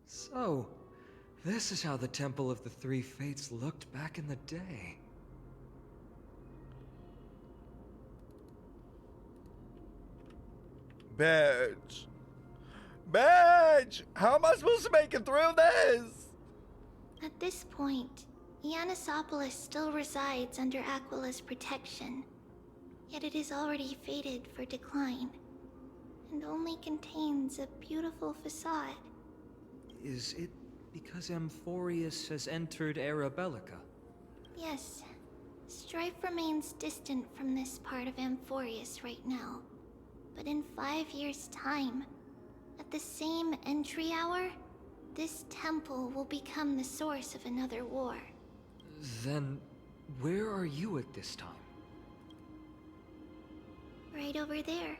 So, this is how the Temple of the Three Fates looked back in the day. Bitch. Bitch! How am I supposed to make it through this? At this point, Yanisopolis still resides under Aquila's protection, yet it is already fated for decline, and only contains a beautiful facade. Is it because Amphorius has entered Era Bellica? Yes, strife remains distant from this part of Amphorius right now, but in 5 years' time, at the same entry hour, this temple will become the source of another war. Then, where are you at this time? Right over there.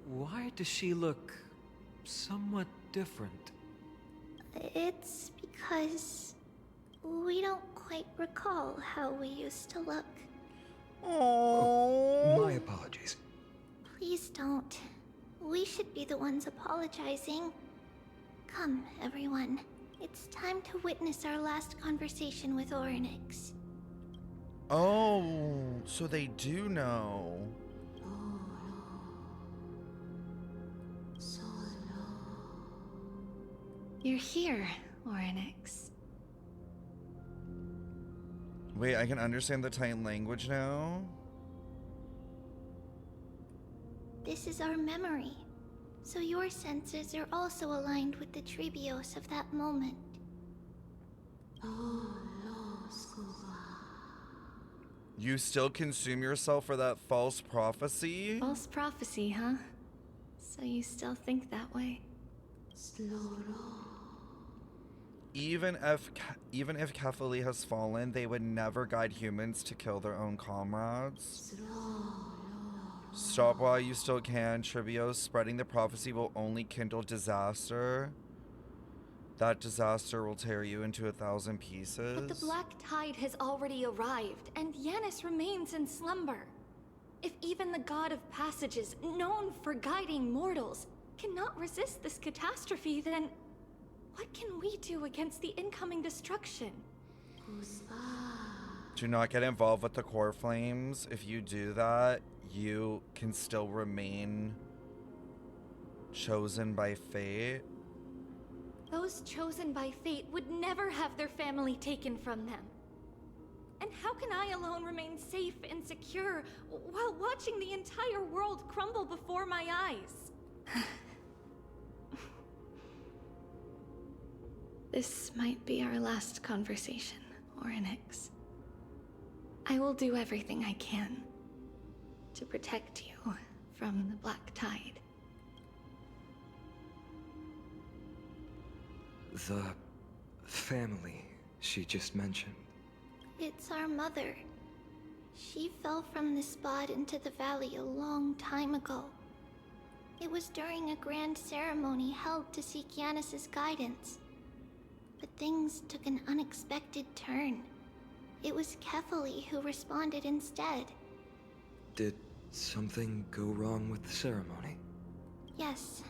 Why does she look somewhat different? It's because we don't quite recall how we used to look. Oh, my apologies. Please don't. We should be the ones apologizing. Come, everyone. It's time to witness our last conversation with Orynyx. Oh, so they do know. You're here, Orynyx. Wait, I can understand the Titan language now? This is our memory, so your senses are also aligned with the Tribios of that moment. You still consume yourself for that false prophecy? False prophecy, huh? So you still think that way? Even if Kefali has fallen, they would never guide humans to kill their own comrades. Stop while you still can, Tribios. Spreading the prophecy will only kindle disaster. That disaster will tear you into 1,000 pieces. But the Black Tide has already arrived, and Yanis remains in slumber. If even the God of Passages, known for guiding mortals, cannot resist this catastrophe, then what can we do against the incoming destruction? Do not get involved with the core flames. If you do that, you can still remain chosen by fate. Those chosen by fate would never have their family taken from them. And how can I alone remain safe and secure while watching the entire world crumble before my eyes? This might be our last conversation, Orynyx. I will do everything I can to protect you from the Black Tide. The family she just mentioned. It's our mother. She fell from the spot into the valley a long time ago. It was during a grand ceremony held to seek Yanis' guidance. But things took an unexpected turn. It was Kefali who responded instead. Did something go wrong with the ceremony? Yes,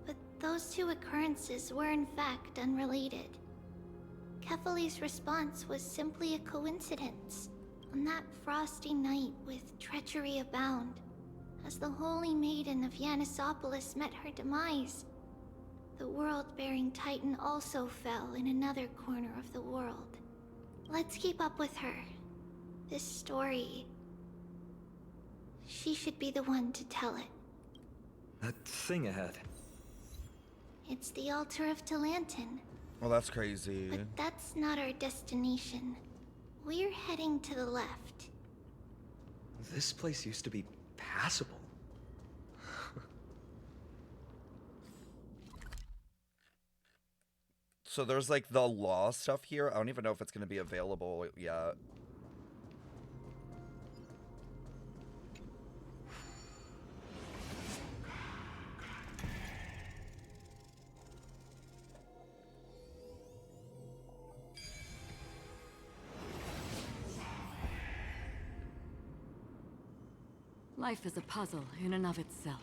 but those two occurrences were in fact unrelated. Kefali's response was simply a coincidence. On that frosty night with treachery abound, as the holy maiden of Yanisopolis met her demise, the world-bearing Titan also fell in another corner of the world. Let's keep up with her. This story... she should be the one to tell it. That thing ahead. It's the altar of Talantin. Well, that's crazy. But that's not our destination. We're heading to the left. This place used to be passable. So there's like the law stuff here. I don't even know if it's going to be available yet. Life is a puzzle in and of itself.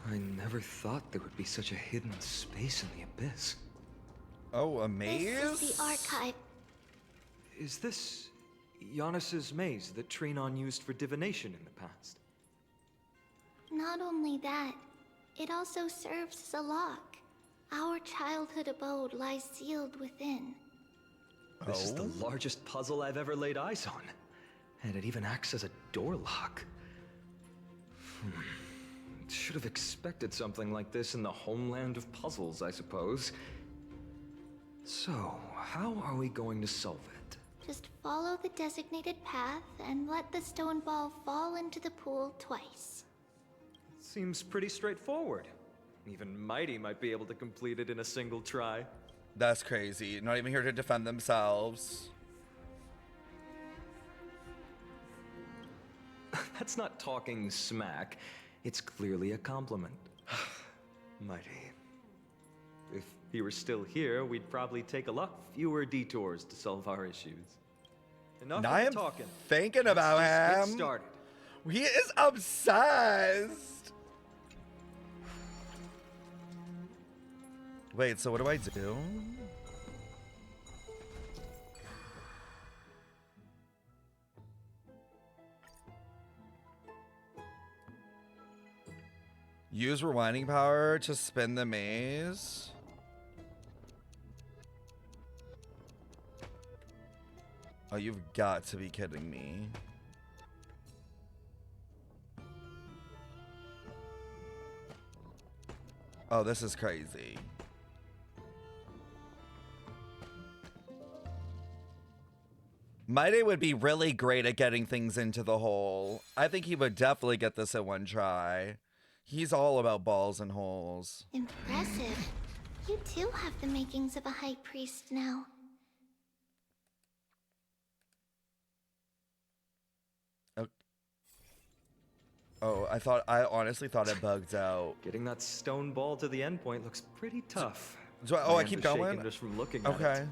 I never thought there would be such a hidden space in the abyss. Oh, a maze? This is the archive. Is this Yanis' maze that Trianne used for divination in the past? Not only that, it also serves as a lock. Our childhood abode lies sealed within. This is the largest puzzle I've ever laid eyes on. And it even acts as a door lock. Should have expected something like this in the homeland of puzzles, I suppose. So, how are we going to solve it? Just follow the designated path and let the stone ball fall into the pool twice. Seems pretty straightforward. Even Mighty might be able to complete it in a single try. That's crazy. Not even here to defend themselves. That's not talking smack. It's clearly a compliment. Mighty. If he were still here, we'd probably take a lot fewer detours to solve our issues. Enough Now I am talking. thinking about Let's just get him. started. He is obsessed. Wait, so what do I do? Use rewinding power to spin the maze. Oh, you've got to be kidding me. Oh, this is crazy. Maiden would be really great at getting things into the hole. I think he would definitely get this in one try. He's all about balls and holes. Impressive. You too have the makings of a high priest now. Oh, I honestly thought it bugged out. Getting that stone ball to the end point looks pretty tough. I keep going? Just from looking at Okay. it.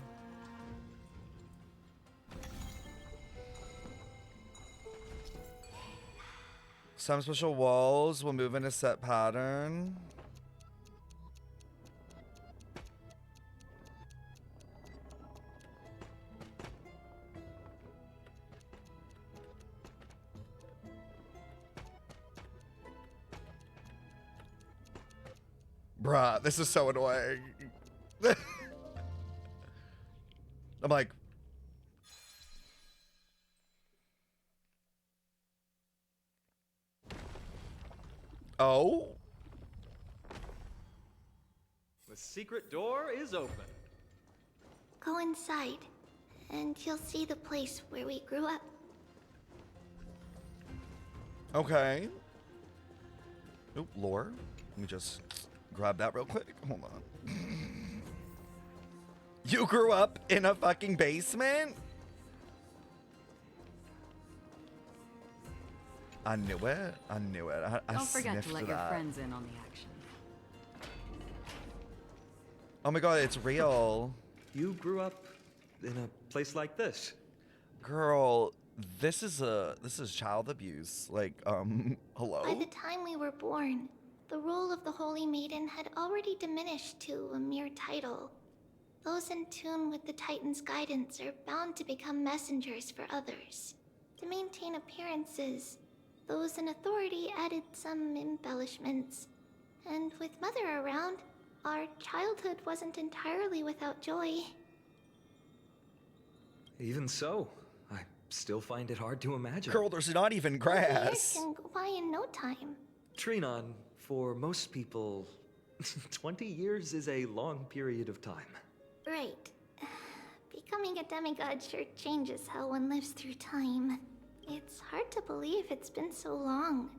Some special walls will move in a set pattern. Bruh, this is so annoying. I'm like, oh? The secret door is open. Go inside, and you'll see the place where we grew up. Okay. Oop, lore. Let me just grab that real quick. Hold on. You grew up in a fucking basement? I knew it. I knew it. I Don't forget to let sniffed your that. friends in on the action. Oh my god, it's real. You grew up in a place like this. Girl, this is child abuse. Like, hello? By the time we were born, the role of the Holy Maiden had already diminished to a mere title. Those in tune with the Titan's guidance are bound to become messengers for others. To maintain appearances, those in authority added some embellishments. And with Mother around, our childhood wasn't entirely without joy. Even so, I still find it hard to imagine. Girl, there's not even grass. Years can go by in no time. Trianne, for most people, 20 years is a long period of time. Right. Becoming a demigod sure changes how one lives through time. It's hard to believe it's been so long.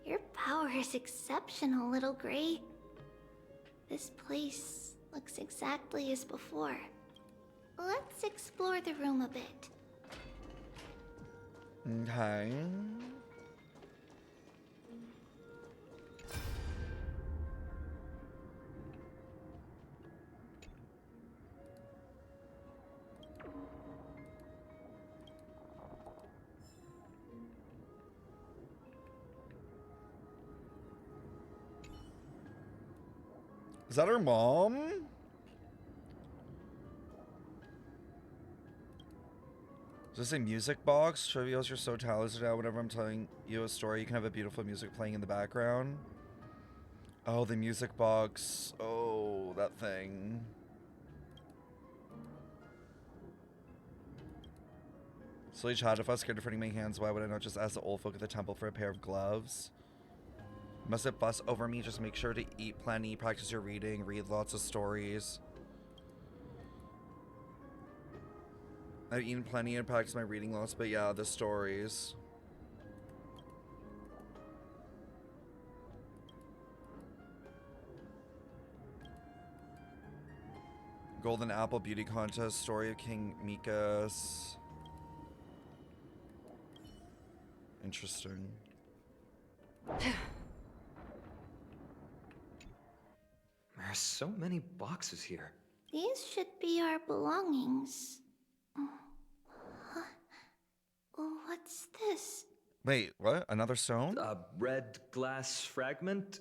Your power is exceptional, Little Gray. This place looks exactly as before. Let's explore the room a bit. Okay. Is that her mom? Is this a music box? Tribios, you're so talented now. Whenever I'm telling you a story, you can have a beautiful music playing in the background. Oh, the music box. Oh, that thing. Silly chat, if I was scared of hurting my hands, why would I not just ask the old folk at the temple for a pair of gloves? Must it fuss over me? Just make sure to eat plenty, practice your reading, read lots of stories. I've eaten plenty and practiced my reading lots, but yeah, the stories. Golden Apple Beauty Contest, Story of King Mikas. Interesting. are so many boxes here. These should be our belongings. Huh? What's this? Wait, what? Another stone? A red glass fragment?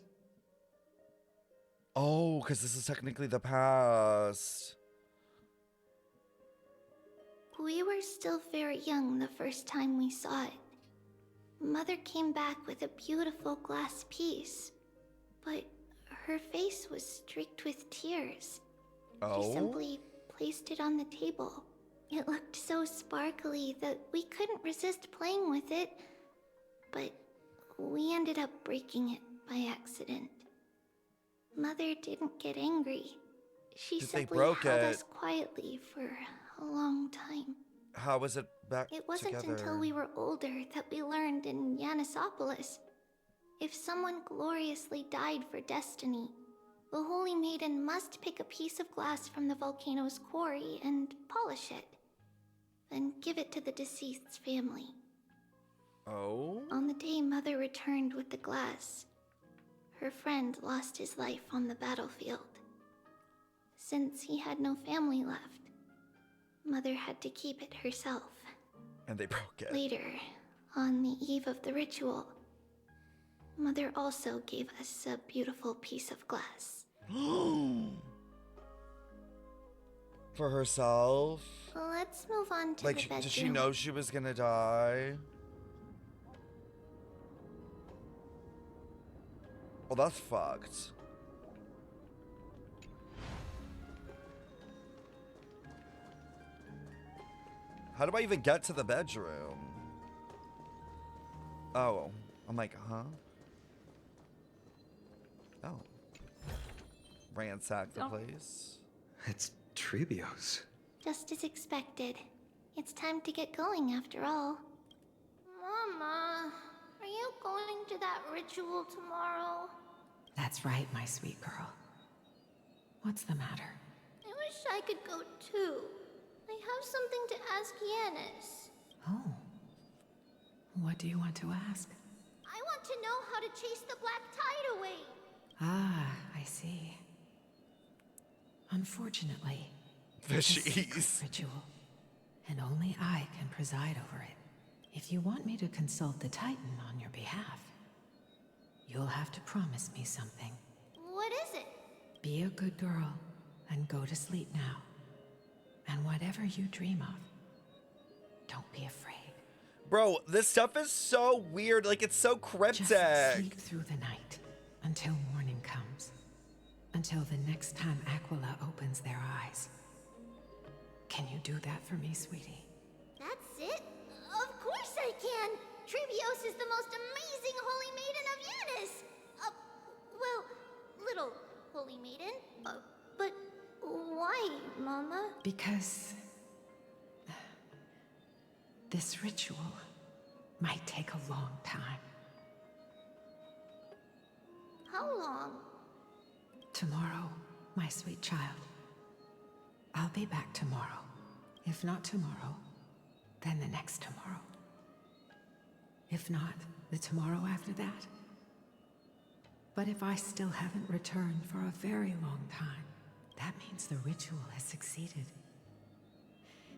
Oh, because this is technically the past. We were still very young the first time we saw it. Mother came back with a beautiful glass piece, but her face was streaked with tears. Oh? She simply placed it on the table. It looked so sparkly that we couldn't resist playing with it, but we ended up breaking it by accident. Mother didn't get angry. She simply held us quietly for a long time. How was it back It wasn't together? until we were older that we learned in Yanisopolis. If someone gloriously died for destiny, the Holy Maiden must pick a piece of glass from the volcano's quarry and polish it, then give it to the deceased's family. Oh? On the day Mother returned with the glass, her friend lost his life on the battlefield. Since he had no family left, Mother had to keep it herself. And they broke it. Later, on the eve of the ritual, Mother also gave us a beautiful piece of glass. For herself? Let's move on to the bedroom. Did she know she was gonna die? Well, that's fucked. How do I even get to the bedroom? Oh, I'm like, huh? Oh. Ransack the place. It's Tribios. Just as expected. It's time to get going after all. Mama, are you going to that ritual tomorrow? That's right, my sweet girl. What's the matter? I wish I could go too. I have something to ask Yanis. Oh. What do you want to ask? I want to know how to chase the black tide away. Ah, I see. Unfortunately, Fishies. it's a secret ritual, and only I can preside over it. If you want me to consult the Titan on your behalf, you'll have to promise me something. What is it? Be a good girl and go to sleep now. And whatever you dream of, don't be afraid. Bro, this stuff is so weird. Like, it's so cryptic. Just sleep through the night until morning comes. Until the next time Aquila opens their eyes. Can you do that for me, sweetie? That's it? Of course I can! Tribios is the most amazing Holy Maiden of Yanis! Well, little Holy Maiden. But why, Mama? Because this ritual might take a long time. How long? Tomorrow, my sweet child. I'll be back tomorrow. If not tomorrow, then the next tomorrow. If not, the tomorrow after that. But if I still haven't returned for a very long time, that means the ritual has succeeded.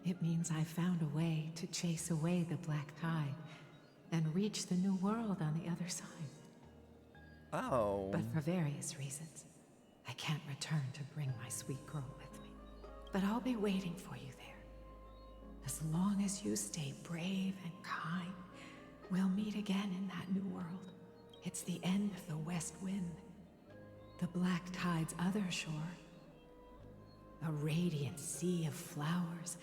It means I found a way to chase away the black tide and reach the new world on the other side. Oh. But for various reasons, I can't return to bring my sweet girl with me. But I'll be waiting for you there. As long as you stay brave and kind, we'll meet again in that new world. It's the end of the west wind, the black tide's other shore. A radiant sea of flowers,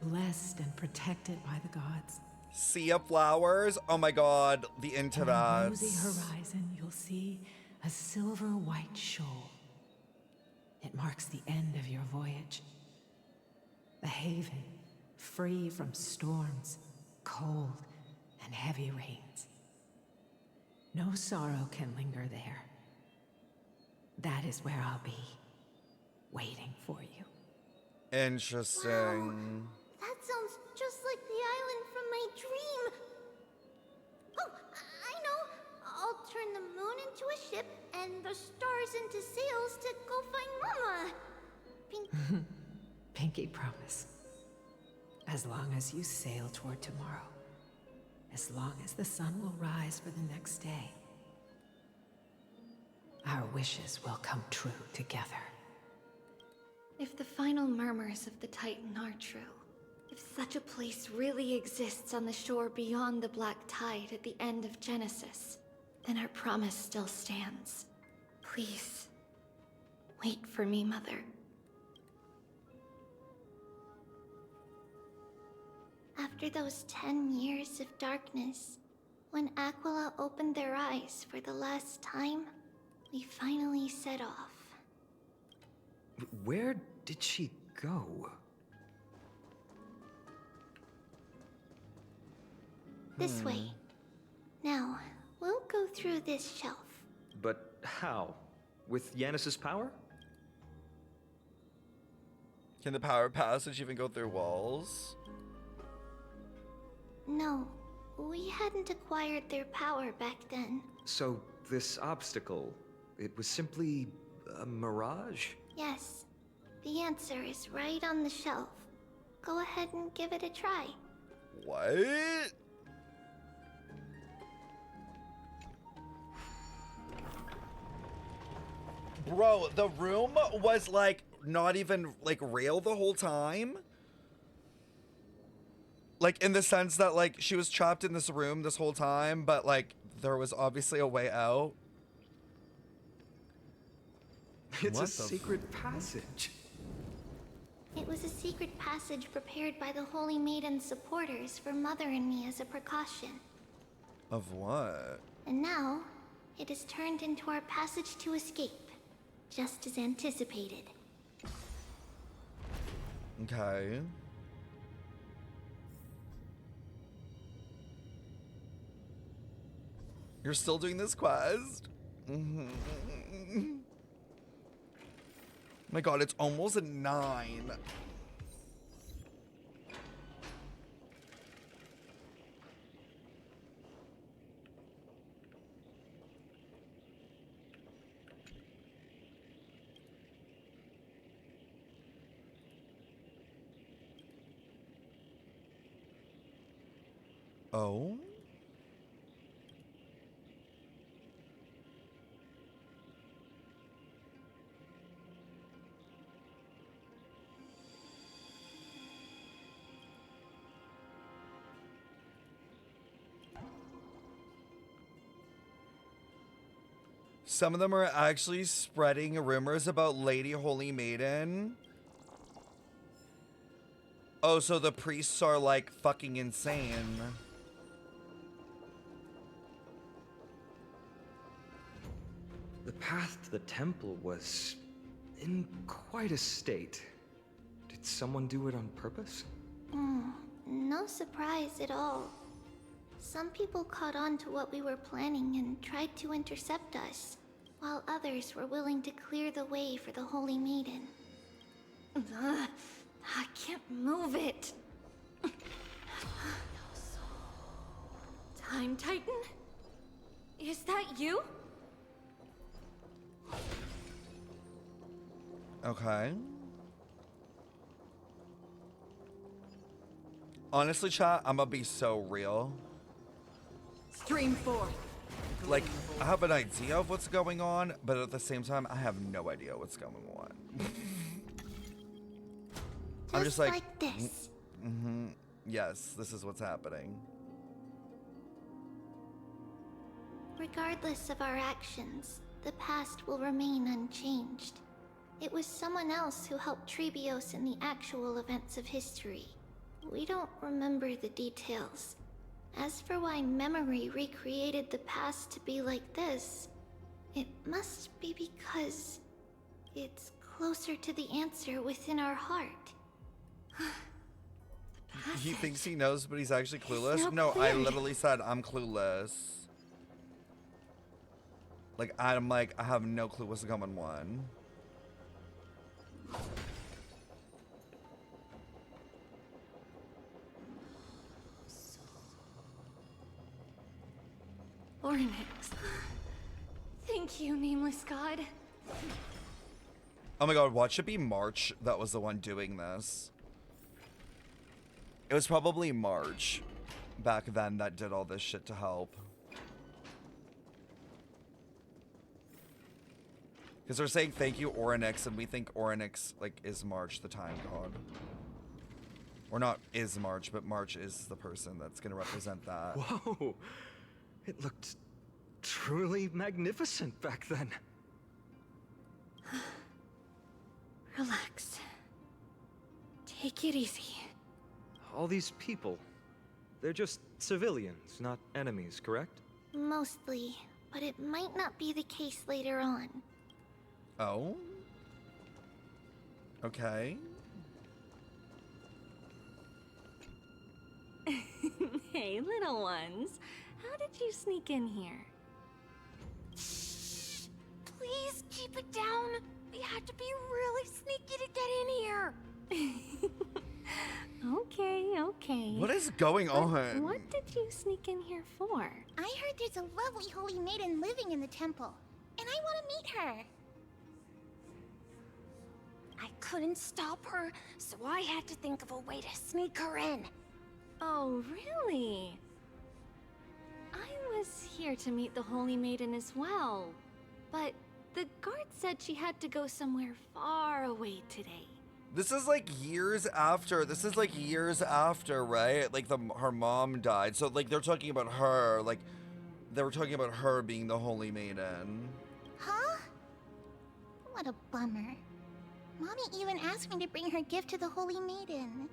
blessed and protected by the gods. Sea of flowers? Oh my god, the into that. On the rosy horizon, you'll see a silver white shoal. It marks the end of your voyage. A haven, free from storms, cold, and heavy rains. No sorrow can linger there. That is where I'll be, waiting for you. Interesting. Wow, that sounds just like the island from my dream. Oh, I know. I'll turn the moon into a ship and the stars into sails to go find pinky promise. As long as you sail toward tomorrow, as long as the sun will rise for the next day, our wishes will come true together. If the final murmurs of the Titan are true, if such a place really exists on the shore beyond the Black Tide at the end of Genesis, then our promise still stands. Please, wait for me, Mother. After those 10 years of darkness, when Aquila opened their eyes for the last time, we finally set off. Where did she go? This way. Now, we'll go through this shelf. But how? With Yanis's power? Can the power passage even go through walls? No, we hadn't acquired their power back then. So this obstacle, it was simply a mirage? Yes, the answer is right on the shelf. Go ahead and give it a try. What? Bro, the room was like not even like real the whole time. Like in the sense that like she was trapped in this room this whole time, but like there was obviously a way out. It's a secret passage. It was a secret passage prepared by the Holy Maiden's supporters for Mother and me as a precaution. Of what? And now, it is turned into our passage to escape, just as anticipated. Okay. You're still doing this quest? My god, it's almost 9. Oh? Some of them are actually spreading rumors about Lady Holy Maiden. Oh, so the priests are like fucking insane. The path to the temple was in quite a state. Did someone do it on purpose? No surprise at all. Some people caught on to what we were planning and tried to intercept us, while others were willing to clear the way for the Holy Maiden. I can't move it. Time Titan? Is that you? Okay. Honestly, chat, I'm gonna be so real. Stream 4. Like, I have an idea of what's going on, but at the same time, I have no idea what's going on. I'm just like this. Yes, this is what's happening. Regardless of our actions, the past will remain unchanged. It was someone else who helped Tribios in the actual events of history. We don't remember the details. As for why memory recreated the past to be like this, it must be because it's closer to the answer within our heart. He thinks he knows, but he's actually clueless? now No, I cleared. literally said I'm clueless. Like, I'm like, I have no clue what's going on. Ornix. Thank you, nameless god. Oh my god, watch it be March that was the one doing this. It was probably March back then that did all this shit to help. Because they're saying thank you, Orynyx, and we think Orynyx, like, is March, the time god. Or not is March, but March is the person that's going to represent that. Whoa! It looked truly magnificent back then. Relax. Take it easy. All these people, they're just civilians, not enemies, correct? Mostly, but it might not be the case later on. Oh? Okay. Hey, little ones. How did you sneak in here? Shh! Please keep it down. We had to be really sneaky to get in here. Okay. What is going on? What did you sneak in here for? I heard there's a lovely holy maiden living in the temple, and I want to meet her. I couldn't stop her, so I had to think of a way to sneak her in. Oh, really? I was here to meet the Holy Maiden as well, but the guard said she had to go somewhere far away today. This is like years after. This is like years after, right? Like her mom died. So like they're talking about her. Like they were talking about her being the Holy Maiden. Huh? What a bummer. Mommy even asked me to bring her gift to the Holy Maiden.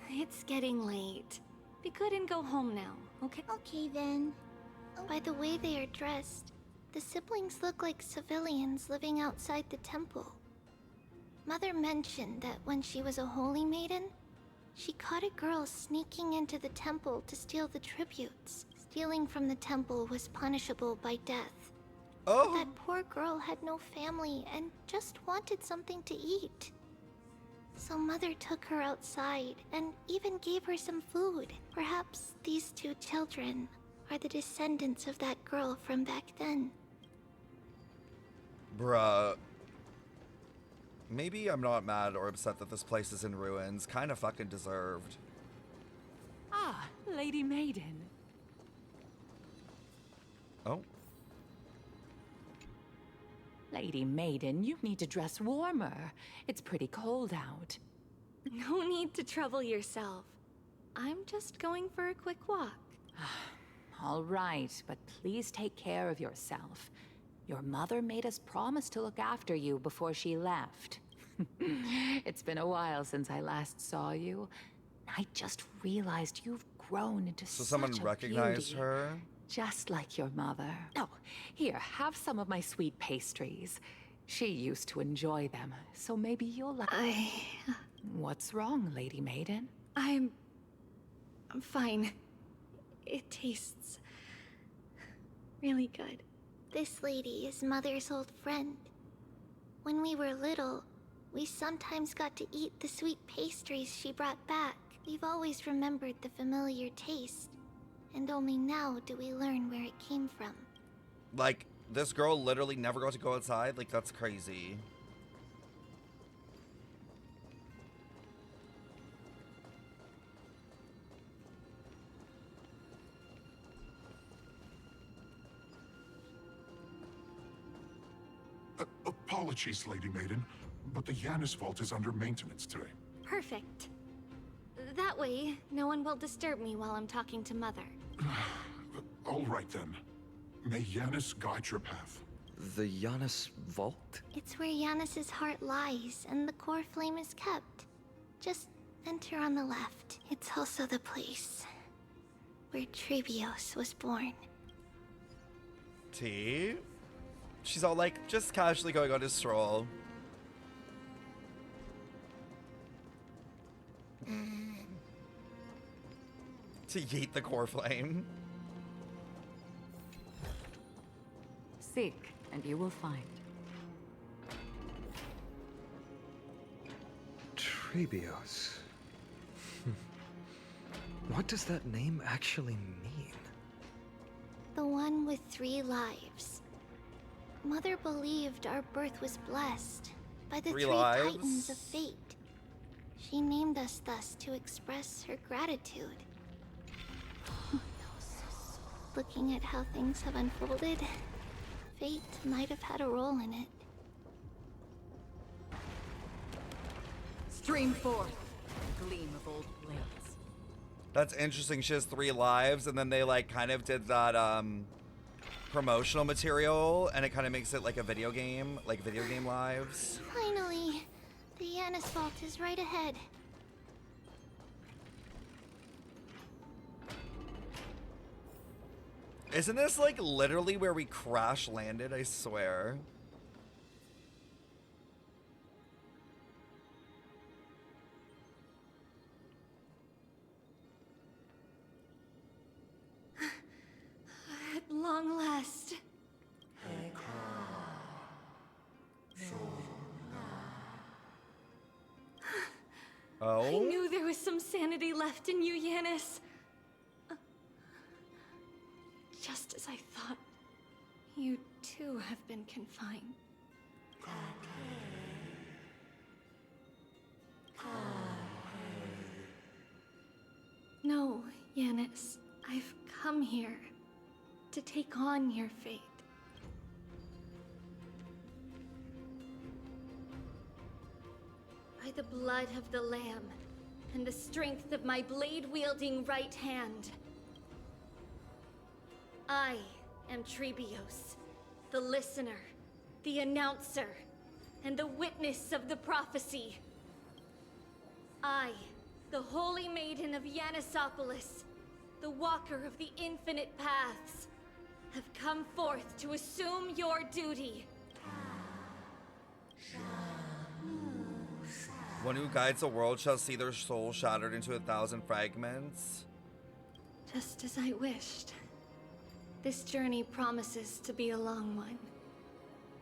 It's getting late. We couldn't go home now, okay? Okay then. By the way they are dressed, the siblings look like civilians living outside the temple. Mother mentioned that when she was a holy maiden, she caught a girl sneaking into the temple to steal the tributes. Stealing from the temple was punishable by death. Oh. But that poor girl had no family and just wanted something to eat. So Mother took her outside and even gave her some food. Perhaps these two children are the descendants of that girl from back then. Bruh. Maybe I'm not mad or upset that this place is in ruins. Kind of fucking deserved. Ah, Lady Maiden. Oh. Lady Maiden, you need to dress warmer. It's pretty cold out. No need to trouble yourself. I'm just going for a quick walk. All right, but please take care of yourself. Your mother made us promise to look after you before she left. It's been a while since I last saw you. I just realized you've grown into So such someone a recognized beauty. her? Just like your mother. Oh, here, have some of my sweet pastries. She used to enjoy them, so maybe you'll like... What's wrong, Lady Maiden? I'm fine. It tastes really good. This lady is Mother's old friend. When we were little, we sometimes got to eat the sweet pastries she brought back. We've always remembered the familiar taste, and only now do we learn where it came from. Like, this girl literally never got to go outside? Like, that's crazy. Apologies, Lady Maiden, but the Yanis vault is under maintenance today. Perfect. That way, no one will disturb me while I'm talking to Mother. All right then. May Yanis guide your path. The Yanis vault? It's where Yanis's heart lies and the core flame is kept. Just enter on the left. It's also the place where Tribios was born. T? She's all like, just casually going on a stroll. To yeet the core flame. Seek, and you will find. Tribios. What does that name actually mean? The one with 3 lives. Mother believed our birth was blessed by the 3 three lives? titans of fate. She named us thus to express her gratitude. Looking at how things have unfolded, fate might have had a role in it. Stream forth, gleam of old blades. That's interesting. She has 3 lives, and then they like kind of did that promotional material, and it kind of makes it like a video game, like video game lives. Finally, the Yanis vault is right ahead. Isn't this like literally where we crash landed? I swear. At long last. Oh? I knew there was some sanity left in you, Yanis. Just as I thought, you too have been confined. No, Yanis, I've come here to take on your fate. By the blood of the Lamb and the strength of my blade-wielding right hand, I am Tribios, the listener, the announcer, and the witness of the prophecy. I, the holy maiden of Yanisopolis, the walker of the infinite paths, have come forth to assume your duty. One who guides the world shall see their soul shattered into 1,000 fragments. Just as I wished. This journey promises to be a long one,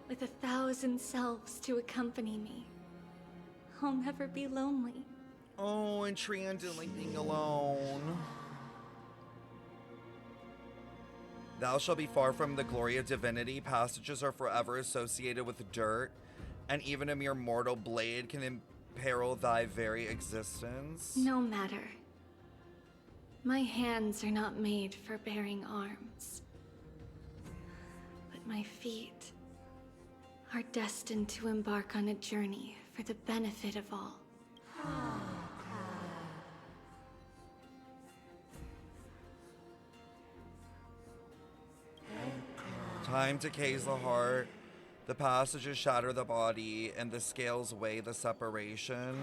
with 1,000 selves to accompany me. I'll never be lonely. Oh, and Trianne didn't like being alone. Thou shalt be far from the glory of divinity. Passages are forever associated with dirt, and even a mere mortal blade can imperil thy very existence. No matter. My hands are not made for bearing arms. But my feet are destined to embark on a journey for the benefit of all. Time decays the heart, the passages shatter the body, and the scales weigh the separation.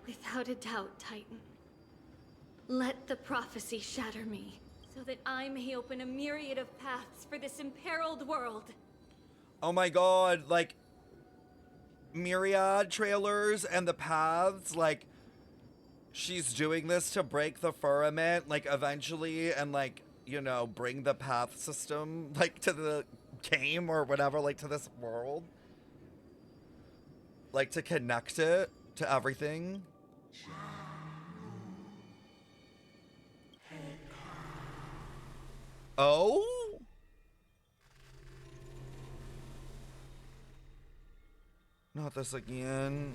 Without a doubt, Titan. Let the prophecy shatter me, so that I may open a myriad of paths for this imperiled world. Oh my god, like, myriad trailers and the paths, like, she's doing this to break the firmament, like, eventually, and, like, you know, bring the path system, like, to the game or whatever, like, to this world. Like, to connect it to everything. Oh? Not this again.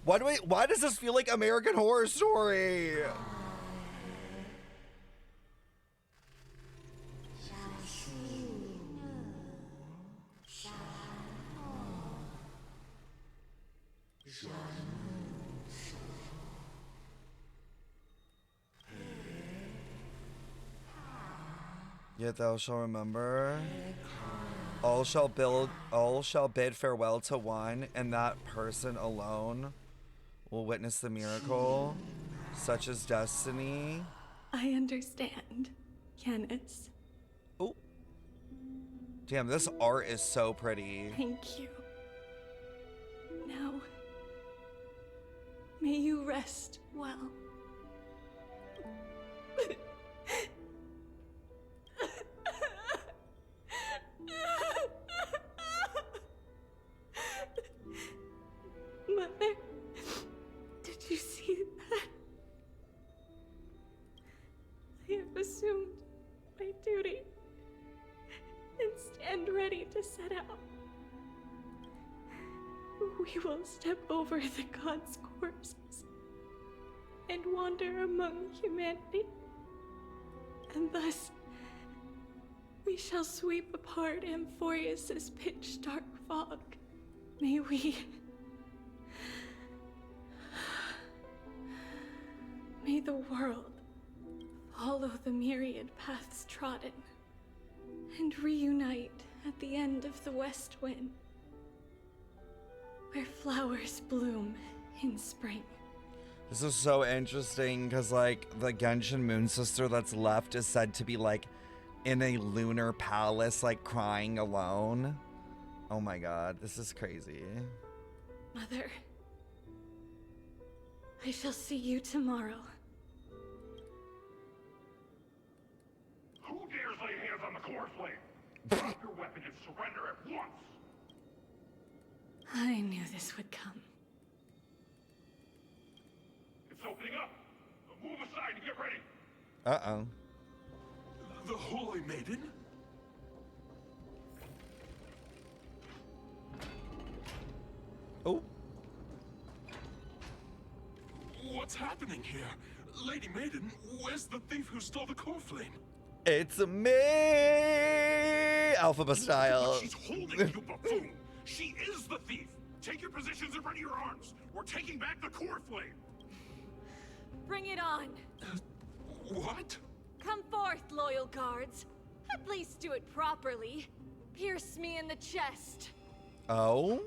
Why does this feel like American Horror Story? Yet thou shalt remember. All shall bid farewell to one, and that person alone will witness the miracle, such as destiny. I understand, Yanis. Oh. Damn, this art is so pretty. Thank you. Now, may you rest well. Mother, did you see that? I have assumed my duty and stand we will step over the gods' corpses and wander among humanity. And thus, we shall sweep apart Amphorius's pitch-dark fog. May we... May the world follow the myriad paths trodden and reunite at the end of the west wind, where flowers bloom in spring. This is so interesting because, like, the Genshin Moon Sister that's left is said to be, like, in a lunar palace, like, crying alone. Oh my god, this is crazy. Mother, I shall see you tomorrow. Who dares lay hands on the core flame? Drop your weapon and surrender at once! I knew this would come. It's opening up! Move aside and get ready! Uh-oh. The Holy Maiden? Oh. What's happening here? Lady Maiden, where's the thief who stole the core flame? It's me! Alphaba style. But she's holding you, buffoon! She is the thief! Take your positions and ready your arms! We're taking back the core flame! Bring it on! What? Come forth, loyal guards. At least do it properly. Pierce me in the chest. Oh?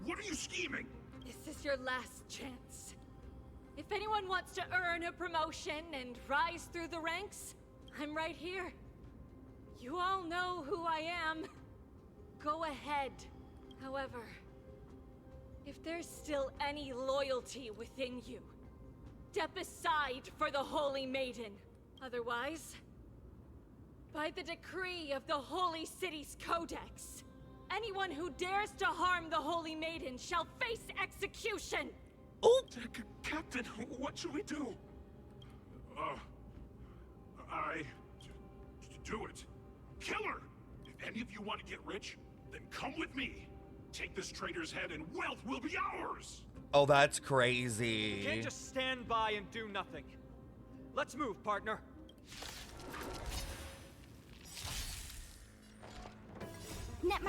What are you scheming? This is your last chance. If anyone wants to earn a promotion and rise through the ranks, I'm right here. You all know who I am. Go ahead. However, if there's still any loyalty within you, step aside for the Holy Maiden. Otherwise, by the decree of the Holy City's Codex, anyone who dares to harm the Holy Maiden shall face execution! Oh! Captain, what should we do? Do it. Kill her! If any of you want to get rich, then come with me. Take this traitor's head and wealth will be ours! Oh, that's crazy. You can't just stand by and do nothing. Let's move, partner.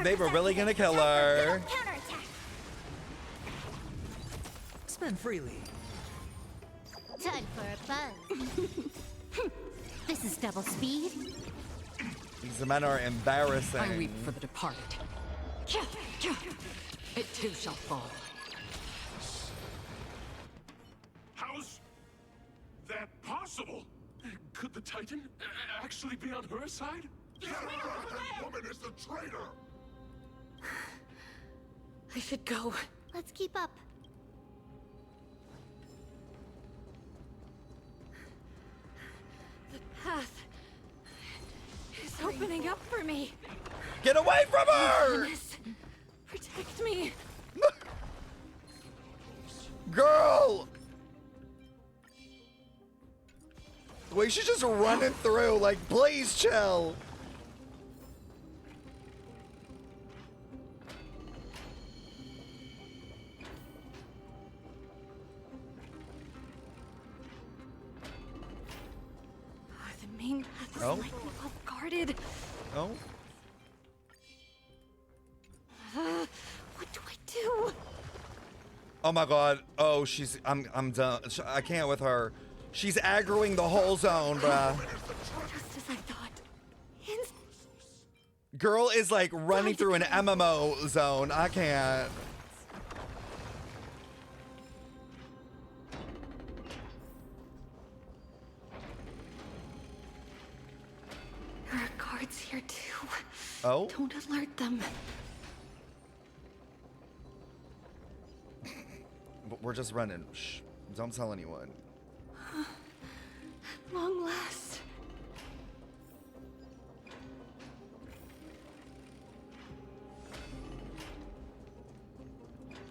They were really gonna kill her. Counterattack. Spend freely. Time for a buzz. This is double speed. These men are embarrassing. I weep for the departed. It too shall fall. How's that possible? Could the Titan actually be on her side? Get her! That woman is the traitor! I should go. Let's keep up. The path is opening up for me. Get away from her! Goodness, protect me. Girl! The way she's just running through, like, please chill. The main path is Oh. like well guarded. Oh? What do I do? Oh my god. Oh, I'm done. I can't with her. She's aggroing the whole zone, bruh. Just as I thought. Girl is like running through an MMO zone. I can't. There are guards here too. Oh? Don't alert them. But we're just running. Shh. Don't tell anyone. At long last.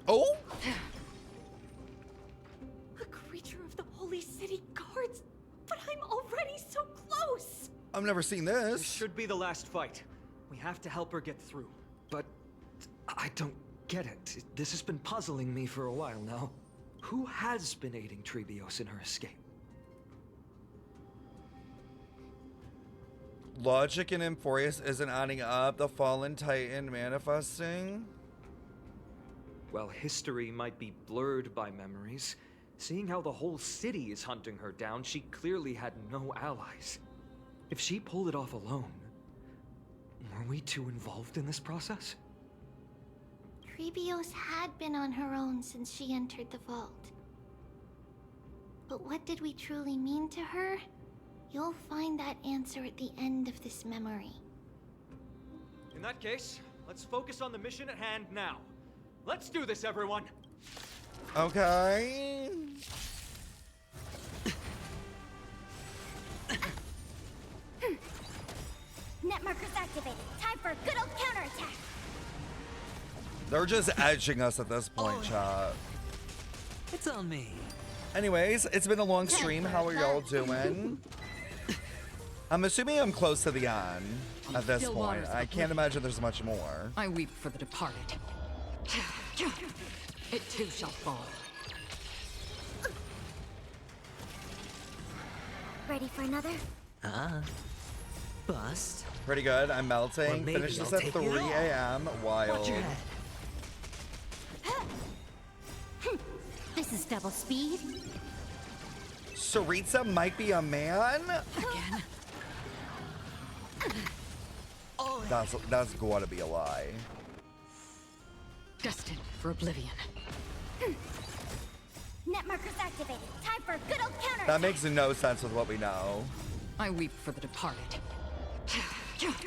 Oh? A creature of the Holy City Guards. But I'm already so close. I've never seen this. This should be the last fight. We have to help her get through. But I don't get it. This has been puzzling me for a while now. Who has been aiding Tribios in her escape? Logic in Emphorius isn't adding up. The fallen titan manifesting. Well, history might be blurred by memories. Seeing how the whole city is hunting her down, she clearly had no allies. If she pulled it off alone, were we too involved in this process? Tribios had been on her own since she entered the vault. But what did we truly mean to her? You'll find that answer at the end of this memory. In that case, let's focus on the mission at hand now. Let's do this, everyone! Okay. Net markers activated. Time for a good old counterattack. They're just edging us at this point, chat. It's on me. Anyways, it's been a long stream. How are y'all doing? I'm assuming I'm close to the end at this point. I can't imagine there's much more. I weep for the departed. It too shall fall. Ready for another? Bust. Pretty good. I'm melting. Maybe Finish this I'll at take 3 it all. a.m. Wild. Watch your head. This is double speed. Saritsa might be a man? Again? That's gotta be a lie. Destined for oblivion. Net markers activated. Time for a good old counterattack. That makes no sense with what we know. I weep for the departed.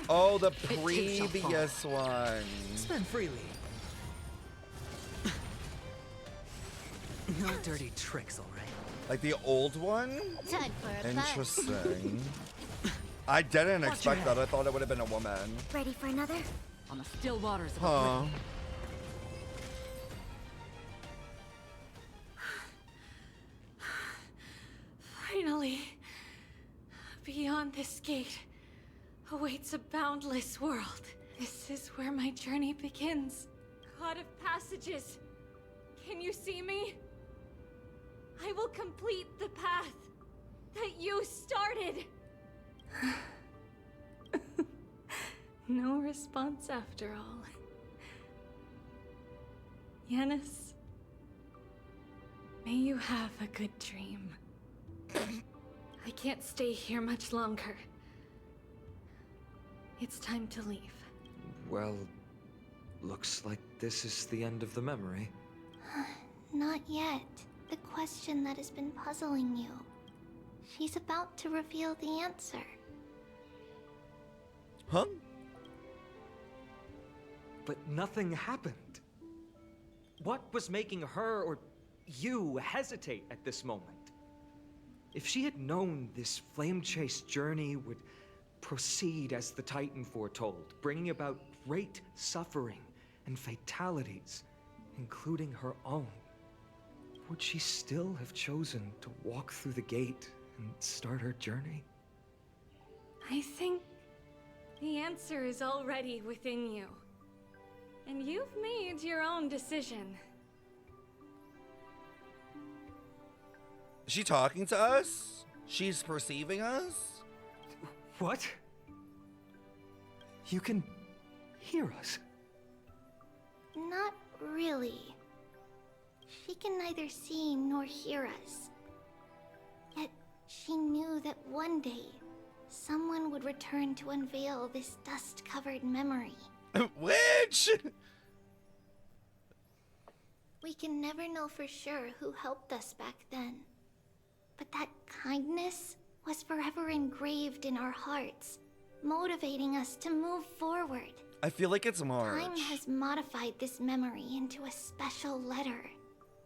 Oh, the It too shall previous one. Spend freely. No dirty tricks, all right? Like the old one? Time for a buzz. Interesting. I didn't expect that. I thought it would have been a woman. Ready for another? On the still waters of Huh. oblivion. Finally, beyond this gate awaits a boundless world. This is where my journey begins. God of passages, can you see me? I will complete the path that you started. No response after all. Yanis, may you have a good dream. I can't stay here much longer. It's time to leave. Well, looks like this is the end of the memory. Not yet. The question that has been puzzling you. She's about to reveal the answer. Huh? But nothing happened. What was making her or you hesitate at this moment? If she had known this flame chase journey would proceed as the Titan foretold, bringing about great suffering and fatalities, including her own, would she still have chosen to walk through the gate and start her journey? I think the answer is already within you. And you've made your own decision. Is she talking to us? She's perceiving us? What? You can hear us? Not really. She can neither see nor hear us. Yet she knew that one day, someone would return to unveil this dust-covered memory. Which? We can never know for sure who helped us back then. But that kindness was forever engraved in our hearts, motivating us to move forward. I feel like it's March. Time has modified this memory into a special letter,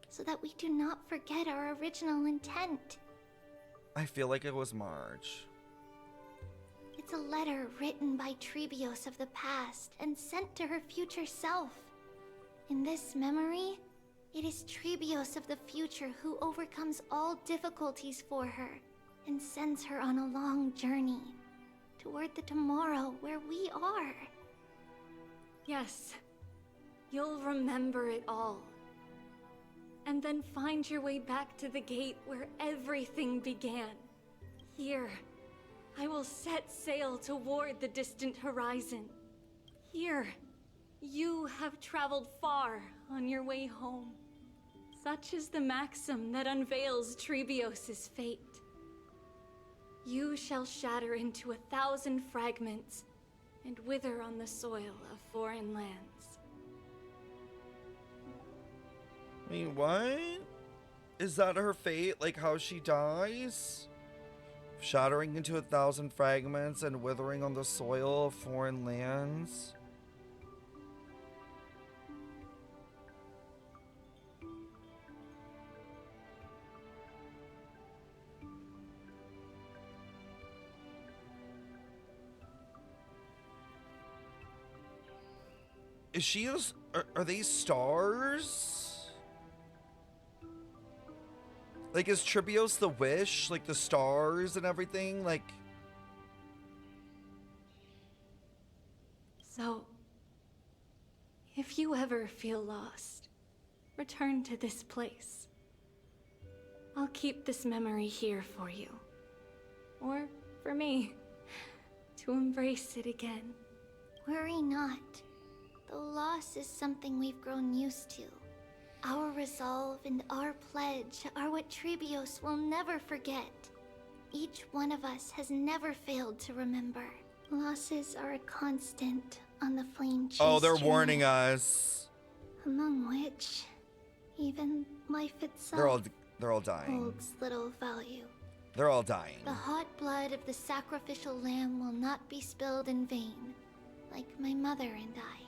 so that we do not forget our original intent. I feel like it was March. It's a letter written by Tribios of the past and sent to her future self. In this memory, it is Tribios of the future who overcomes all difficulties for her and sends her on a long journey toward the tomorrow where we are. Yes. you'll remember it all. And then find your way back to the gate where everything began. Here, I will set sail toward the distant horizon. Here, you have traveled far on your way home. Such is the maxim that unveils Tribios' fate. You shall shatter into 1,000 fragments and wither on the soil of foreign lands. Wait, what? Is that her fate? Like how she dies? Shattering into 1,000 fragments and withering on the soil of foreign lands? Is she, are they stars? Like, is Tribios the wish? Like, the stars and everything? Like... So, if you ever feel lost, return to this place. I'll keep this memory here for you. Or for me, to embrace it again. Worry not. The loss is something we've grown used to. Our resolve and our pledge are what Tribios will never forget. Each one of us has never failed to remember. Losses are a constant on the flame chase. Oh, they're journey, warning us. among which even life itself They're all dying. holds little value. They're all dying. The hot blood of the sacrificial lamb will not be spilled in vain, like my mother and I.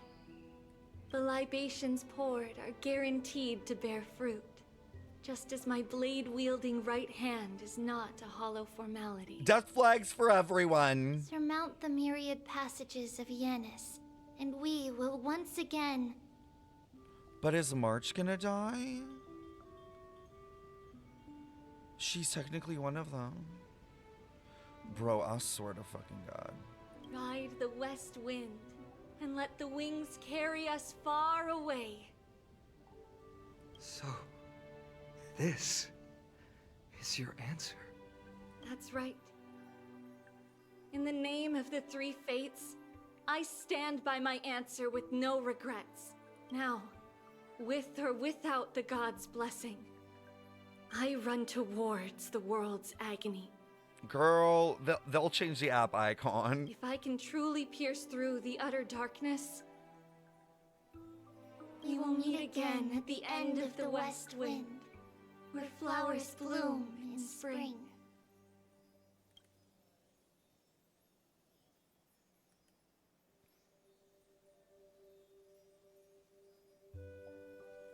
The libations poured are guaranteed to bear fruit, just as my blade-wielding right hand is not a hollow formality. Death flags for everyone. Surmount the myriad passages of Yanis, and we will once again... But is March gonna die? She's technically one of them. Bro, I swear to fucking God. Ride the west wind, and let the wings carry us far away. So, this is your answer? That's right. In the name of the three fates, I stand by my answer with no regrets. Now, with or without the gods' blessing, I run towards the world's agony. Girl, they'll change the app icon. If I can truly pierce through the utter darkness, we will meet again at the end of the west wind, where flowers bloom in spring.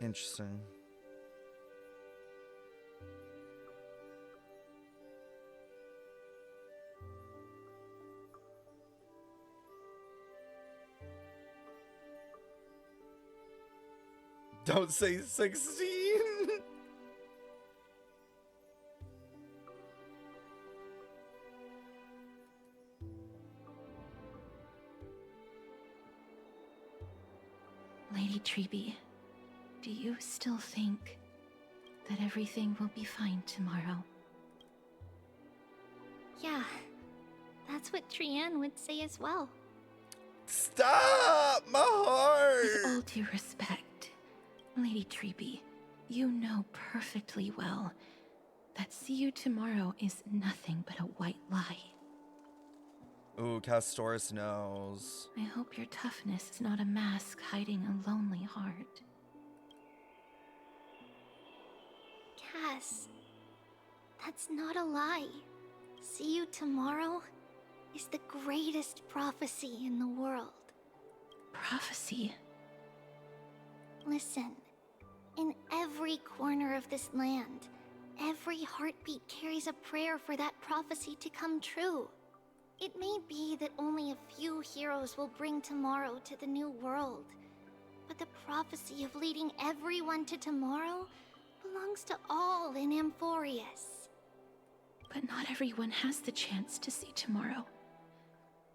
Interesting. Don't say 16. Lady Tribi, do you still think that everything will be fine tomorrow? Yeah, that's what Trianne would say as well. Stop! My heart! With all due respect, Lady Tribi, you know perfectly well that see you tomorrow is nothing but a white lie. Ooh, Castoris knows. I hope your toughness is not a mask hiding a lonely heart. Cass, that's not a lie. See you tomorrow is the greatest prophecy in the world. Prophecy? Listen, in every corner of this land, every heartbeat carries a prayer for that prophecy to come true. It may be that only a few heroes will bring tomorrow to the new world, but the prophecy of leading everyone to tomorrow belongs to all in Amphorius. But not everyone has the chance to see tomorrow.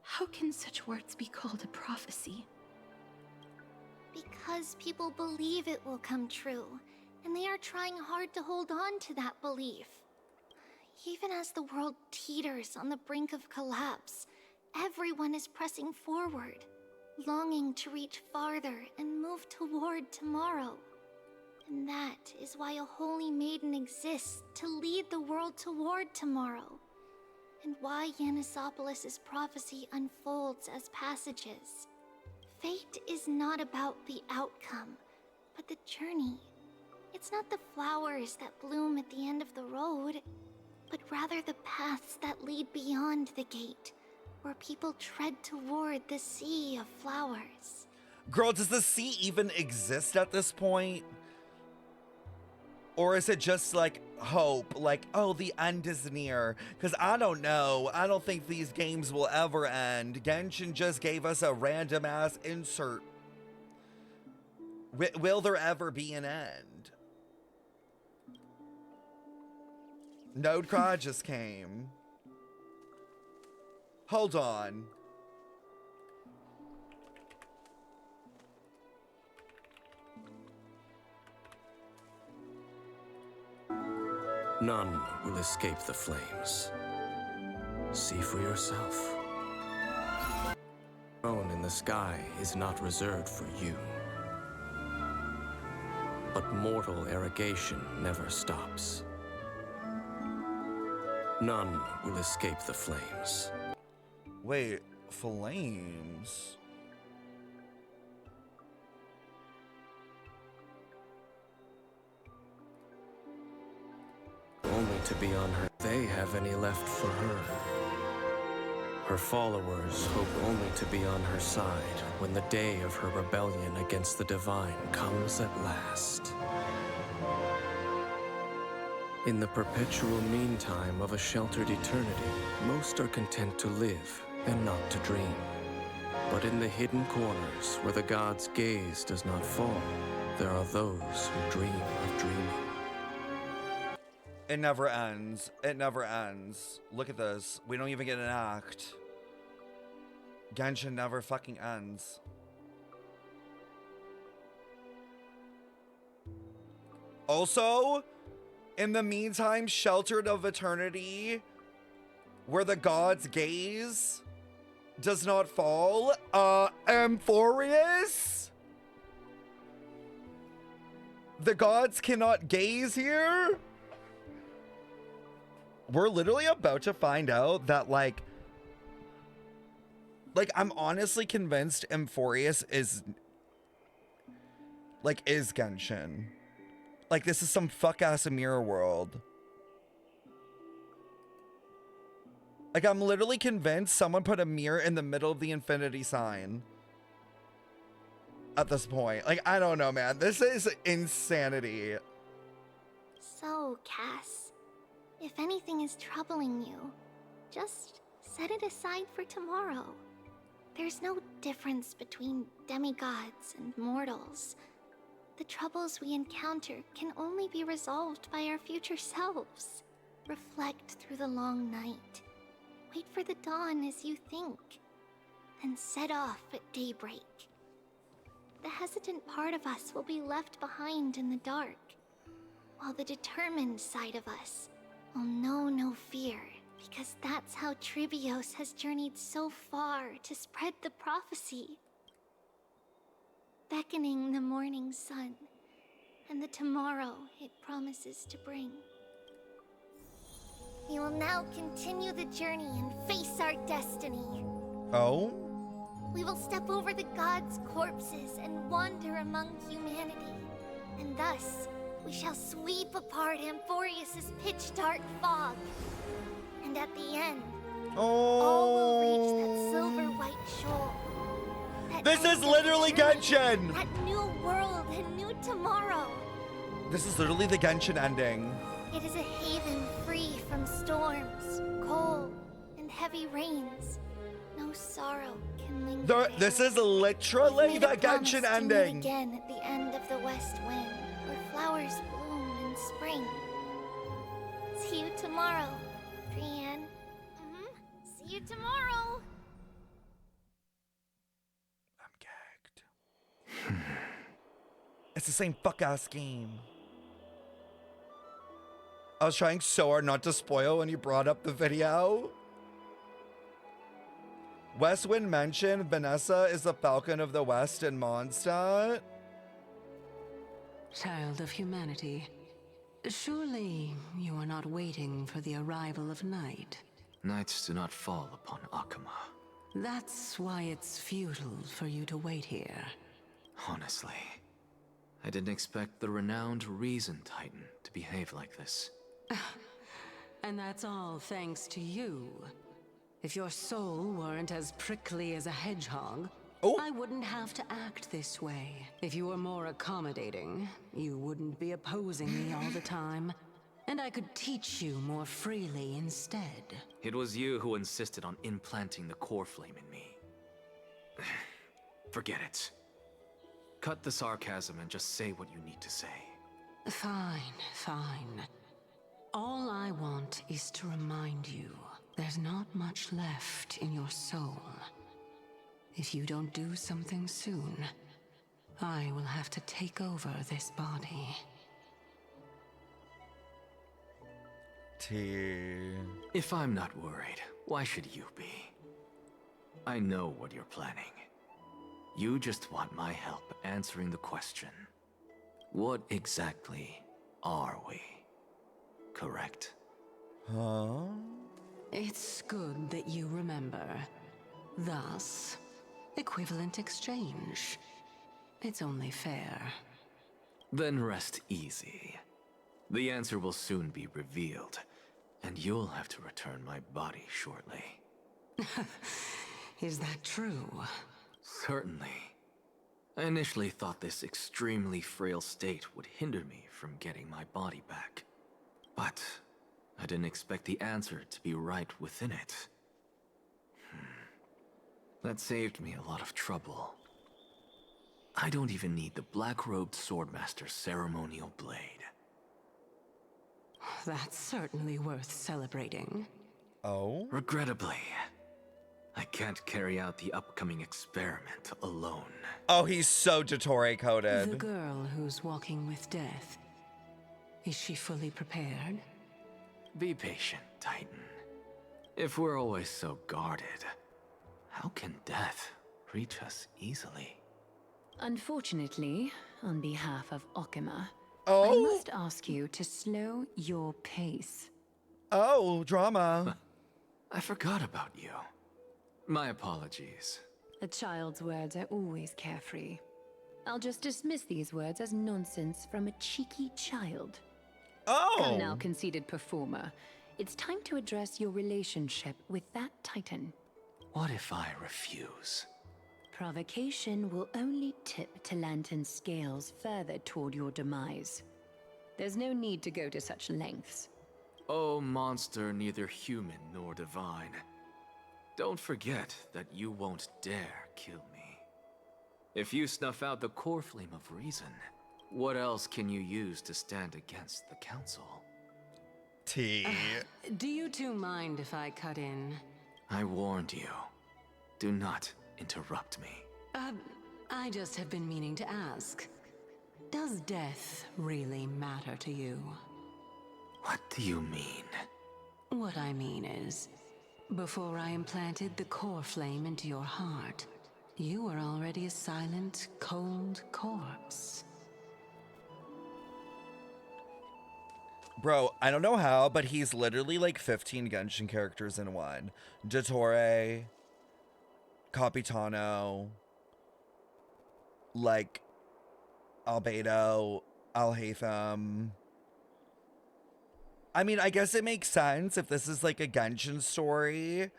How can such words be called a prophecy? Because people believe it will come true, and they are trying hard to hold on to that belief. Even as the world teeters on the brink of collapse, everyone is pressing forward, longing to reach farther and move toward tomorrow. And that is why a holy maiden exists to lead the world toward tomorrow, and why Yanisopoulos' prophecy unfolds as passages. Fate is not about the outcome, but the journey. It's not the flowers that bloom at the end of the road, but rather the paths that lead beyond the gate, where people tread toward the sea of flowers. Girl, does the sea even exist at this point? Or is it just like hope? Like, oh, the end is near. Because I don't know. I don't think these games will ever end. Genshin just gave us a random ass insert. Will there ever be an end? Node Cry just came. Hold on. None will escape the flames. See for yourself. The throne in the sky is not reserved for you. But mortal arrogation never stops. None will escape the flames. Wait, flames? Only to be on her. They have any left for her. Her followers hope only to be on her side when the day of her rebellion against the divine comes at last. In the perpetual meantime of a sheltered eternity, most are content to live and not to dream. But in the hidden corners where the god's gaze does not fall, there are those who dream of dreaming. It never ends. It never ends. Look at this. We don't even get an act. Genshin never fucking ends. Also, in the meantime, sheltered of eternity, where the god's gaze does not fall, Amphorius? The gods cannot gaze here? We're literally about to find out that, like, I'm honestly convinced Amphorius is Genshin. Like, this is some fuck-ass mirror world. Like, I'm literally convinced someone put a mirror in the middle of the infinity sign. At this point. Like, I don't know, man. This is insanity. So, Cass, if anything is troubling you, just set it aside for tomorrow. There's no difference between demigods and mortals. The troubles we encounter can only be resolved by our future selves. Reflect through the long night. Wait for the dawn as you think. Then set off at daybreak. The hesitant part of us will be left behind in the dark, while the determined side of us will know no fear, because that's how Tribios has journeyed so far to spread the prophecy. Beckoning the morning sun, and the tomorrow it promises to bring. We will now continue the journey and face our destiny. Oh? We will step over the gods' corpses and wander among humanity. And thus, we shall sweep apart Amphorius' pitch-dark fog. And at the end, all will reach that silver-white shoal. This is literally Genshin! That new world and new tomorrow. This is literally the Genshin ending. It is a haven free from storms, cold, and heavy rains. No sorrow can linger. This is literally the Genshin ending. Again at the end of the west wind, where flowers bloom in spring. See you tomorrow, Trianne. See you tomorrow. I'm gagged. It's the same fuck-ass game. I was trying so hard not to spoil when you brought up the video. Westwind mentioned Vanessa is the Falcon of the West in Mondstadt. Child of humanity, surely you are not waiting for the arrival of night. Nights do not fall upon Akama. That's why it's futile for you to wait here. Honestly, I didn't expect the renowned Reason Titan to behave like this. And that's all thanks to you. If your soul weren't as prickly as a hedgehog, I wouldn't have to act this way. If you were more accommodating, you wouldn't be opposing me all the time, and I could teach you more freely instead. It was you who insisted on implanting the core flame in me. Forget it. Cut the sarcasm and just say what you need to say. Fine, fine. All I want is to remind you, there's not much left in your soul. If you don't do something soon, I will have to take over this body. If I'm not worried, why should you be? I know what you're planning. You just want my help answering the question. What exactly are we? Correct? Huh? It's good that you remember. Thus, equivalent exchange. It's only fair. Then rest easy. The answer will soon be revealed, and you'll have to return my body shortly. Is that true? Certainly. I initially thought this extremely frail state would hinder me from getting my body back. But I didn't expect the answer to be right within it. That saved me a lot of trouble. I don't even need the black-robed swordmaster's ceremonial blade. That's certainly worth celebrating. Oh? Regrettably, I can't carry out the upcoming experiment alone. Oh, he's so Dottore coded. The girl who's walking with death. Is she fully prepared? Be patient, Titan. If we're always so guarded, how can death reach us easily? Unfortunately, on behalf of Okima, I must ask you to slow your pace. Oh, drama. I forgot about you. My apologies. A child's words are always carefree. I'll just dismiss these words as nonsense from a cheeky child. Come now, conceited performer. It's time to address your relationship with that Titan. What if I refuse? Provocation will only tip Talantan's scales further toward your demise. There's no need to go to such lengths. Oh, monster neither human nor divine. Don't forget that you won't dare kill me. If you snuff out the core flame of reason, what else can you use to stand against the council? Do you two mind if I cut in? I warned you. Do not interrupt me. I just have been meaning to ask. Does death really matter to you? What do you mean? What I mean is, before I implanted the core flame into your heart, you were already a silent, cold corpse. Bro, I don't know how, but he's literally like 15 Genshin characters in one. Dottore, Capitano, like Albedo, Alhaitham. I mean, I guess it makes sense if this is like a Genshin story,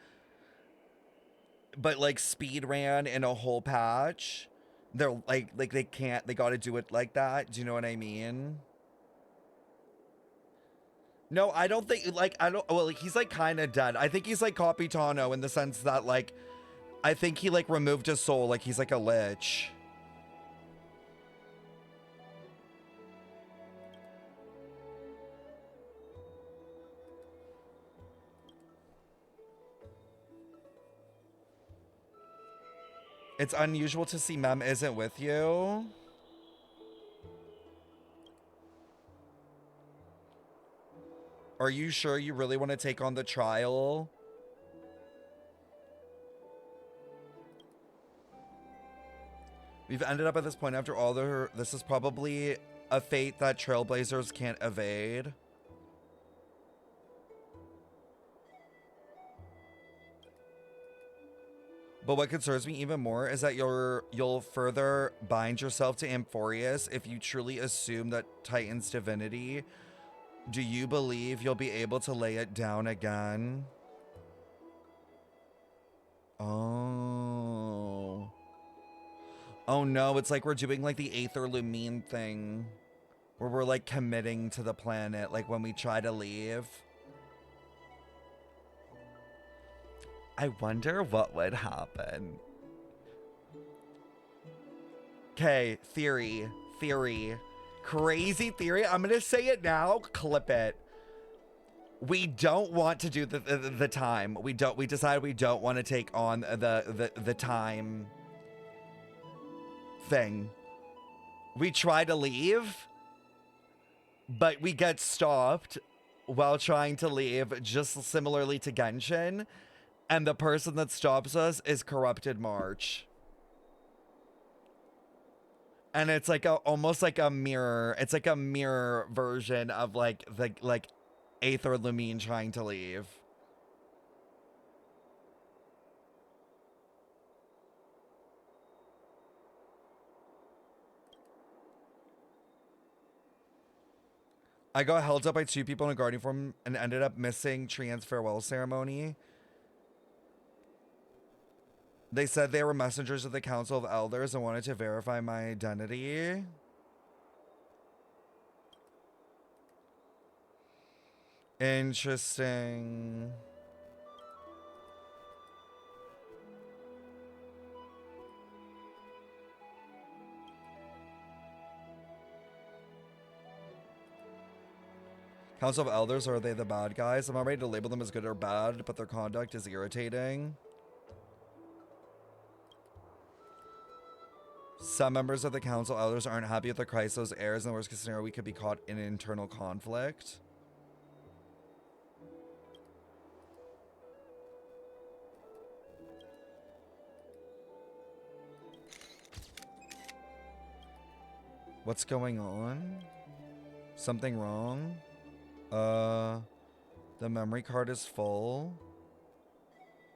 but like speed ran in a whole patch. They're like they gotta do it like that. Do you know what I mean? No, I don't think, well, he's like kind of dead. I think he's like Capitano in the sense that like, I think he like removed his soul, like he's like a lich. It's unusual to see Mem isn't with you. Are you sure you really want to take on the trial? We've ended up at this point after all this is probably a fate that trailblazers can't evade. But what concerns me even more is that you'll further bind yourself to Amphorius if you truly assume that Titan's divinity. Do you believe you'll be able to lay it down again? Oh. Oh no, it's like we're doing like the Aether Lumine thing. Where we're like committing to the planet, like when we try to leave. I wonder what would happen. Okay, theory. Crazy theory. I'm gonna say it now. Clip it. We don't want to do the time. We decide we don't want to take on the time thing. We try to leave, but we get stopped while trying to leave, just similarly to Genshin. And the person that stops us is Corrupted March. And it's like almost like a mirror. It's like a mirror version of like the Aether Lumine trying to leave. I got held up by 2 people in a guardian form and ended up missing Trianne's farewell ceremony. They said they were messengers of the Council of Elders and wanted to verify my identity. Interesting. Council of Elders, are they the bad guys? I'm not ready to label them as good or bad, but their conduct is irritating. Some members of the Council Elders aren't happy with the Crateros heirs. In the worst case scenario, we could be caught in internal conflict. What's going on? Something wrong? The memory card is full.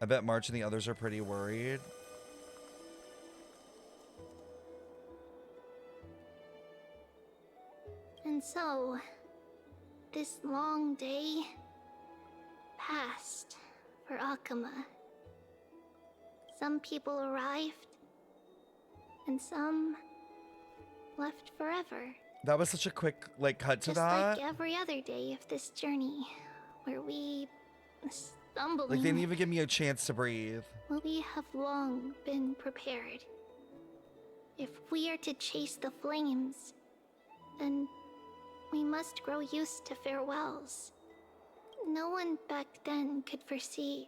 I bet March and the others are pretty worried. And so, this long day passed for Akama. Some people arrived, and some left forever. That was such a quick, like, cut to Just that. like every other day of this journey, where we stumbling. Like, they didn't even give me a chance to breathe. We have long been prepared. If we are to chase the flames, then we must grow used to farewells. No one back then could foresee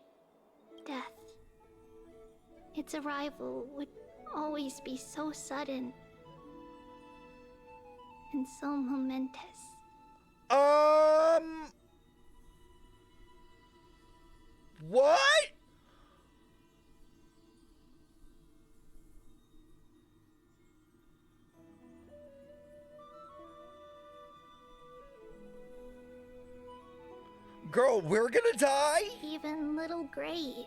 death. Its arrival would always be so sudden and so momentous. What? Girl, we're gonna die? Even little Gray,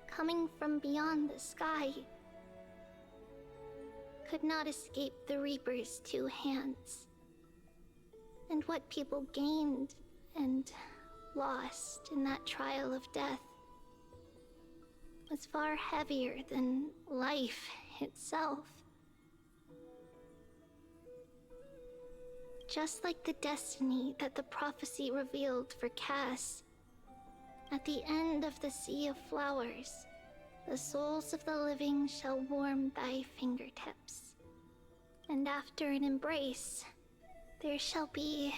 coming from beyond the sky, could not escape the Reaper's 2 hands. And what people gained and lost in that trial of death was far heavier than life itself. Just like the destiny that the prophecy revealed for Cass, at the end of the Sea of Flowers, the souls of the living shall warm thy fingertips. And after an embrace, there shall be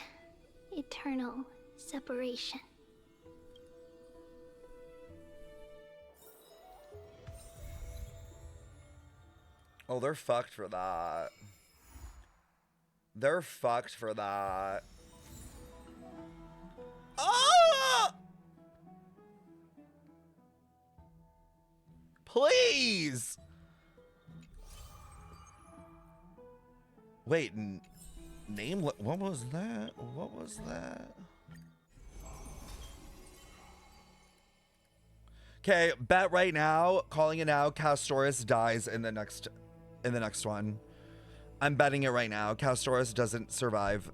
eternal separation. Oh, they're fucked for that. They're fucked for that. Ah! Please! Wait, name, what was that? What was that? Okay, bet right now, calling it now, Castoris dies in the next one. I'm betting it right now. Castoris doesn't survive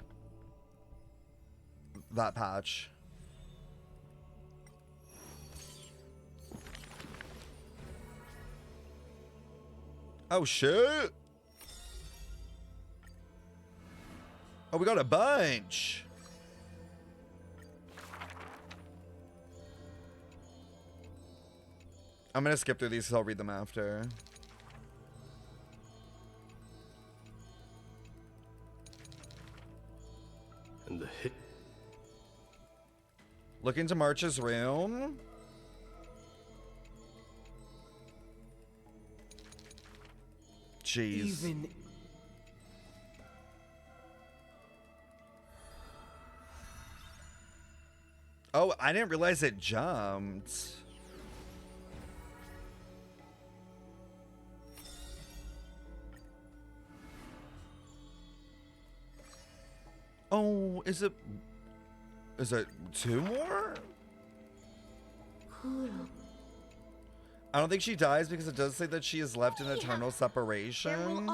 that patch. Oh shit. Oh, we got a bunch. I'm gonna skip through these because I'll read them after. And the hit. Look into March's room. Jeez. Even... Oh, I didn't realize it jumped. Oh, is it 2 more? Cool. I don't think she dies because it does say that she is left in eternal separation.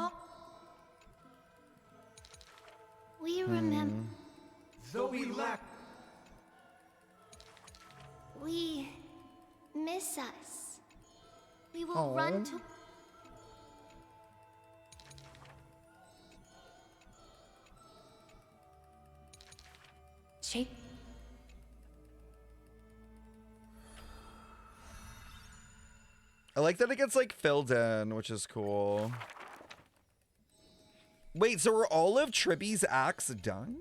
We remember. Though we lack. We miss us. We will run to. Shape. I like that it gets like filled in, which is cool. Wait, so are all of Triby's acts done?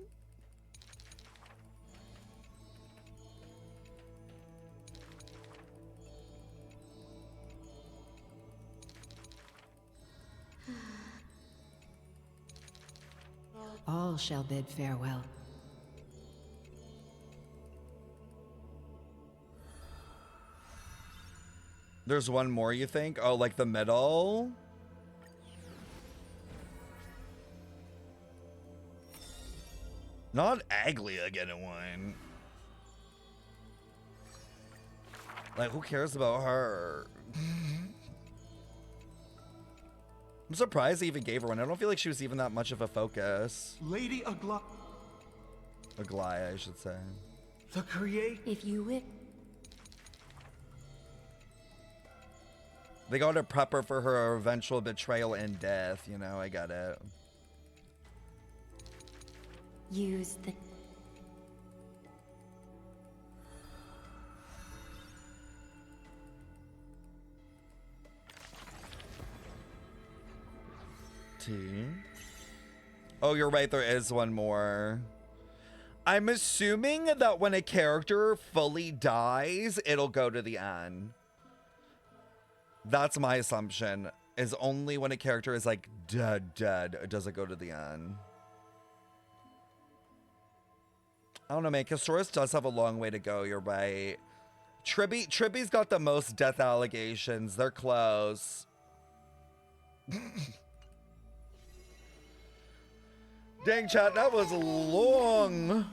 All shall bid farewell. There's one more, you think? Oh, like the middle? Not Aglia getting one. Like, who cares about her? I'm surprised they even gave her one. I don't feel like she was even that much of a focus. Lady Agla... Aglia, I should say. The create... If you wish. They got to prep her for her eventual betrayal and death, you know, I got it. Use the... T. Oh, you're right, there is one more. I'm assuming that when a character fully dies, it'll go to the end. That's my assumption, is only when a character is like dead, does it go to the end. I don't know, man. Castoris does have a long way to go, you're right. Triby's got the most death allegations. They're close. Dang, chat, that was long.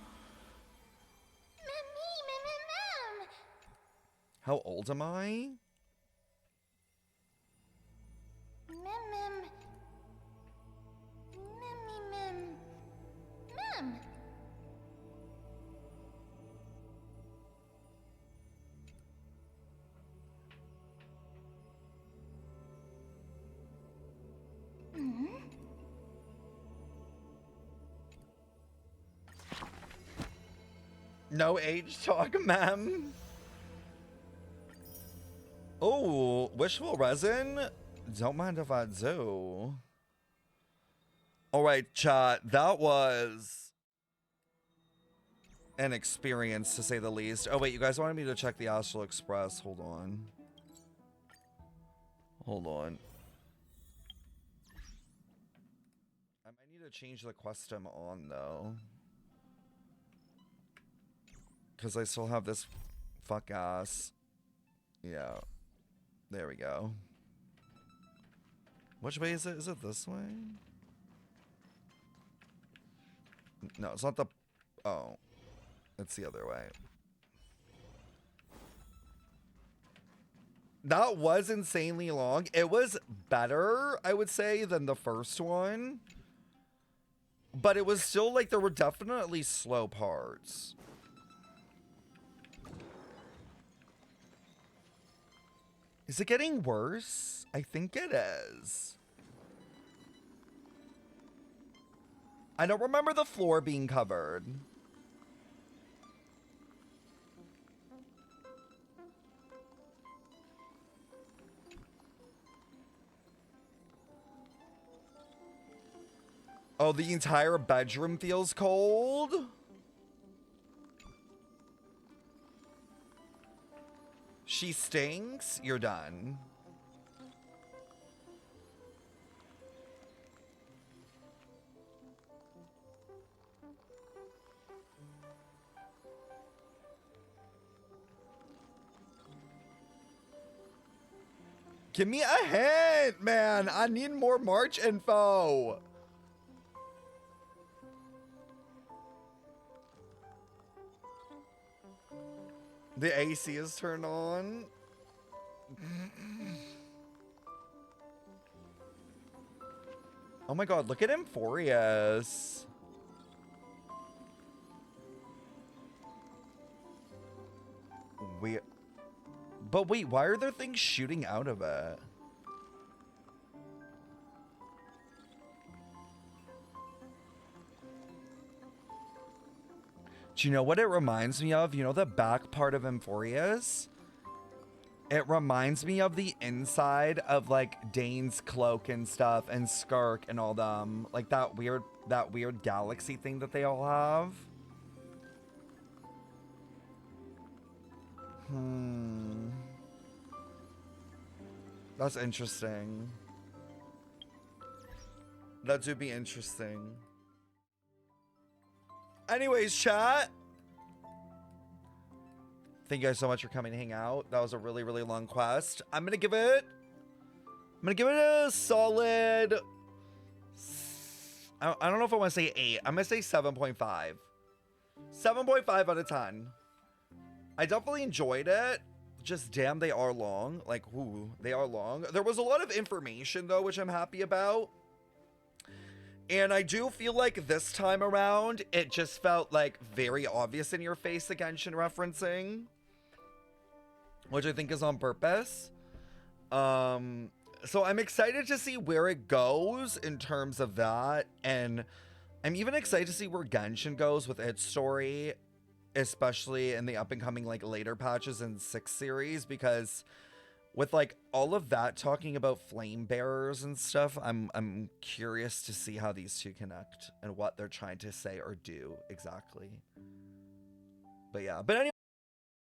How old am I? No age talk, ma'am. Oh, wishful resin? Don't mind if I do. All right, chat. That was an experience, to say the least. Oh, wait, you guys wanted me to check the Astral Express. Hold on. Hold on. I might need to change the quest I'm on, though. Because I still have this fuck ass. Yeah. There we go. Which way is it? Is it this way? No, it's not the... Oh. It's the other way. That was insanely long. It was better, I would say, than the first one. But it was still like there were definitely slow parts. Is it getting worse? I think it is. I don't remember the floor being covered. Oh, the entire bedroom feels cold? She stinks? You're done. Give me a hint, man. I need more March info. The AC is turned on. Oh my god, look at Emphorius. But wait, why are there things shooting out of it? Do you know what it reminds me of? You know the back part of Emphorius? It reminds me of the inside of like Dane's cloak and stuff and Skirk and all them. Like that weird galaxy thing that they all have. That's interesting. That would be interesting. Anyways, chat. Thank you guys so much for coming to hang out. That was a really, really long quest. I'm gonna give it a solid... I don't know if I want to say 8. I'm gonna say 7.5. 7.5 out of 10. I definitely enjoyed it. Just damn, they are long. Like, ooh, they are long. There was a lot of information though, which I'm happy about. And I do feel like this time around, it just felt like very obvious in your face, the Genshin referencing. Which I think is on purpose. So I'm excited to see where it goes in terms of that. And I'm even excited to see where Genshin goes with its story. Especially in the up and coming like later patches in 6 series. Because with like all of that talking about flame bearers and stuff, I'm curious to see how these two connect and what they're trying to say or do exactly. But yeah, but anyway.